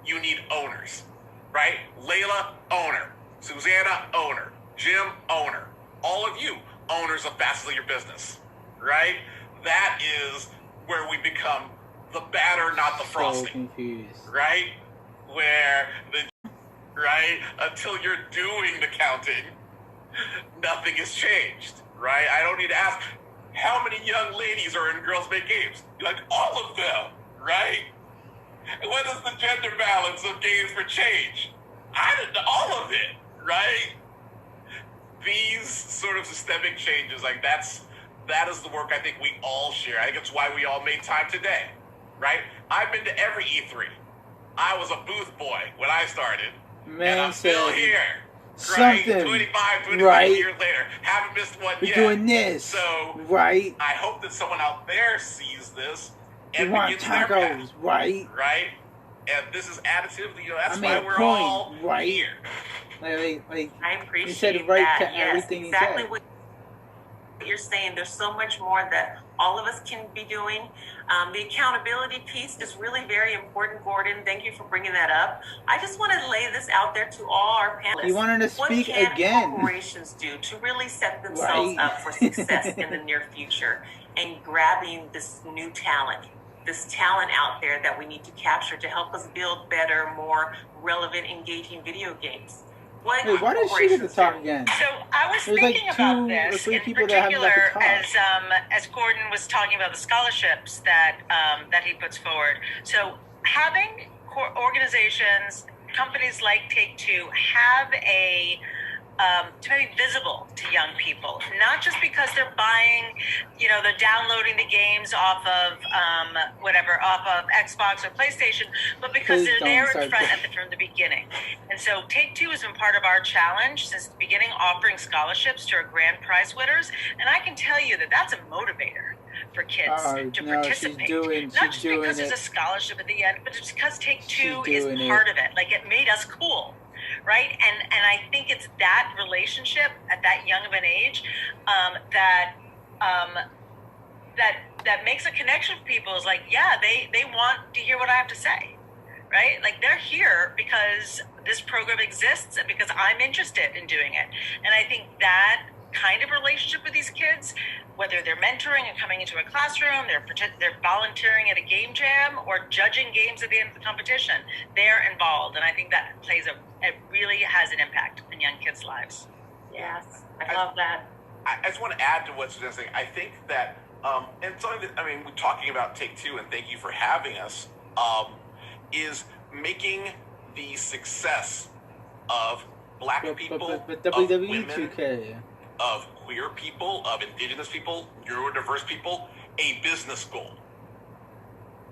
you need owners, right? Layla, owner. Susanna, owner. Jim, owner. All of you, owners of Fastly Your Business, right? That is where we become the batter, not the frosting, right? Where until you're doing the counting, nothing has changed, right? I don't need to ask how many young ladies are in Girls Make Games. You're like, all of them, right? And what is the gender balance of Games for Change? All of it, right? These sort of systemic changes, that is the work I think we all share. I think it's why we all made time today, right? I've been to every E3. I was a booth boy when I started, and I'm still here. Right? 25 years later. Haven't missed one yet. We're doing this. So, right? I hope that someone out there sees this and begins their path. Right? Right? And this is additive. That's why we're all here. Like, I appreciate you said right that. to everything exactly you said. What you're saying. There's so much more that all of us can be doing. The accountability piece is really very important, Gordon. Thank you for bringing that up. I just want to lay this out there to all our panelists. You wanted to speak what can again. corporations do to really set themselves up for success in the near future and grabbing this new talent, this talent out there that we need to capture to help us build better, more relevant, engaging video games? Wait, why did she get to talk again? So I was thinking about this in particular as Gordon was talking about the scholarships that he puts forward. So having organizations, companies like Take-Two have to be visible to young people, not just because they're buying, they're downloading the games off of Xbox or PlayStation, but because they're there in front from the beginning. And so Take-Two has been part of our challenge since the beginning, offering scholarships to our grand prize winners, and I can tell you that that's a motivator for kids to participate. Not just because there's a scholarship at the end, but just because Take-Two is part of it. Like, it made us cool. Right, and I think it's that relationship at that young of an age that makes a connection with people. Is like, yeah, they want to hear what I have to say, right? Like, they're here because this program exists and because I'm interested in doing it. And I think that kind of relationship with these kids, whether they're mentoring and coming into a classroom, they're volunteering at a game jam, or judging games at the end of the competition, they're involved. And I think that it really has an impact on young kids' lives. Yes, I love that. I just want to add to what Suzanne's saying. I think that, and something that, we're talking about Take-Two, and thank you for having us, is making the success of Black people, but WWE of women, 2K. of queer people, of indigenous people, neurodiverse people, a business goal.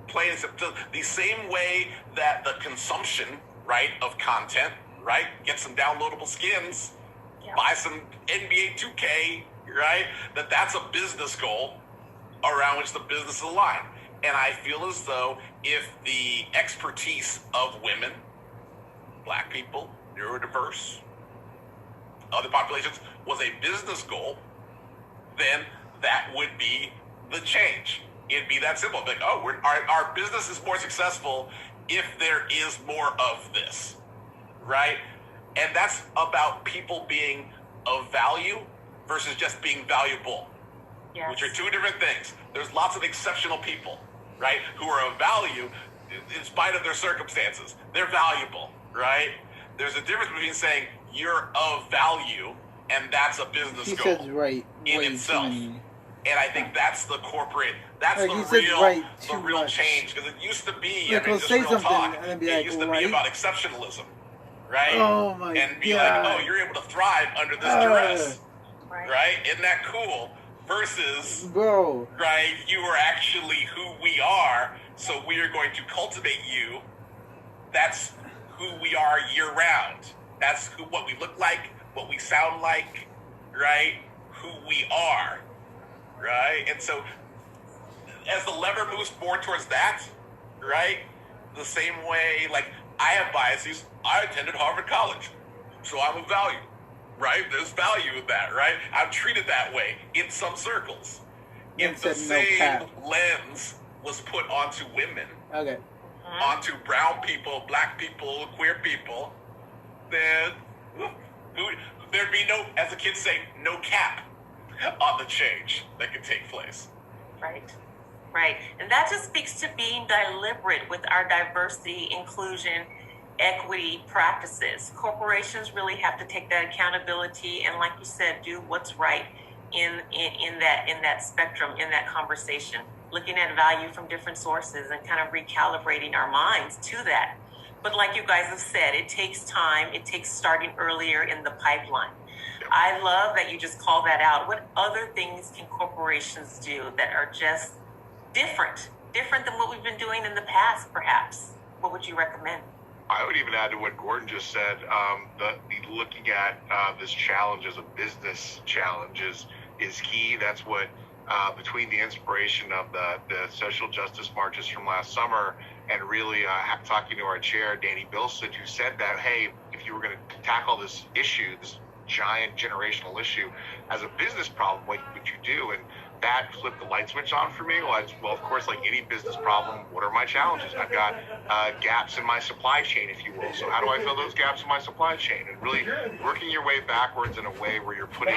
Plain and simple. The same way that the consumption, right, of content, right, get some downloadable skins, buy some NBA 2K, right, that's a business goal around which the business is aligned. And I feel as though if the expertise of women, black people, neurodiverse, other populations was a business goal, then that would be the change. It'd be that simple. Like, oh, our business is more successful if there is more of this, right? And that's about people being of value versus just being valuable, which are two different things. There's lots of exceptional people, right, who are of value in spite of their circumstances. They're valuable, right? There's a difference between saying you're of value and that's a business goal in itself. And I think that's the corporate, that's the real change. Because it used to be, I mean, just real talk, it used to be about exceptionalism, right? Oh my and be like, oh, you're able to thrive under this duress, right? Isn't that cool? Versus, right, you are actually who we are, so we are going to cultivate you. That's who we are year round. That's what we look like, what we sound like, right? Who we are, right? And so, as the lever moves more towards that, right? The same way, like, I have biases. I attended Harvard College, so I'm of value, right? There's value in that, right? I'm treated that way in some circles. If the same lens was put onto women, onto brown people, black people, queer people, then there'd be no, as the kids say, no cap on the change that could take place. Right. And that just speaks to being deliberate with our diversity, inclusion, equity practices. Corporations really have to take that accountability and, like you said, do what's right in that spectrum, in that conversation, looking at value from different sources and kind of recalibrating our minds to that. But like you guys have said, it takes time. It takes starting earlier in the pipeline. I love that you just call that out. What other things can corporations do that are just different than what we've been doing in the past, perhaps? What would you recommend? I would even add to what Gordon just said, looking at this challenge as a business challenge is key. That's what, between the inspiration of the social justice marches from last summer and really talking to our chair, Danny Bilson, who said that, hey, if you were going to tackle this issue, this giant generational issue, as a business problem, what would you do? And that flipped the light switch on for me. Well, of course, like any business problem, what are my challenges? I've got gaps in my supply chain, if you will. So how do I fill those gaps in my supply chain? And really working your way backwards in a way where you're putting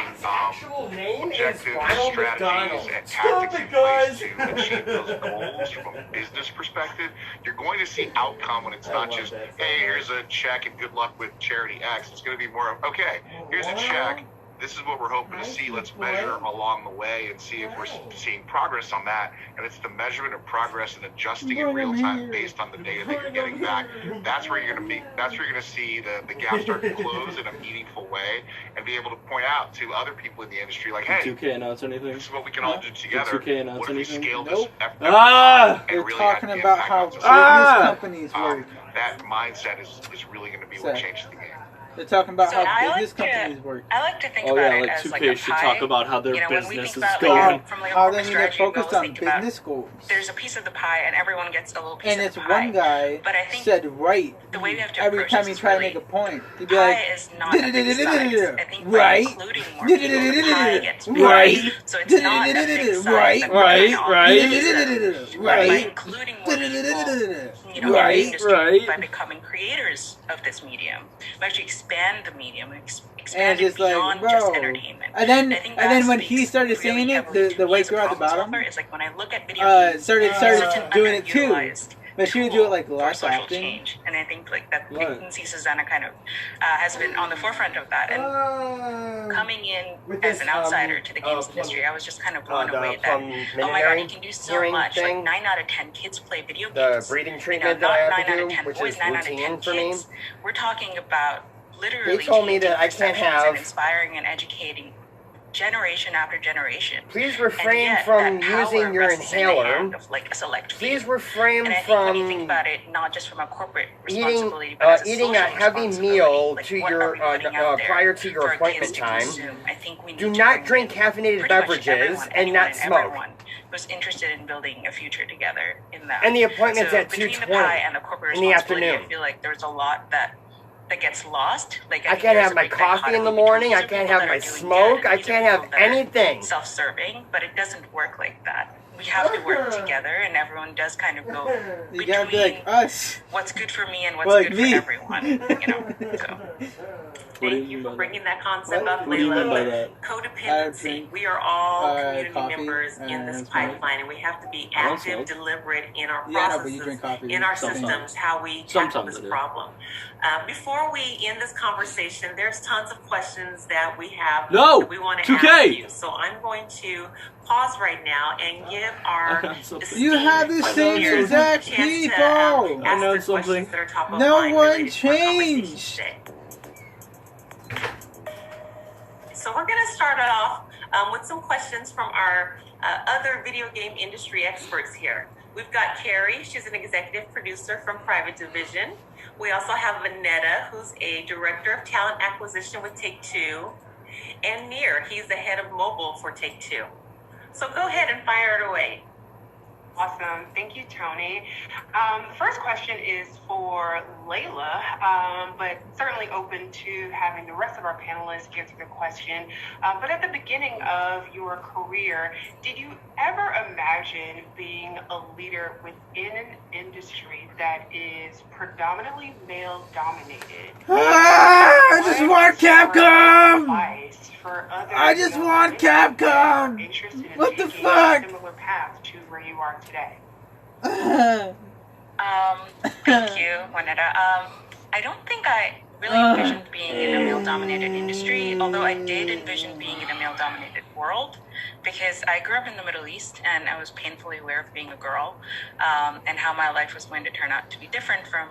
objective strategies and tactics in place to achieve those goals from a business perspective. You're going to see outcome when it's not just, hey, here's a check and good luck with charity X. It's going to be more of, okay, here's a check. This is what we're hoping to see. Let's measure along the way and see if we're seeing progress on that. And it's the measurement of progress and adjusting in real time based on the data that you're getting back. That's where you're going to be. That's where you're going to see the gap start to close in a meaningful way, and be able to point out to other people in the industry, like, hey, 2K announce anything? This is what we can all do together. Did 2K announce what if we anything? scale this They're really talking about how business companies work. That mindset is really going to be what changes the game. They're talking about So how business companies work. I like to think about it as 2K like a should pie. talk about how their when we business think is about, going. from like a How corporate they need to strategy focus goals, on think about business goals. there's a piece of the pie and everyone gets a little piece And of it's the pie. one guy But I think said the way we have to every approach time this he is tried to really make a point. He'd be pie like, is not a big size. I think by right, including more people, the pie gets bigger. right, So it's not a big size. right, that we're putting on right, pieces. By right, including more people, in the right, industry, right. by becoming creators of this medium, we actually expand the medium, And expand it's it just like, beyond bro. just entertainment. And then, I think and then that when he speaks started really saying it, heavily the to white me as a girl at the problem bottom solver is like when I look at video games, started such an doing it too. underutilized But she would do it like for less social often. change, and I think like that you can see Susanna kind of has been on the forefront of that. And coming in as an outsider to the games industry, I was just kind of blown away that oh my god, you can do so much. Like 9 out of 10 kids play video games. The breathing treatment that I have to do, which is 9 out of 10 routine for me. kids. We're talking about literally He told me that I changing can't perceptions have and inspiring and educating generation after generation. Please refrain from using your inhaler. Like a select few. Please refrain and I think from when you think about it, not just from a corporate eating responsibility, but as a eating a social heavy meal like, to what your are we putting out there prior to your for appointment kids to time. consume? I think we need Do to not bring drink caffeinated pretty much beverages everyone, and anyone not and smoke. everyone who's interested in building a future together in that. And the appointment's so at between 2:20 the pie and the corporate in the responsibility, afternoon. I feel like there's a lot that gets lost. Like I can't have my coffee in the morning. I can't have my smoke. I can't have anything. Self-serving, but it doesn't work like that. We have to work together, and everyone does kind of go You gotta be like us. what's good for me and what's Like good me. for everyone. You know. So. Thank you for bringing that concept up, What do you mean by Layla. that? Codependency. We are all community coffee members in this and pipeline, and we have to be I don't active, smoke. deliberate in our Yeah, no, but you processes, drink coffee in our sometimes. systems, how we tackle Sometimes this I do. problem. Before we end this conversation, there's tons of questions that we have No! that we want to 2K! ask you. So I'm going to pause right now and give our You have the same listeners exact a chance people. to I ask know the something. questions that are top of No mind one related to our conversation changed. today. So we're going to start off with some questions from our other video game industry experts here. We've got Carrie, she's an executive producer from Private Division. We also have Vanetta, who's a director of talent acquisition with Take-Two. And Nir, he's the head of mobile for Take-Two. So go ahead and fire it away. Awesome. Thank you, Tony. The first question is for Layla, but certainly open to having the rest of our panelists answer the question. But at the beginning of your career, did you ever imagine being a leader within an industry that is predominantly male-dominated? I just want Capcom! I just want Capcom! What the fuck? Similar path to where you are today. Thank you, Juanita. I don't think I really envisioned being in a male-dominated industry, although I did envision being in a male-dominated world, because I grew up in the Middle East and I was painfully aware of being a girl, and how my life was going to turn out to be different from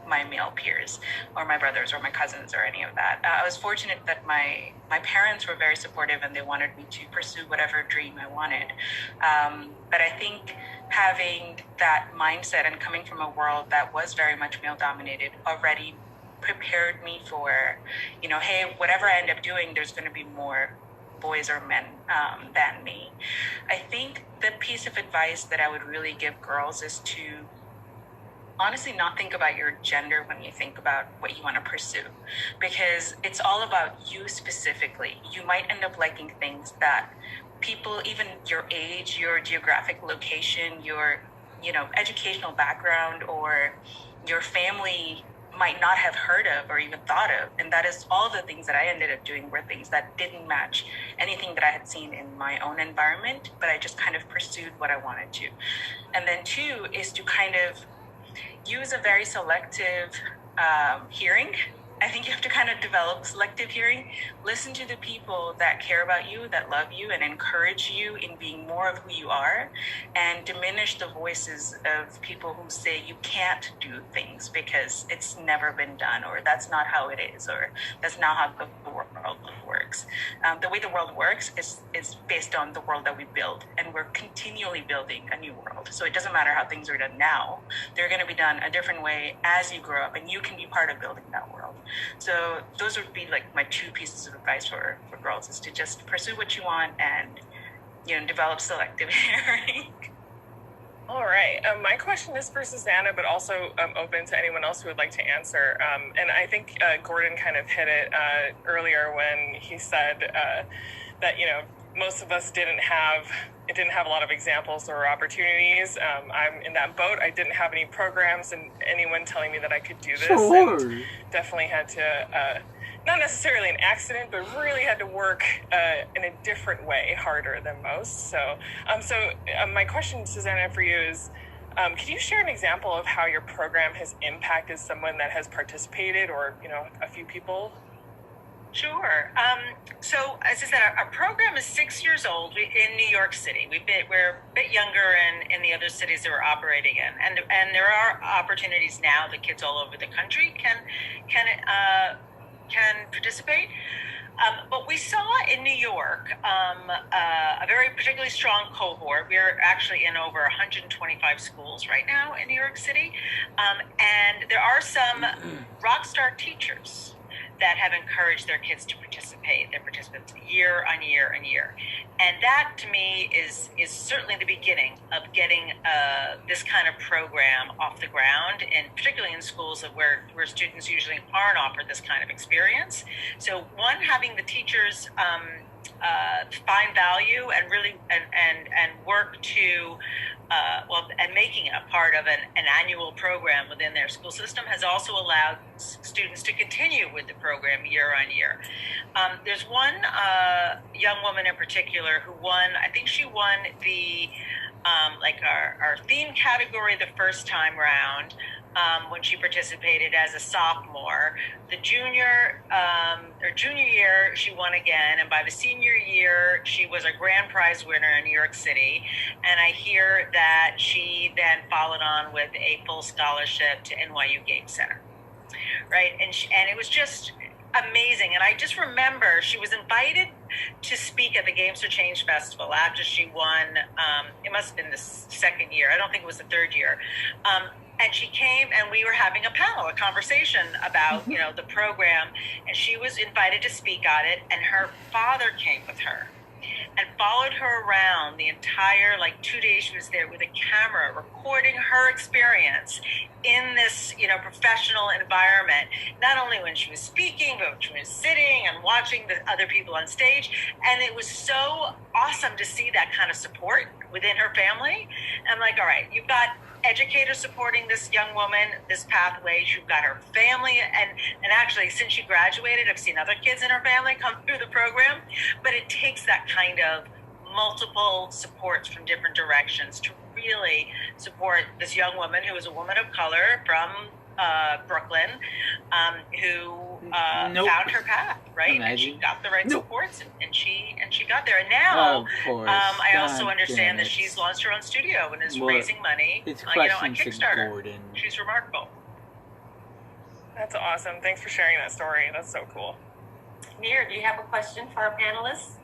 my male peers or my brothers or my cousins or any of that. I was fortunate that my parents were very supportive and they wanted me to pursue whatever dream I wanted. But I think having that mindset and coming from a world that was very much male dominated already prepared me for, you know, hey, whatever I end up doing, there's going to be more boys or men than me. I think the piece of advice that I would really give girls is to honestly not think about your gender when you think about what you want to pursue, because it's all about you specifically. You might end up liking things that people, even your age, your geographic location, your, you know, educational background, or your family might not have heard of or even thought of. And that is all the things that I ended up doing were things that didn't match anything that I had seen in my own environment, but I just kind of pursued what I wanted to. And then two is to kind of use a very selective hearing. I think you have to kind of develop selective hearing. Listen to the people that care about you, that love you, and encourage you in being more of who you are, and diminish the voices of people who say you can't do things because it's never been done, or that's not how it is, or that's not how the world works. The way the world works is based on the world that we build, and we're continually building a new world. So it doesn't matter how things are done now, they're going to be done a different way as you grow up, and you can be part of building that world. So those would be like my two pieces of advice for girls, is to just pursue what you want and, you know, develop selective hearing. All right. My question is for Susanna, but also open to anyone else who would like to answer. And I think Gordon kind of hit it earlier when he said that, you know, most of us didn't have a lot of examples or opportunities. I'm in that boat. I didn't have any programs and anyone telling me that I could do this. Sure. And definitely had to, not necessarily an accident, but really had to work in a different way, harder than most. So my question, Susanna, for you is, could you share an example of how your program has impacted someone that has participated, or, you know, a few people? Sure. So, as I said, our program is 6 years old in New York City. We're a bit younger in the other cities that we're operating in, and there are opportunities now that kids all over the country can participate. But we saw in New York a very particularly strong cohort. We're actually in over 125 schools right now in New York City. And there are some rock star teachers that have encouraged their kids to participate, their participants year on year on year. And that, to me, is certainly the beginning of getting this kind of program off the ground, and particularly in schools where students usually aren't offered this kind of experience. So, one, having the teachers find value and really and work to and making it a part of an annual program within their school system has also allowed students to continue with the program year on year. There's one young woman in particular who won, I think she won the our theme category the first time round. When she participated as a sophomore. The junior year, she won again, and by the senior year, she was a grand prize winner in New York City. And I hear that she then followed on with a full scholarship to NYU Game Center, right? And it was just amazing. And I just remember she was invited to speak at the Games for Change Festival after she won. It must have been the second year. I don't think it was the third year. And she came, and we were having a conversation about, the program, and she was invited to speak on it, and her father came with her and followed her around the entire, 2 days she was there with a camera, recording her experience in this, professional environment, not only when she was speaking, but when she was sitting and watching the other people on stage. And it was so awesome to see that kind of support within her family. And I'm like, all right, you've got educators supporting this young woman, this pathway. You've got her family, and actually, since she graduated, I've seen other kids in her family come through the program. But it takes that kind of multiple supports from different directions to really support this young woman who is a woman of color from Brooklyn, who found her path, right? And she got the right supports, and she got there. And now, I also understand that she's launched her own studio and is raising money, on Kickstarter. She's remarkable. That's awesome. Thanks for sharing that story. That's so cool. Nir, do you have a question for our panelists?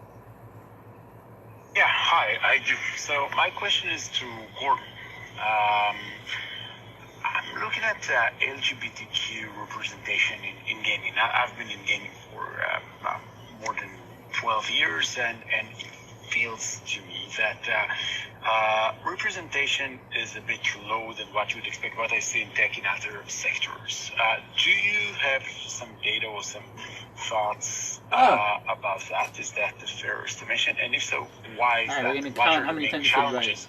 Yeah, hi, I do. So my question is to Gordon. I'm looking at LGBTQ representation in gaming. I've been in gaming for more than 12 years, and it feels to me that representation is a bit low than what you would expect, what I see in tech in other sectors. Do you have some data or some thoughts about that? Is that the fair estimation? And if so, why is that? What are the main challenges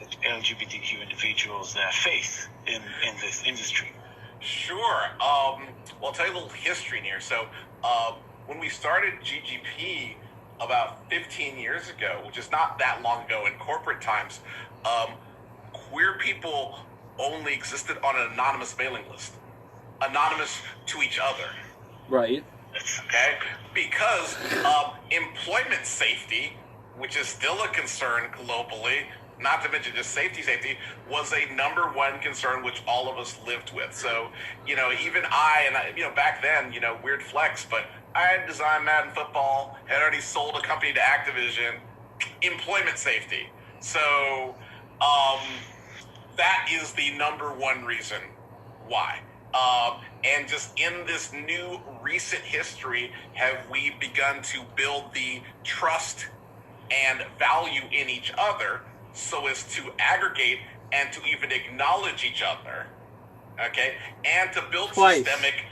that LGBTQ individuals face in this industry? Sure. Well, I'll tell you a little history here. So when we started GGP about 15 years ago, which is not that long ago in corporate times, queer people only existed on an anonymous mailing list, anonymous to each other. Right. Okay? Because employment safety, which is still a concern globally, not to mention just safety, was a number one concern which all of us lived with. So, even back then, weird flex, but I had designed Madden Football, had already sold a company to Activision, employment safety. So, that is the number one reason why. And just in this new recent history, have we begun to build the trust and value in each other so as to aggregate and to even acknowledge each other, okay? And to build systemic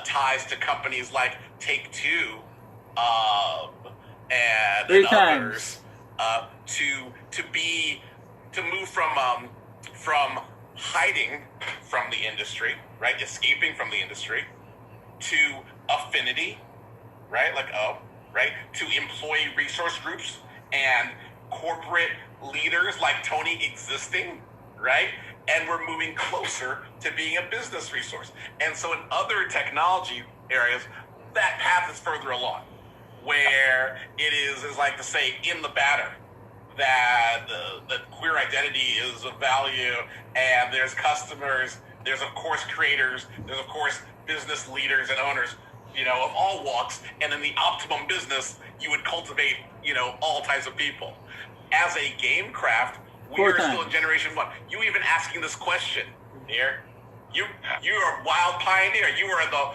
ties to companies like Take-Two and others to move from hiding from the industry, right? Escaping from the industry, to affinity, right? To employee resource groups and corporate leaders like Tony existing, right? And we're moving closer to being a business resource. And so in other technology areas, that path is further along, where it is like to say in the batter that the queer identity is of value, and there's customers, there's of course creators, there's of course business leaders and owners of all walks, and in the optimum business, you would cultivate, all types of people. As a game craft, we are still in generation 1. You even asking this question here, you are a wild pioneer. You are the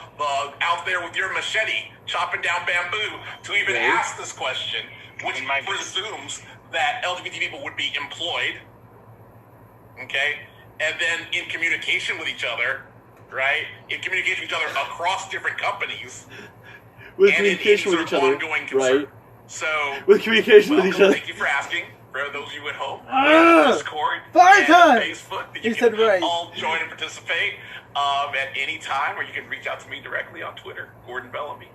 out there with your machete chopping down bamboo to even ask this question, which presumes that LGBT people would be employed, okay, and then in communication with each other, right? In communication with each other across different companies, with communication with each other, right? So with communication with each other. Thank you for asking. For those of you at home, Discord, Fire time! Facebook, you can all join and participate at any time, or you can reach out to me directly on Twitter, Gordon Bellamy.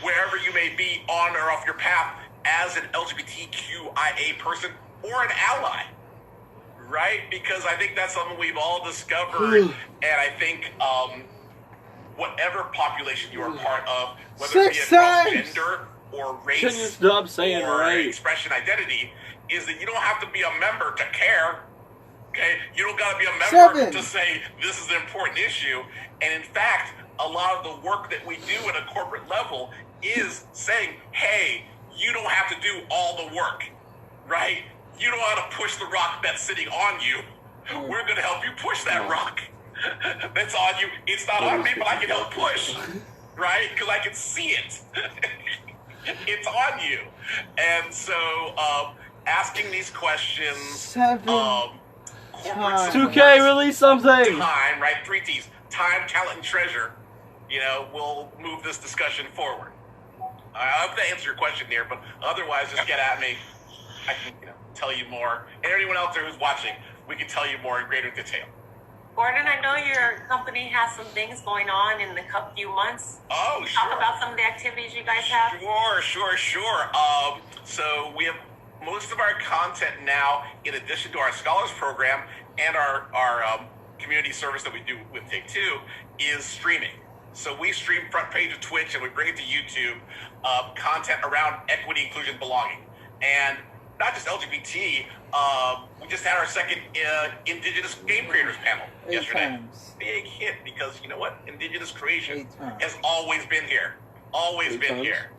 Wherever you may be on or off your path as an LGBTQIA person or an ally, right? Because I think that's something we've all discovered, and I think whatever population you are part of, whether it be across gender or race or expression identity, is that you don't have to be a member to care. Okay, you don't got to be a member to say this is an important issue. And in fact, a lot of the work that we do at a corporate level is saying, hey, you don't have to do all the work, right? You don't have to push the rock that's sitting on you. We're going to help you push that rock that's on you. It's not on me, but I can help push, right? Because I can see it. It's on you. And so asking these questions, corporate 2K, release something. Time, right? 3 T's. Time, talent, and treasure, will move this discussion forward. I hope that answers your question here, but otherwise just get at me. I can tell you more. And anyone else there who's watching, we can tell you more in greater detail. Gordon, I know your company has some things going on in the few months. Oh, Can you sure. talk about some of the activities you guys have? Sure. So we have most of our content now, in addition to our Scholars Program and our community service that we do with Take-Two, is streaming. So we stream front page of Twitch and we bring it to YouTube, content around equity, inclusion, belonging. And not just LGBT, we just had our second Indigenous Game Creators panel yesterday. Big hit, because you know what? Indigenous creation has always been here. Always been here.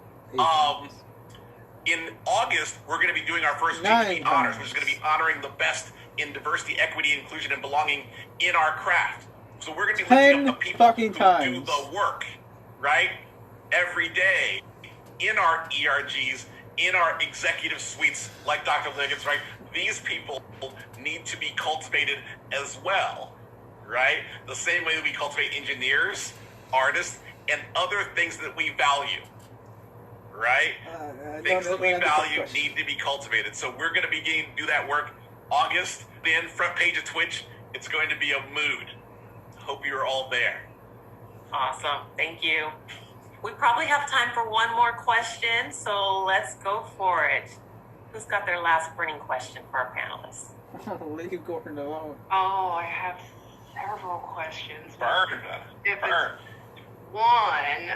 In August, we're going to be doing our first GP honors, which is going to be honoring the best in diversity, equity, inclusion, and belonging in our craft. So we're going to be lifting up the people who do the work, right? Every day in our ERGs, in our executive suites, like Dr. Liggins, right? These people need to be cultivated as well, right? The same way that we cultivate engineers, artists, and other things that we value, right? Things that we value need to be cultivated. So we're going to be getting to do that work August. Then front page of Twitch, it's going to be a mood. Hope you're all there. Awesome. Thank you. We probably have time for one more question, so let's go for it. Who's got their last burning question for our panelists? Leave Gordon alone. Oh, I have several questions. Burn. One,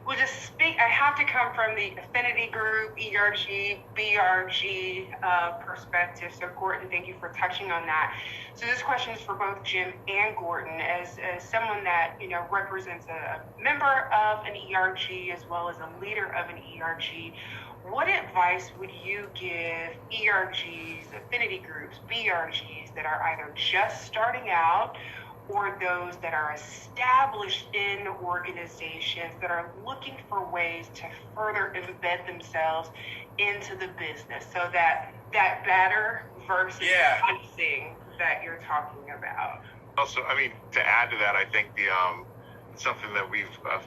we'll just speak. I have to come from the affinity group, ERG, BRG perspective. So, Gordon, thank you for touching on that. So, this question is for both Jim and Gordon, as someone that represents a member of an ERG as well as a leader of an ERG. What advice would you give ERGs, affinity groups, BRGs that are either just starting out or those that are established in organizations that are looking for ways to further embed themselves into the business, so that better versus fixing that you're talking about? Also, to add to that, I think something that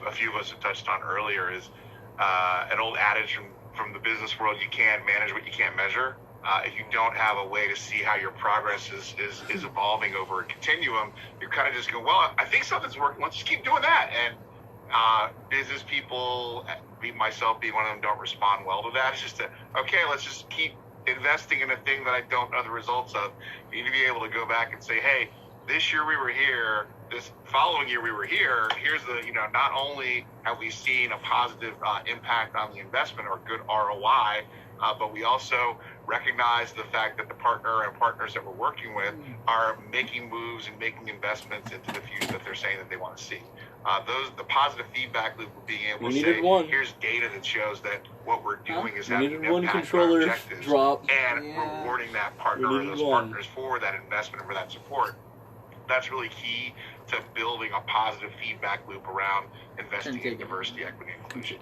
a few of us have touched on earlier is an old adage from the business world: you can't manage what you can't measure. If you don't have a way to see how your progress is evolving over a continuum, you're kind of just going, well, I think something's working. Let's just keep doing that. And business people, myself being one of them, don't respond well to that. It's just okay, let's just keep investing in a thing that I don't know the results of. You need to be able to go back and say, hey, this year we were here, this following year we were here. Here's the, not only have we seen a positive impact on the investment or good ROI, but we also recognize the fact that the partner and partners that we're working with are making moves and making investments into the future that they're saying that they want to see. The positive feedback loop of being able We to needed say, one. here's data that shows that what we're doing is We having needed an one impact controller on objectives drop. and rewarding that partner We or needed those one. partners for that investment and for that support. That's really key to building a positive feedback loop around investing in diversity, equity, and inclusion.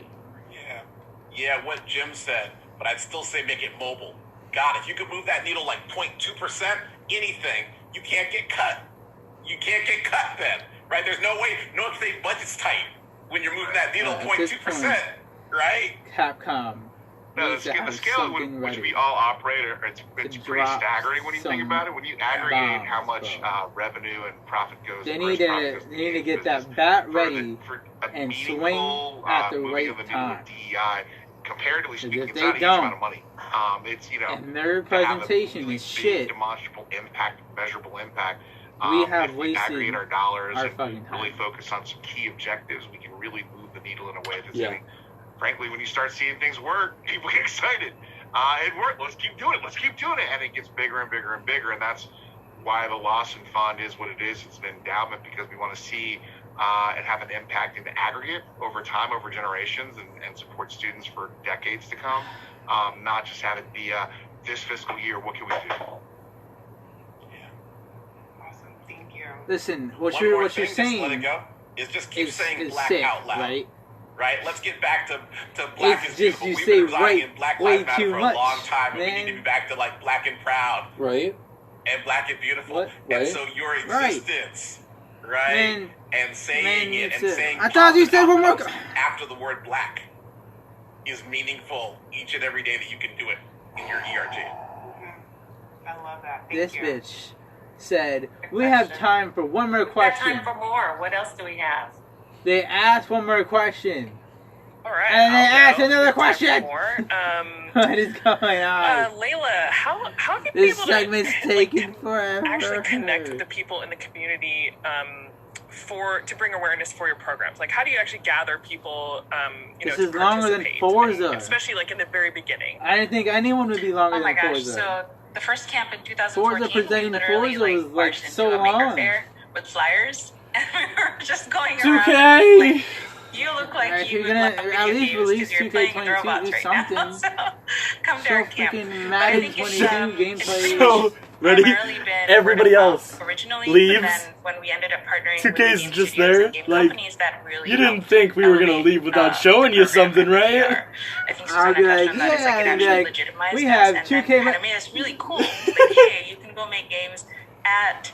Yeah, what Jim said, but I'd still say make it mobile. God, if you could move that needle like 0.2%, anything, you can't get cut. You can't get cut then, right? There's no way, no state budget's tight when you're moving that needle At this 0.2%, point, right? Capcom No, needs to the have scale something which ready. we all operate, it's pretty drop staggering when you think some about it. When you aggregate bombs, how much revenue and profit goes, They gross need profit to goes they need to get that bat ready for a and swing meaningful, at the moving right of the needle time. of DEI, comparatively speaking, if it's they not a huge amount don't, of money. It's, you know, and their to have a presentation really is big, shit, demonstrable impact, measurable impact. we have if we wasted aggregate our dollars our and fucking time. really focus on some key objectives, we can really move the needle in a way that's Yeah. gonna, frankly, when you start seeing things work, people get excited. It worked. Let's keep doing it. Let's keep doing it. And it gets bigger and bigger and bigger. And that's why the Lawson Fund is what it is. It's an endowment because we want to see and have an impact in the aggregate over time, over generations, and support students for decades to come. Not just have it be this fiscal year, what can we do? Awesome, thank you. Listen, One you're more what thing, you're just let saying it go, is just keep saying is black sick, out loud. right? Right? Let's get back to black It's is just beautiful. you We've say been residing right in Black way Lives Matter too for a much, long time, and we man. need to be back to like black and proud Right. and black and beautiful. What? And Right. so your Right. existence, right? Man, and saying man, it and it's a- saying I thought you said one more. outcomes after the word black is meaningful each and every day that you can do it in your ERG. I love that. Thank This you. bitch said, "We have time for one more We've got time question." for more. What else do we have? They asked one more question, All right. and they I'll asked go. another Time for question. more. What is going on? Layla, how can This people segment's taking forever. actually connect with the people in the community to bring awareness for your programs? Like, how do you actually gather people, This to is longer than participate? Forza. And especially like in the very beginning. I didn't think anyone would be longer Oh my than gosh! Forza. So the first camp in 2014, Forza presenting we literally Forza was like marched so into a maker long. fair with flyers, and we were just going 2K. around. Like, you look like If you you're would gonna love at video least games release 'cause you're playing with 2K22, robots do right now. something. So come to Show our camp. freaking But I Madden think it's 22 it's gameplay. So, ready? primarily been Everybody word of else mouth originally, leaves. but then when we ended up partnering 2K's with the game just studios there, and game like, companies, that really you didn't helped think we were gonna elevate, leave without showing you something, right? I think I'll Susanna be touched like, on that. It's like it yeah, actually like, legitimized we us, have and 2K then kind of made us really cool. Like, hey, you can go make games at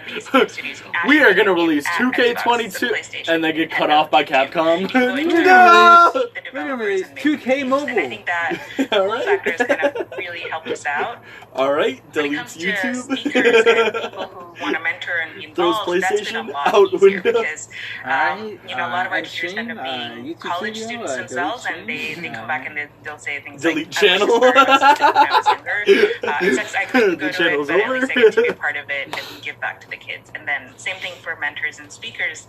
these game studios. You can We are actually gonna make release at 2K22 Xbox, the PlayStation, and then get cut off by Capcom. No! We're gonna release 2K Mobile. And I think that those factors kind of really helped us out. Alright, When it delete comes to YouTube. speakers and people who want to mentor and be Throws involved, that's been a PlayStation lot out easier window. because a lot of our end teachers end stream, up being YouTube college video, students delete themselves, and stream, they come back and they'll say things delete like, channel. I wish this started when I was younger. It sucks I couldn't go The to channel's it, but at over. least I get to be a part of it and give back to the kids. And then same thing for mentors and speakers.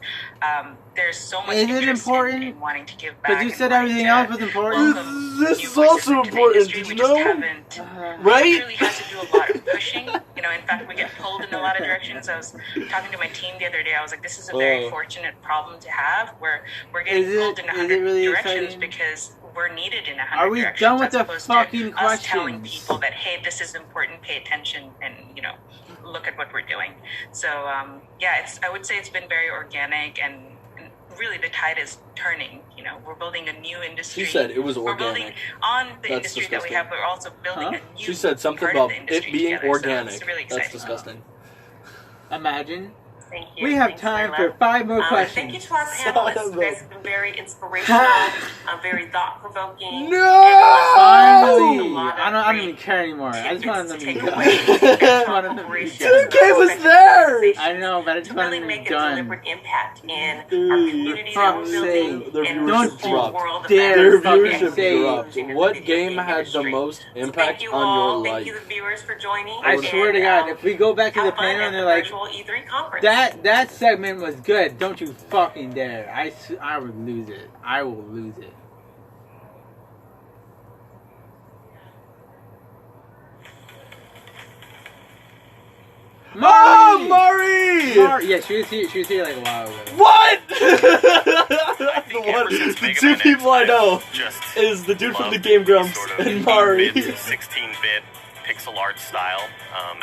There's so much Is it interest important? in wanting to give back. Because you and said wanting everything to else was important. This new is voices also into the important, industry. did We you just know? haven't Right? really had to do a lot of pushing. In fact, we get pulled in a lot of directions. I was talking to my team the other day. I was like, this is a very fortunate problem to have where we're getting pulled in 100 really directions exciting? because we're needed in 100 Are we directions. done with as the opposed fucking to us telling questions? people that, hey, this is important, pay attention, and, look at what we're doing. So, I would say it's been very organic, and really the tide is turning. We're building a new industry. She said it was We're building organic. on the That's industry that we disgusting. have. We're also building a new She said something part about of the it industry being together, so organic. it's really That's exciting. disgusting. Imagine. Thank you. We have Thanks, time Layla. for 5 more Thank questions. you to our panelists. You guys have been very inspirational, very thought-provoking. Finally! I don't even care anymore. I just wanted them to be done. I just wanted them to be done. 2K was there! I know, but I just to wanted really them to make be a done. deliberate impact in our community that we're fuck's building, sake. Their in viewership the dropped. world of Their that viewership dropped. What game had the most impact you on all. your Thank you, life? the viewers, for joining. I swear to God, if we go back to the have fun panel at and the they're like, virtual E3 conference. that segment was good, don't you fucking dare. I would lose it. I will lose it. Oh, Mari! Yeah, she was here like a while ago. What? The two people I know is the dude from the Game Grumps and Mari. 16-bit pixel art style.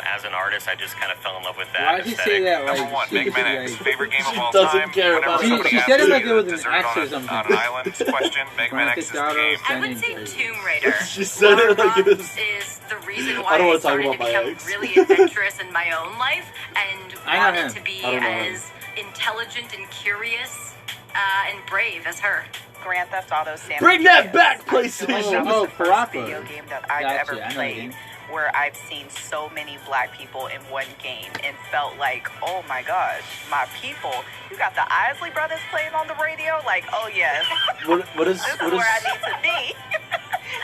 As an artist, I just kind of fell in love with that. Why did you say that? Like, Number one, Mega Man X, favorite game of all doesn't time. care about Whenever it. She somebody said it asks like you it was the an dessert X or on something. on an island question, Mega Man X is the game. I would say Tomb Raider. She said it like it was. Is the reason I why don't I wanna talk started to about my become ex. really adventurous in my own life and I know wanted him. to be I don't know him. as intelligent and curious and brave as her. Grand Theft Auto San Bring that back, PlayStation! Oh, Parappa. video game that I've Gotcha, ever I know the played game. where I've seen so many black people in one game and felt like, oh my gosh, my people. You got the Isley Brothers playing on the radio? Like, oh yes, What is this is what where I is need to be.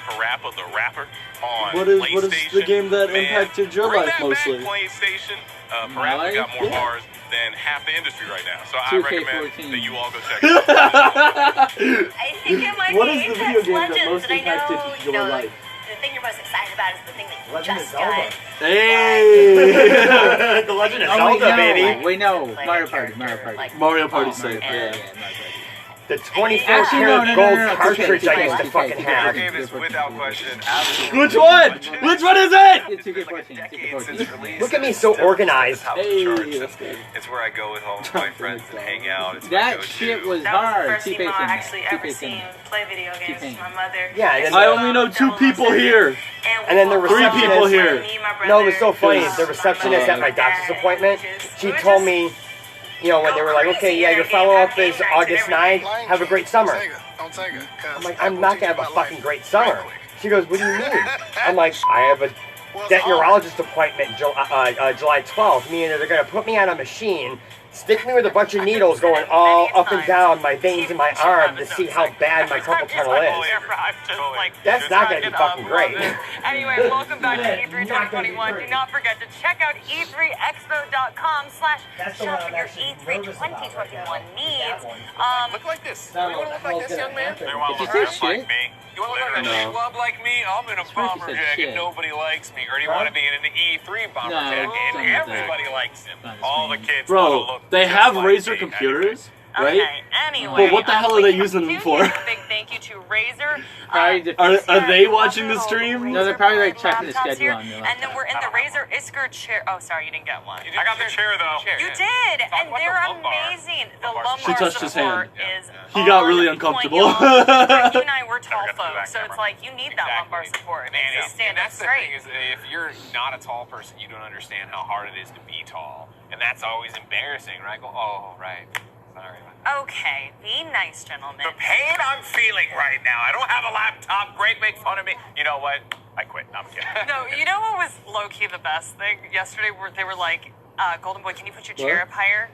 Parappa the Rapper on what is PlayStation. the game that Man, impacted your bring life that mostly? Back, PlayStation. Parappa got more bars than half the industry right now. So I 2K14. recommend that you all go check it out. I think it might What be is the Apex video game that Legends, most and I know, impacted you your know, life? the thing you're most excited about is the thing that you Legend of just Zelda. got. Hey! The Legend of Oh, Zelda, baby. Wait, no. Mario Party. Mario Party safe. Yeah, Yeah. The 24 Actually, no, karat no, gold no, no, cartridge I used to 2K, fucking have. Game is without question absolutely. Which one? Which one is it? It's 2K14. Look at me so organized. Hey, that's good. It's where I go with all of my friends and hang out. It's my That go-to. shit was That was the hard. first T-Pace emo in I that. actually ever T-Pace in seen that. play video games. T-Pain. My mother. Yeah, and then I only know 2 people here. And then the Three people receptionist. here. Me, my brother, No, it was so funny. my The receptionist at my dad, doctor's appointment, she we told just me, you know, when they were like, okay, yeah, your follow-up is August 9th. Have a great summer. I'm like, I'm not gonna have a fucking great summer. She goes, what do you mean? I'm like, I have a neurologist appointment July 12th, meaning they're gonna put me on a machine, stick me with a bunch of needles going all up and down my veins in my arm to see how bad my carpal tunnel is. That's not gonna be fucking great. Anyway, welcome back to E3 2021. Do not forget to check out e3expo.com/shop for your E3 2021 needs. Look like this. You want to look like this, young man? You Did want to you look say just like shit? me? You want to look like a No. schlub like me? I'm in a Especially bomber said jacket. shit. Nobody likes me. Or do you want to be in an E3 bomber No, jacket? don't do that. Everybody likes him. Not All the me. kids want to Bro, look they just have like Razer me. computers, right? Okay, anyway. But what the hell are they using them for? A big thank you to Razer. Probably the- Are they watching the stream? No, they're probably like checking the laptops schedule here. on their And then we're in the Razer Isker chair. Oh, sorry, you didn't get one. I got the chair though. You did, and about they're the lumbar. amazing. The Lumbar lumbar She touched his support hand. is He got really on uncomfortable. point, y'all. You and I, we're tall Never got to the folks, back so it's camera. like you need that lumbar support. It makes you stand and up that's the straight. thing is, if you're not a tall person, you don't understand how hard it is to be tall, and that's always embarrassing, right? Go, oh, right, sorry. Okay, be nice, gentlemen. The pain I'm feeling right now. I don't have a laptop. Great, make fun of me. You know what? I quit. No, I'm kidding. No, you know what was low-key the best thing yesterday? Where they were like, Golden Boy, can you put your chair up higher?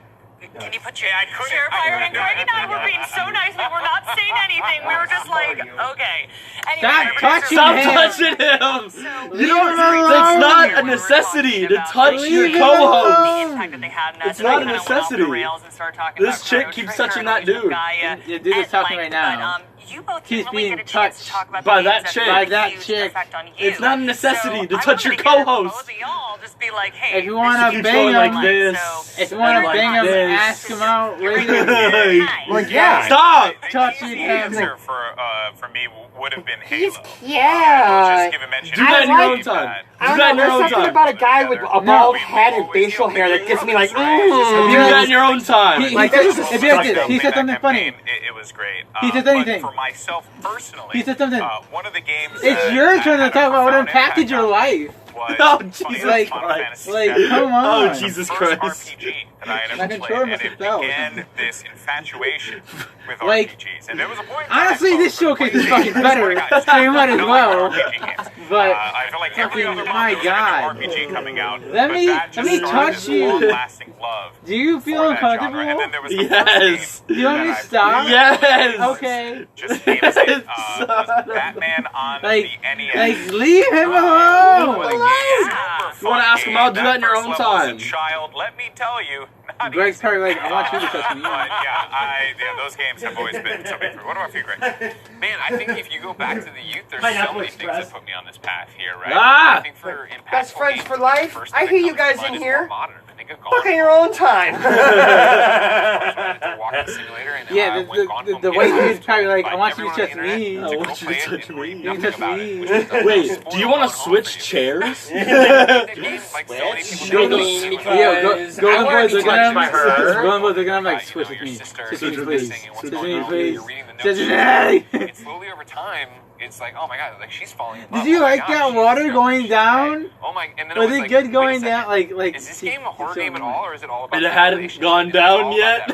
Can you put your chair up higher? And Greg and I were being so nice. We were not saying anything. We were just like, okay. Anyway, Stop touching him! You don't know that's not a necessity to touch your co-host. It's not a necessity. This chick keeps touching that dude. The dude is talking right now. He's being touched by that chick. By that chick. It's not a necessity to touch your co-host. If you want to bang him, like this, if you want to like bang him, this. ask him out later. Like, yeah. Stop touching The him. answer for me would have been Halo. Yeah. Just give a mention. Do that in your own time. I Do don't that in know, your there's own something time. about a guy with a bald head and facial hair that gets me like, Do that in your own time. Like, that is If you like this, he said something funny. It was great. He said but anything. For myself personally, He said something. one of the games. It's your turn to talk about what impacted your life. Oh, Jesus Like, Christ. come on. Oh, Jesus Christ. RPG that I had My ever controller played, must and have it fell. began this infatuation with Like, RPGs. And there was a point. honestly, this showcase is fucking better, so you might as well. But I feel like every fucking, other my month there was God. a new RPG coming out. Let but me that just started touch this you. long-lasting love Do you feel for that genre. uncomfortable? And then there was the Yes. Do you want me to stop? Yes. Okay. just famous was Batman on Like, the NES. like, leave him alone. You want to ask him out? Do that in your own time. Child, let me tell you. Greg's probably like, I want you to touch me. But yeah, those games have always been something for. What about you, Greg? Man, I think if you go back to the youth, there's so many things that put me on this path here, right? Ah! I think for impactful Best friends games, for life? first I thing hear that you comes to guys mind in is here. more modern. think of Gauntlet. Fuck in your own time. Walking simulator and yeah, the way he's probably like, I want you to touch me. I want you to touch me. You touch me. Wait, do you want to switch chairs? They're gonna like switch with me. Switch with me, please. Switch with me, please. And slowly over time, it's like, oh my god, like she's falling in love. Did you like that water going down? Oh my, and then was it good going down? Like, is this game a horror game at all, or is it all about? And it hadn't gone down yet.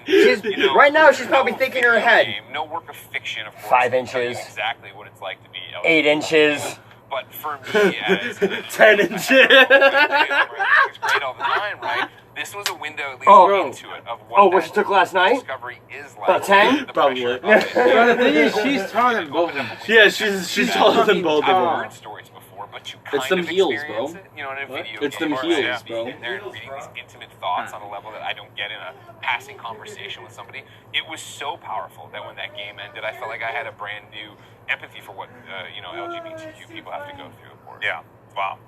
She's, right now, she's probably thinking in her head. No work of fiction, of course. 5 inches. Exactly what it's like to be. 8 inches. But for me, as 10 inches. It's great all the time, right? This was a window at least into it of what what she took last night? Discovery is like. About 10? Probably. But the thing is, she's taller than both of them. Yeah, she's taller than both of I've heard them. stories before, but you It's kind them of heels, experience bro. it, you know, in a video It's game them where heels, I'm bro. sitting there and reading these intimate thoughts on a level that I don't get in a passing conversation with somebody. It was so powerful that when that game ended, I felt like I had a brand new empathy for what LGBTQ people have to go through. Of course. Yeah. Wow.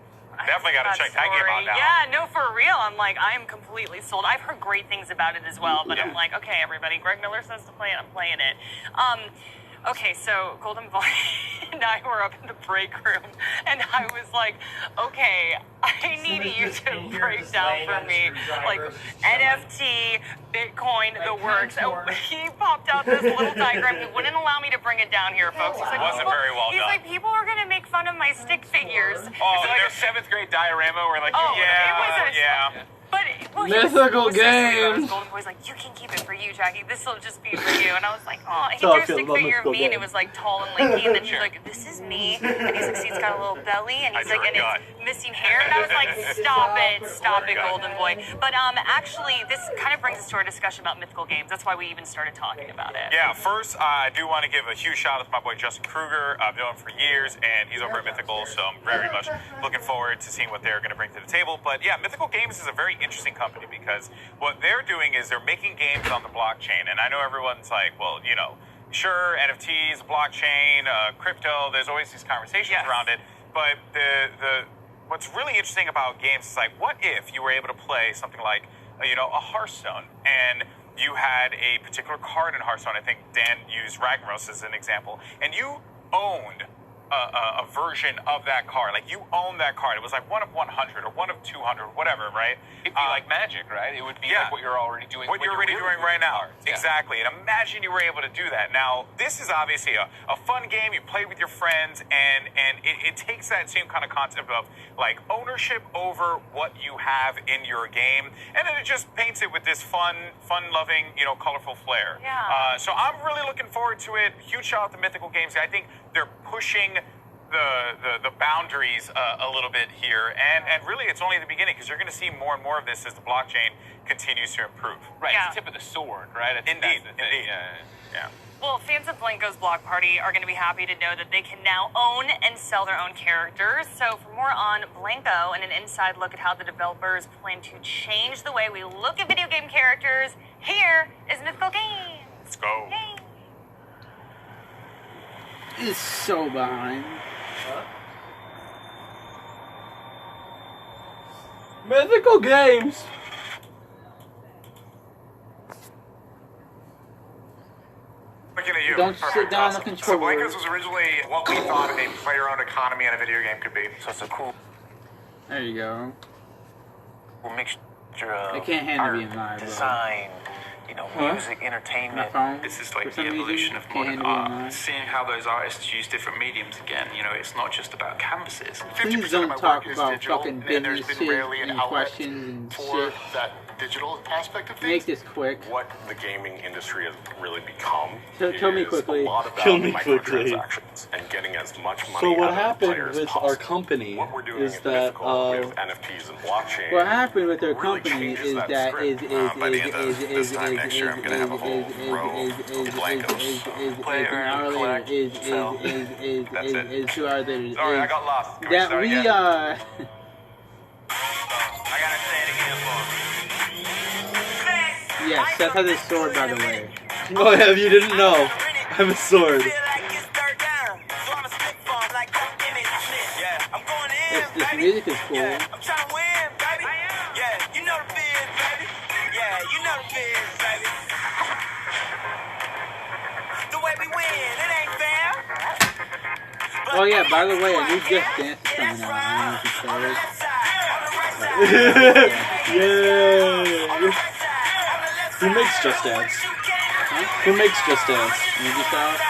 Definitely got to check that game out now. Yeah, no, for real. I'm like, I am completely sold. I've heard great things about it as well, but I'm like, okay, everybody, Greg Miller says to play it, I'm playing it. Okay, so Golden Boy and I were up in the break room, and I was like, okay, I need you to break down for me, like, NFT, Bitcoin, the works. He popped out this little diagram. He wouldn't allow me to bring it down here, folks. He's like, Wasn't very well he's done. like, people are going to make fun of my stick figures. Oh, their 7th grade diorama where like, But Mythical games. Golden Boy's like, you can keep it for you, Jackie. This will just be for you. And I was like, oh, he drew a stick figure of me, and it was like tall and lanky. And then he's like, this is me. And he's like, see, it's got a little belly, and he's like, and it's missing hair. And I was like, stop it, Golden Boy. But actually, this kind of brings us to our discussion about mythical games. That's why we even started talking about it. Yeah, first, I do want to give a huge shout out to my boy Justin Kruger. I've known him for years, and he's over at Mythical, so I'm very much looking forward to seeing what they're going to bring to the table. But yeah, Mythical Games is a very interesting company because what they're doing is they're making games on the blockchain. And I know everyone's like, well, you know, sure, NFTs, blockchain, crypto, there's always these conversations around it. But what's really interesting about games is like, what if you were able to play something like, you know, a Hearthstone, and you had a particular card in Hearthstone. I think Dan used Ragnaros as an example, and you owned a version of that card. Like, you own that card. It was like 1 of 100 or 1 of 200, whatever, right? It'd be like Magic, right? It would be like what you're already doing. What you're already doing right now. Exactly. And imagine you were able to do that. Now, this is obviously a fun game. You play with your friends, and it takes that same kind of concept of, like, ownership over what you have in your game, and then it just paints it with this fun-loving, you know, colorful flair. Yeah. So I'm really looking forward to it. Huge shout out to Mythical Games. I think they're pushing the boundaries a little bit here, and really it's only the beginning, because you're going to see more and more of this as the blockchain continues to improve. Right, it's the tip of the sword, right? Indeed. Yeah. Well, fans of Blanco's Block Party are going to be happy to know that they can now own and sell their own characters. So for more on Blanco and an inside look at how the developers plan to change the way we look at video game characters, here is Mythical Games. Let's go. Yay. It's so behind. Mythical Games. Looking at you. Don't sit down on the So controller. Blankos was originally what we thought a player-owned economy in a video game could be. So it's a cool There you go. mixture I of can't handle art, being live, bro. design, you know, Huh? music, entertainment. This is like the evolution of modern art. Seeing how those artists use different mediums again. You know, it's not just about canvases. Please don't talk about fucking business shit and questions and shit. That digital aspect of things. Make this quick. What the gaming industry has really become Kill me quickly. a lot about Kill me quickly. microtransactions and getting as much money So what out of the happened players with possible. our company What we're doing is at that Mythical with NFTs and blockchain. What happened with their really company changes is that that script. By the end of this time next year, I'm gonna have a whole row of Blancos. to our leaders. Sorry, I got lost. Can That start we again? are. I gotta say it again for Yeah, Seth has his sword, by the way. Oh yeah, if you didn't know, I have a sword. This music is cool. Oh yeah, by the way, a new Just Dance is coming out. I don't know if you Yeah. Who makes Just Dance? Huh? Who makes Just Dance? Ubisoft?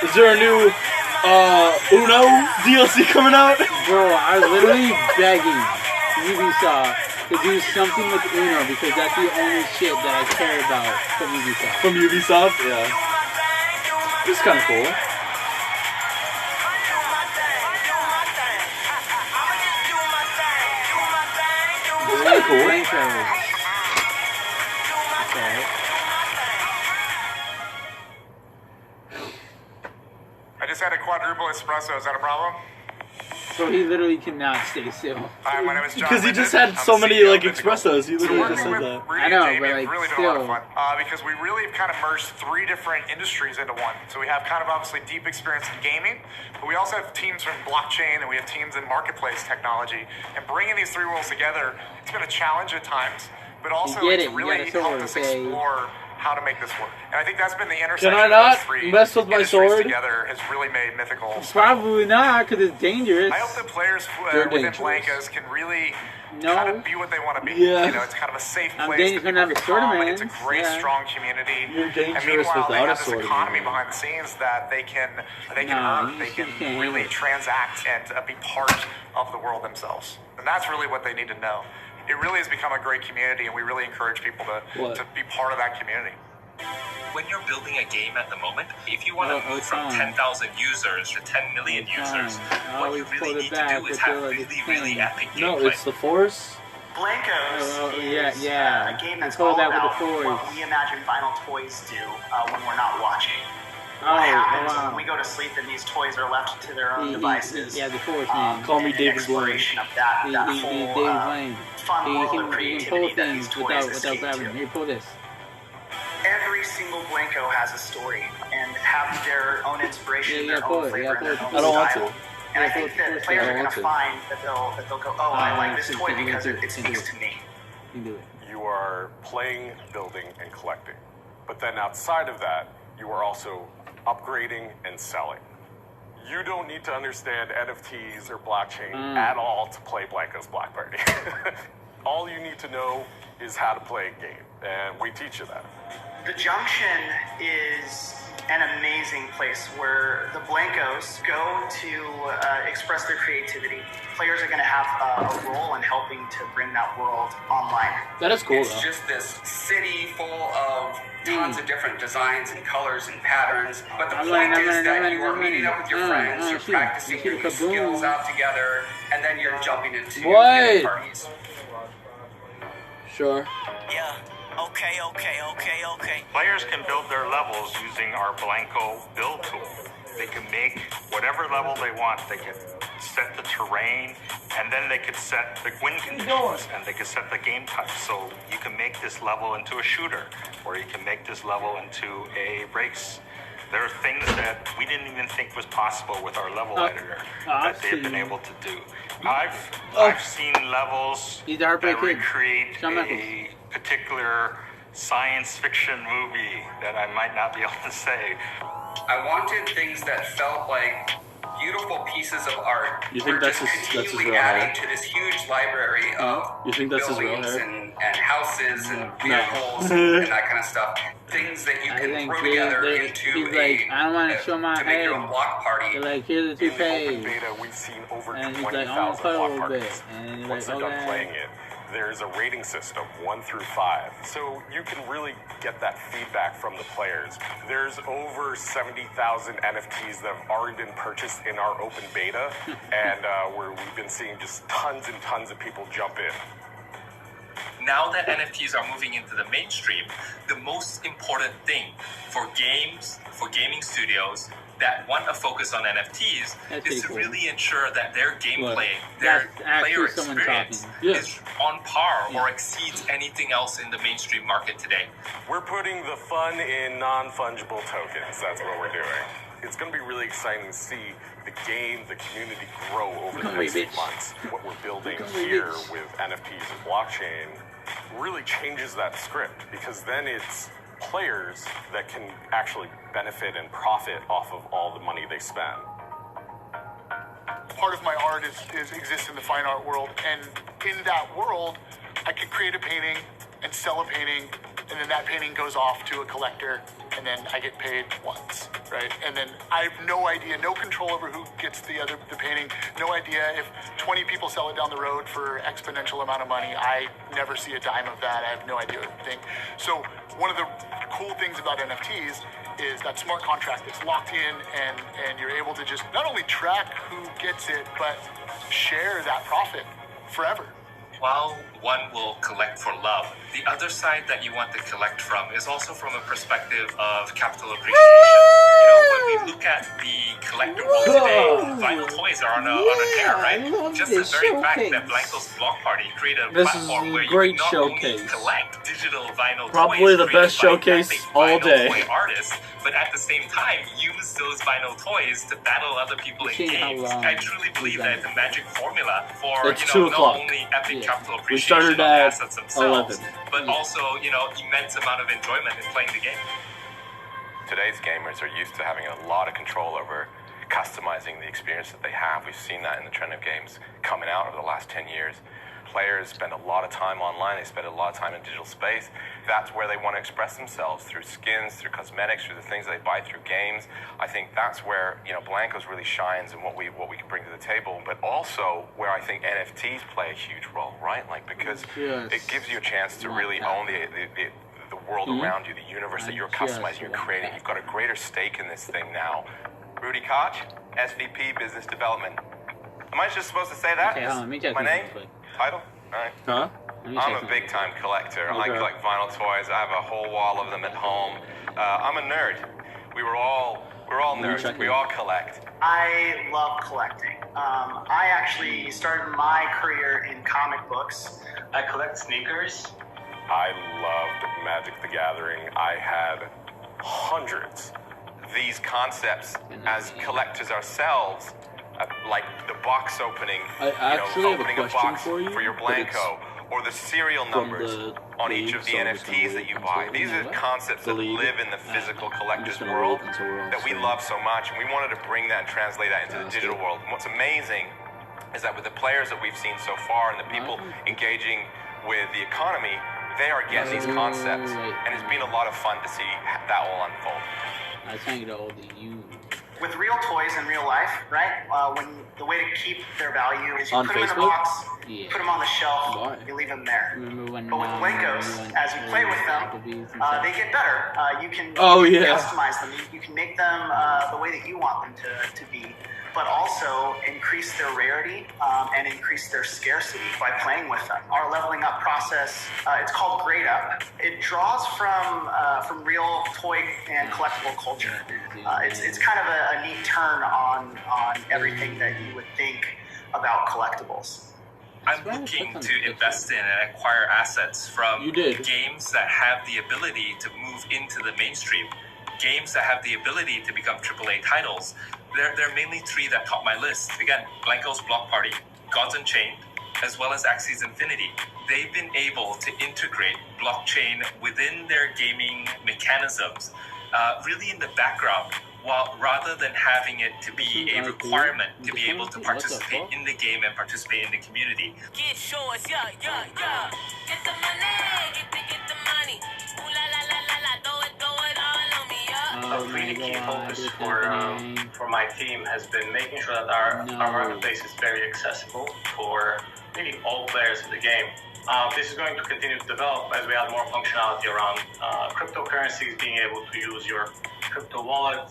Is there a new Uno DLC coming out? Bro, I'm literally begging Ubisoft to do something with Uno because that's the only shit that I care about from Ubisoft. From Ubisoft? Yeah. It's kind of cool. It's kind of cool. Okay. I just had a quadruple espresso. Is that a problem? So he literally cannot stay still. Hi, my name is John. Because he just Linden. had I'm so the many CEO like of Mythical. espressos. He literally just working said with that. Rudy I know, and Jamie but, has like, really been a lot of still. fun because we really have kind of merged three different industries into one. So we have kind of obviously deep experience in gaming, but we also have teams from blockchain and we have teams in marketplace technology. And bringing these three worlds together, it's been a challenge at times, but also it's really helped us explore how to make this work. And I think that's been the intersection Can I of not those three mess with my industries sword? together has really made Mythical Probably not, because it's dangerous. I hope that players They're within dangerous. Blankos can really No. kind of be what they want to be. Yeah. You know, it's kind of a safe I'm place. dangerous that when I have people a can sword, come, man. It's a great, Yeah. strong community. You're dangerous and meanwhile, they without have a this sword, economy man. behind the scenes that they can Nah, earn. They you can really transact and be part of the world themselves. And that's really what they need to know. It really has become a great community, and we really encourage people to be part of that community. When you're building a game at the moment, if you want to move from fine. 10,000 users to 10 million users, what you really need to do is have really epic gameplay. No, it's the Force. Blankos is yeah. a game that's Pull all that with about the Force. what we imagine Final Toys do when we're not watching. Oh, What happens wow. when we go to sleep and these toys are left to their own devices? Yeah, the Force, man. Call me and David exploration of that, that whole David Blaine. fun world of He can creativity pull that these things toys without escape grabbing to. him. Here, pull this. Every single Blanko has a story and have their own inspiration, Yeah, their pull own it. flavor, Yeah, and their pull own it. I don't want style. to. And I Yeah, think pull it. that players I are don't going to want find that they'll go, oh, I like this you toy can because do it. it speaks to me. You can do it. You are playing, building, and collecting. But then outside of that, you are also upgrading and selling. You don't need to understand NFTs or blockchain at all to play Blankos Block Party. All you need to know is how to play a game, and we teach you that. The Junction is an amazing place where the Blankos go to express their creativity. Players are going to have a role in helping to bring that world online. That is cool, It's though. just this city full of tons of different designs and colors and patterns. But the point is that you are meeting up with your friends, you're practicing your new skills out together, and then you're jumping into What? parties. Sure. Yeah. Okay. Players can build their levels using our Blanko build tool. They can make whatever level they want. They can set the terrain, and then they could set the win conditions, and they could set the game type. So you can make this level into a shooter, or you can make this level into a race. There are things that we didn't even think was possible with our level editor that they've been able to do. I've seen levels that recreate a particular science fiction movie that I might not be able to say. I wanted things that felt like beautiful pieces of art. You think that's his Continually real adding hair? to this huge library of You think that's his real buildings hair? and houses and No. vehicles and that kind of stuff. Things that you can throw together into he's like, I don't want to show my to make head. your own block party. They're like, here's the toupee. We've seen over And he's like, I want to play a little bit. And he's Once like, they're done okay. playing it, there's a rating system, 1 through 5. So you can really get that feedback from the players. There's over 70,000 NFTs that have already been purchased in our open beta, and where we've been seeing just tons and tons of people jump in. Now that NFTs are moving into the mainstream, the most important thing for games, for gaming studios that want to focus on NFTs is to really ensure that their gameplay, their player experience is on par or exceeds anything else in the mainstream market today. We're putting the fun in non-fungible tokens. That's what we're doing. It's going to be really exciting to see the game, the community grow over the next few months. What we're building here with NFTs and blockchain really changes that script, because then it's players that can actually benefit and profit off of all the money they spend. Part of my art exists in the fine art world, and in that world, I could create a painting and sell a painting, and then that painting goes off to a collector, and then I get paid once, right? And then I have no idea, no control over who gets the painting, no idea if 20 people sell it down the road for exponential amount of money. I never see a dime of that. I have no idea what to think. So one of the cool things about NFTs is that smart contract. It's locked in, and you're able to just not only track who gets it, but share that profit forever. While one will collect for love, the other side that you want to collect from is also from a perspective of capital appreciation. You know, when we look at the collector world today, vinyl toys are on a tear, right? Just the very fact that Blanco's Block Party created a platform where you not only collect digital vinyl Probably toys the best showcase all day. toy artists, but at the same time use those vinyl toys to battle other people in games. I truly believe that it's a magic formula for It's 2 not o'clock. only epic capital We appreciation started of at assets themselves, 11. but also immense amount of enjoyment in playing the game. Today's gamers are used to having a lot of control over customizing the experience that they have. We've seen that in the trend of games coming out over the last 10 years. Players spend a lot of time online, they spend a lot of time in digital space. That's where they want to express themselves, through skins, through cosmetics, through the things they buy through games. I think that's where Blancos really shines and what we can bring to the table, but also where I think NFTs play a huge role, right? Like, because it gives you a chance to really own the world around you, the universe that you're customizing, you're creating. You've got a greater stake in this thing now. Rudy Koch, SVP Business Development. Am I just supposed to say that? Okay, hold on, let me check my this name? real quick. Title? All right. Huh? I'm a big time collector. I collect vinyl toys. I have a whole wall of them at home. I'm a nerd. We're all nerds. We all collect. I love collecting. I actually started my career in comic books. I collect sneakers. I loved Magic the Gathering. I had hundreds. These concepts as collectors ourselves, like the box opening, I actually have a opening a question box for you, your Blanco, or the serial numbers on each of the NFTs that you buy. These are concepts that live in the physical collector's world that we love so much, and we wanted to bring that and translate that into the digital world. And what's amazing is that with the players that we've seen so far and the people engaging with the economy, they are getting these concepts, and it's been a lot of fun to see that all unfold. I was trying to get a hold of you. With real toys in real life, right? When the way to keep their value is you On put them in a Facebook? box, put them on the shelf, you leave them there. But with Blancos, as you play with them, they get better. You can customize them. You can make them the way that you want them to be, but also increase their rarity and increase their scarcity by playing with them. Our leveling up process, it's called Grade Up. It draws from real toy and collectible culture. It's kind of a neat turn on everything that you would think about collectibles. I'm looking to invest in and acquire assets from games that have the ability to move into the mainstream, games that have the ability to become AAA titles. There are mainly 3 that top my list. Again, Blanco's Block Party, Gods Unchained, as well as Axie's Infinity. They've been able to integrate blockchain within their gaming mechanisms, really in the background, rather than having it to be a requirement to be able to participate in the game and participate in the community. Get yours, yeah. Get the money, get the money. Ooh la la la la la, throw it all on me, yeah. A really key focus for my team has been making sure that our marketplace is very accessible for really all players in the game. This is going to continue to develop as we add more functionality around cryptocurrencies, being able to use your crypto wallet.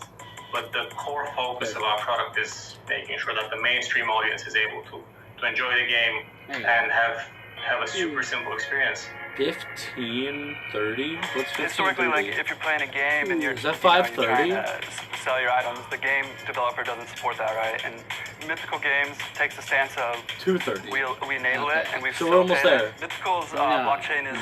But the core focus of our product is making sure that the mainstream audience is able to enjoy the game and have a super simple experience. 1530? What's 1530? Historically, like if you're playing a game and you're, is that you're 530? trying to sell your items, the game developer doesn't support that, right? And Mythical Games takes the stance of 2:30. we enable it and we So we're almost there. Mythical's blockchain is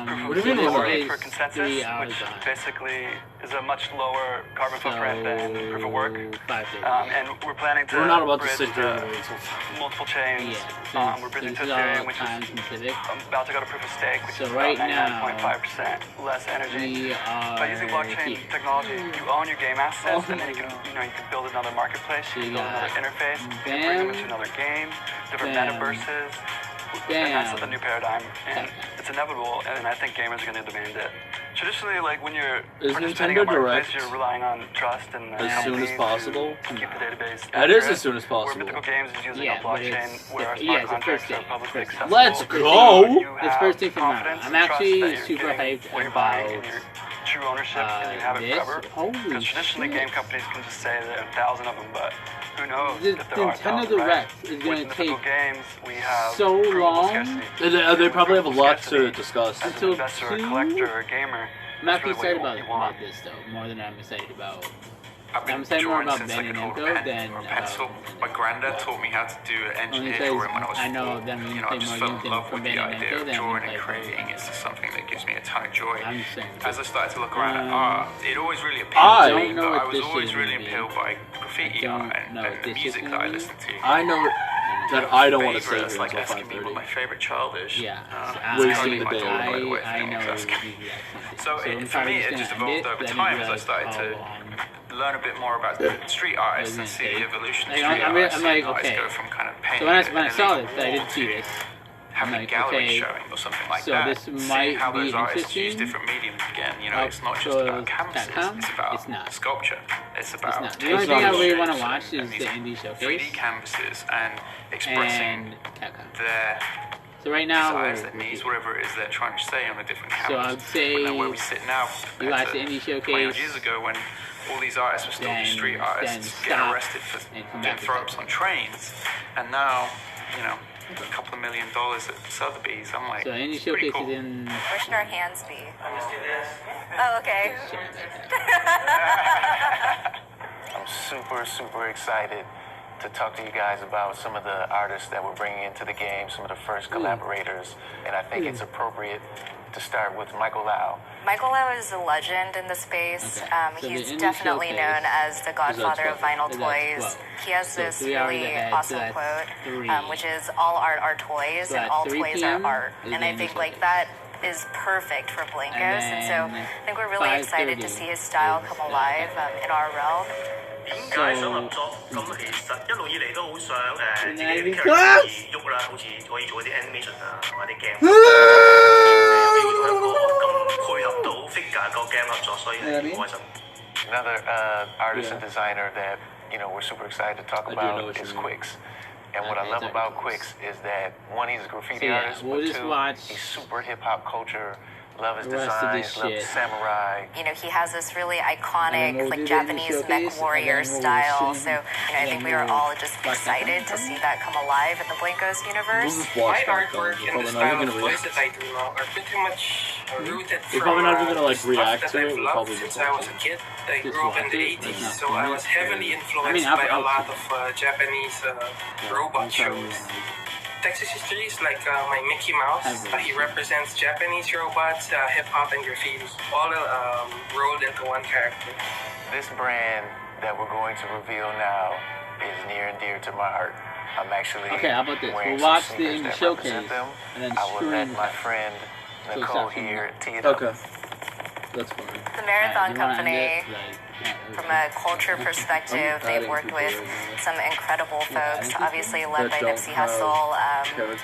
proof What do you mean we're of for consensus, which basically is a much lower carbon footprint than proof of work. And we're planning to We're not about to bridge sit here and the wait till multiple chains. We're bridging to Ethereum, which is about to go to proof of stake, which is right about now, 99.5% less energy. By using blockchain technology, you own your game assets, and then you can build another marketplace, you can build another interface, you can bring them into another game, different metaverses. And that's the new paradigm, and it's inevitable, and I think gamers are going to demand it. Traditionally, like when you're participating in a marketplace, you're relying on trust and as soon as possible. to keep the database That is accurate, as soon as Where possible. Mythical Games is using a blockchain where our smart contracts are publicly accessible. Let's go! It's first thing from now. I'm actually super hyped about true ownership and you have it forever. Because traditionally game companies can just say there are 1,000 of them, but who knows The if there are Nintendo 1,000, right? Direct is going to take games, we have so long. They probably have a lot to discuss. As an investor, or a collector, or a gamer, I'm actually that's really excited what about this though, more than I'm excited about. I've been I'm excited more drawing about since Ben I and could hold a Namco pen than or a pencil. My granddad taught me how to do only engineer because drawing when I was I know four. them You know, I just fell in love with the idea of drawing and creating. It's just something that gives me a ton of joy. As I started to look around at art, it always really appealed to me, but I was always really appealed by graffiti art and the music that I listened to. I know that I don't want to stay here Favorites until like asking me 5:30. what my favorite child is. Yeah, Wasting the day. I know. So for me, it just evolved over time as I started to learn a bit more about street artists and see the evolution of street artists. I'm like, artists okay. go from kind of So when I saw this, I didn't see this. having like, a gallery okay, showing or something like so that. this Seeing might how be those artists use interesting. different mediums again. You know, it's not just about canvases. It's about sculpture. It's about The only thing I really want to watch is the indie showcase 3D canvases and expressing and Capcom. their So right now, desires, their needs, whatever it is they're trying to say on a different canvas. So I'd say But then where we sit now, you watch the indie 20 showcase, years ago when all these artists were still then- street artists then getting stop arrested for and come doing back to throw-ups on trains, and now, you know, a couple of $1 million at Sotheby's. I'm like, so indie it's pretty showcase cool. is in. Where should our hands be? Oh, okay. I'm super excited to talk to you guys about some of the artists that we're bringing into the game, some of the first collaborators, and I think it's appropriate to start with Michael Lau. Michael Lau is a legend in the space. So He's the indie definitely showcase known as the godfather of 12? vinyl Is that toys. 12? He has So this 3 hours really ahead, so awesome that's quote, 3. which is all art are toys So and at all 3 toys are p.m. art. is And the I indie think like that is perfect for Blankos. And so I think we're really excited to see his style come alive in our realm. 點解想合作？咁其實一路以嚟都好想自己啲 character 可以喐啦，好似可以做一啲 animation 啊，或者 game， 有機會同一個咁配合到 figure 個 game 合作，所以好開心。 Another artist and designer that we're super excited to talk about is Quicks. And what I love about Quicks is that one, he's a graffiti So, yeah, artist, we'll but just two, watch he's super hip hop culture. Love his the rest of this designs, love the shit. samurai. You know, he has this really And iconic, we'll like do the indie Japanese showcase, mech warrior and then we'll style. see- So, I think we were all just excited to see that come alive in the Blankos universe. watch My artwork and the Probably not style even of gonna toys that I do now are pretty much rooted We're from probably not even gonna like stuff react that to it. I've We'll loved probably since just I watch was a it. kid. I Just grew up in watch the it, 80s, like, so I was heavily influenced by a lot of Japanese robot shows. Texas History is like my Mickey Mouse. He represents Japanese robots, hip hop, and graffiti, all rolled into one character. This brand that we're going to reveal now is near and dear to my heart. I'm actually Okay, how about this? wearing We'll watch some the sneakers indie that showcase represent them. and then I will let stream my it. friend So Nicole stop from here there. tee it up. Okay. That's fine. The Marathon You wanna end Company, it? from a culture perspective, they've worked with some incredible folks, obviously led by Nipsey Hussle,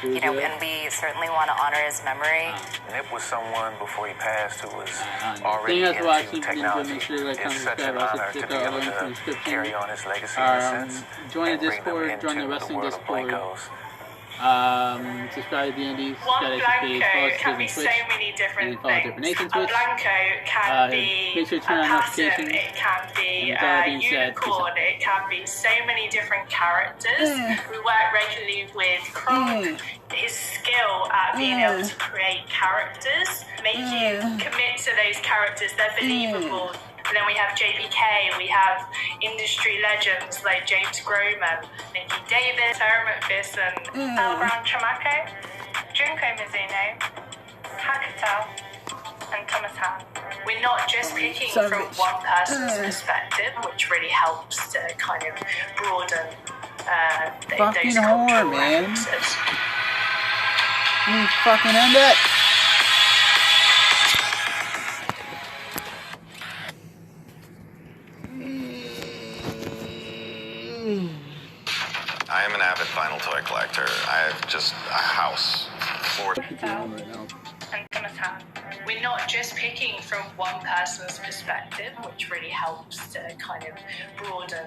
you know, and we certainly want to honor his memory. Nip was someone before he passed who was Thank already you guys for watching. into Please technology. make sure you like, comment, It's such an subscribe. Also honor to check be out able our link in the to description. carry on his legacy in a sense Join the and bring them Discord, join the into wrestling world of Discord. Blankos. Subscribe to the Indies, One subscribe to the page, follow Blanco us can on be Twitch, so many different and follow things. different nations A Twitch. Blanco can be make sure to a turn on pattern, notifications. it can be And with all that a being said, peace unicorn, it can be so many different characters. We work regularly with Kronk. His skill at being able to create characters, make you commit to those characters, they're believable. And then we have JPK, we have industry legends like James Groman, Nikki Davis, Sarah McPherson, Al Brown Chamake, Junko Mizuno, Hakata, and Thomas Han. We're not just picking from one person's perspective, which really helps to kind of broaden those cultural references. Can you fucking end it? I am an avid vinyl toy collector. I have just a house full. We're not just picking from one person's perspective, which really helps to kind of broaden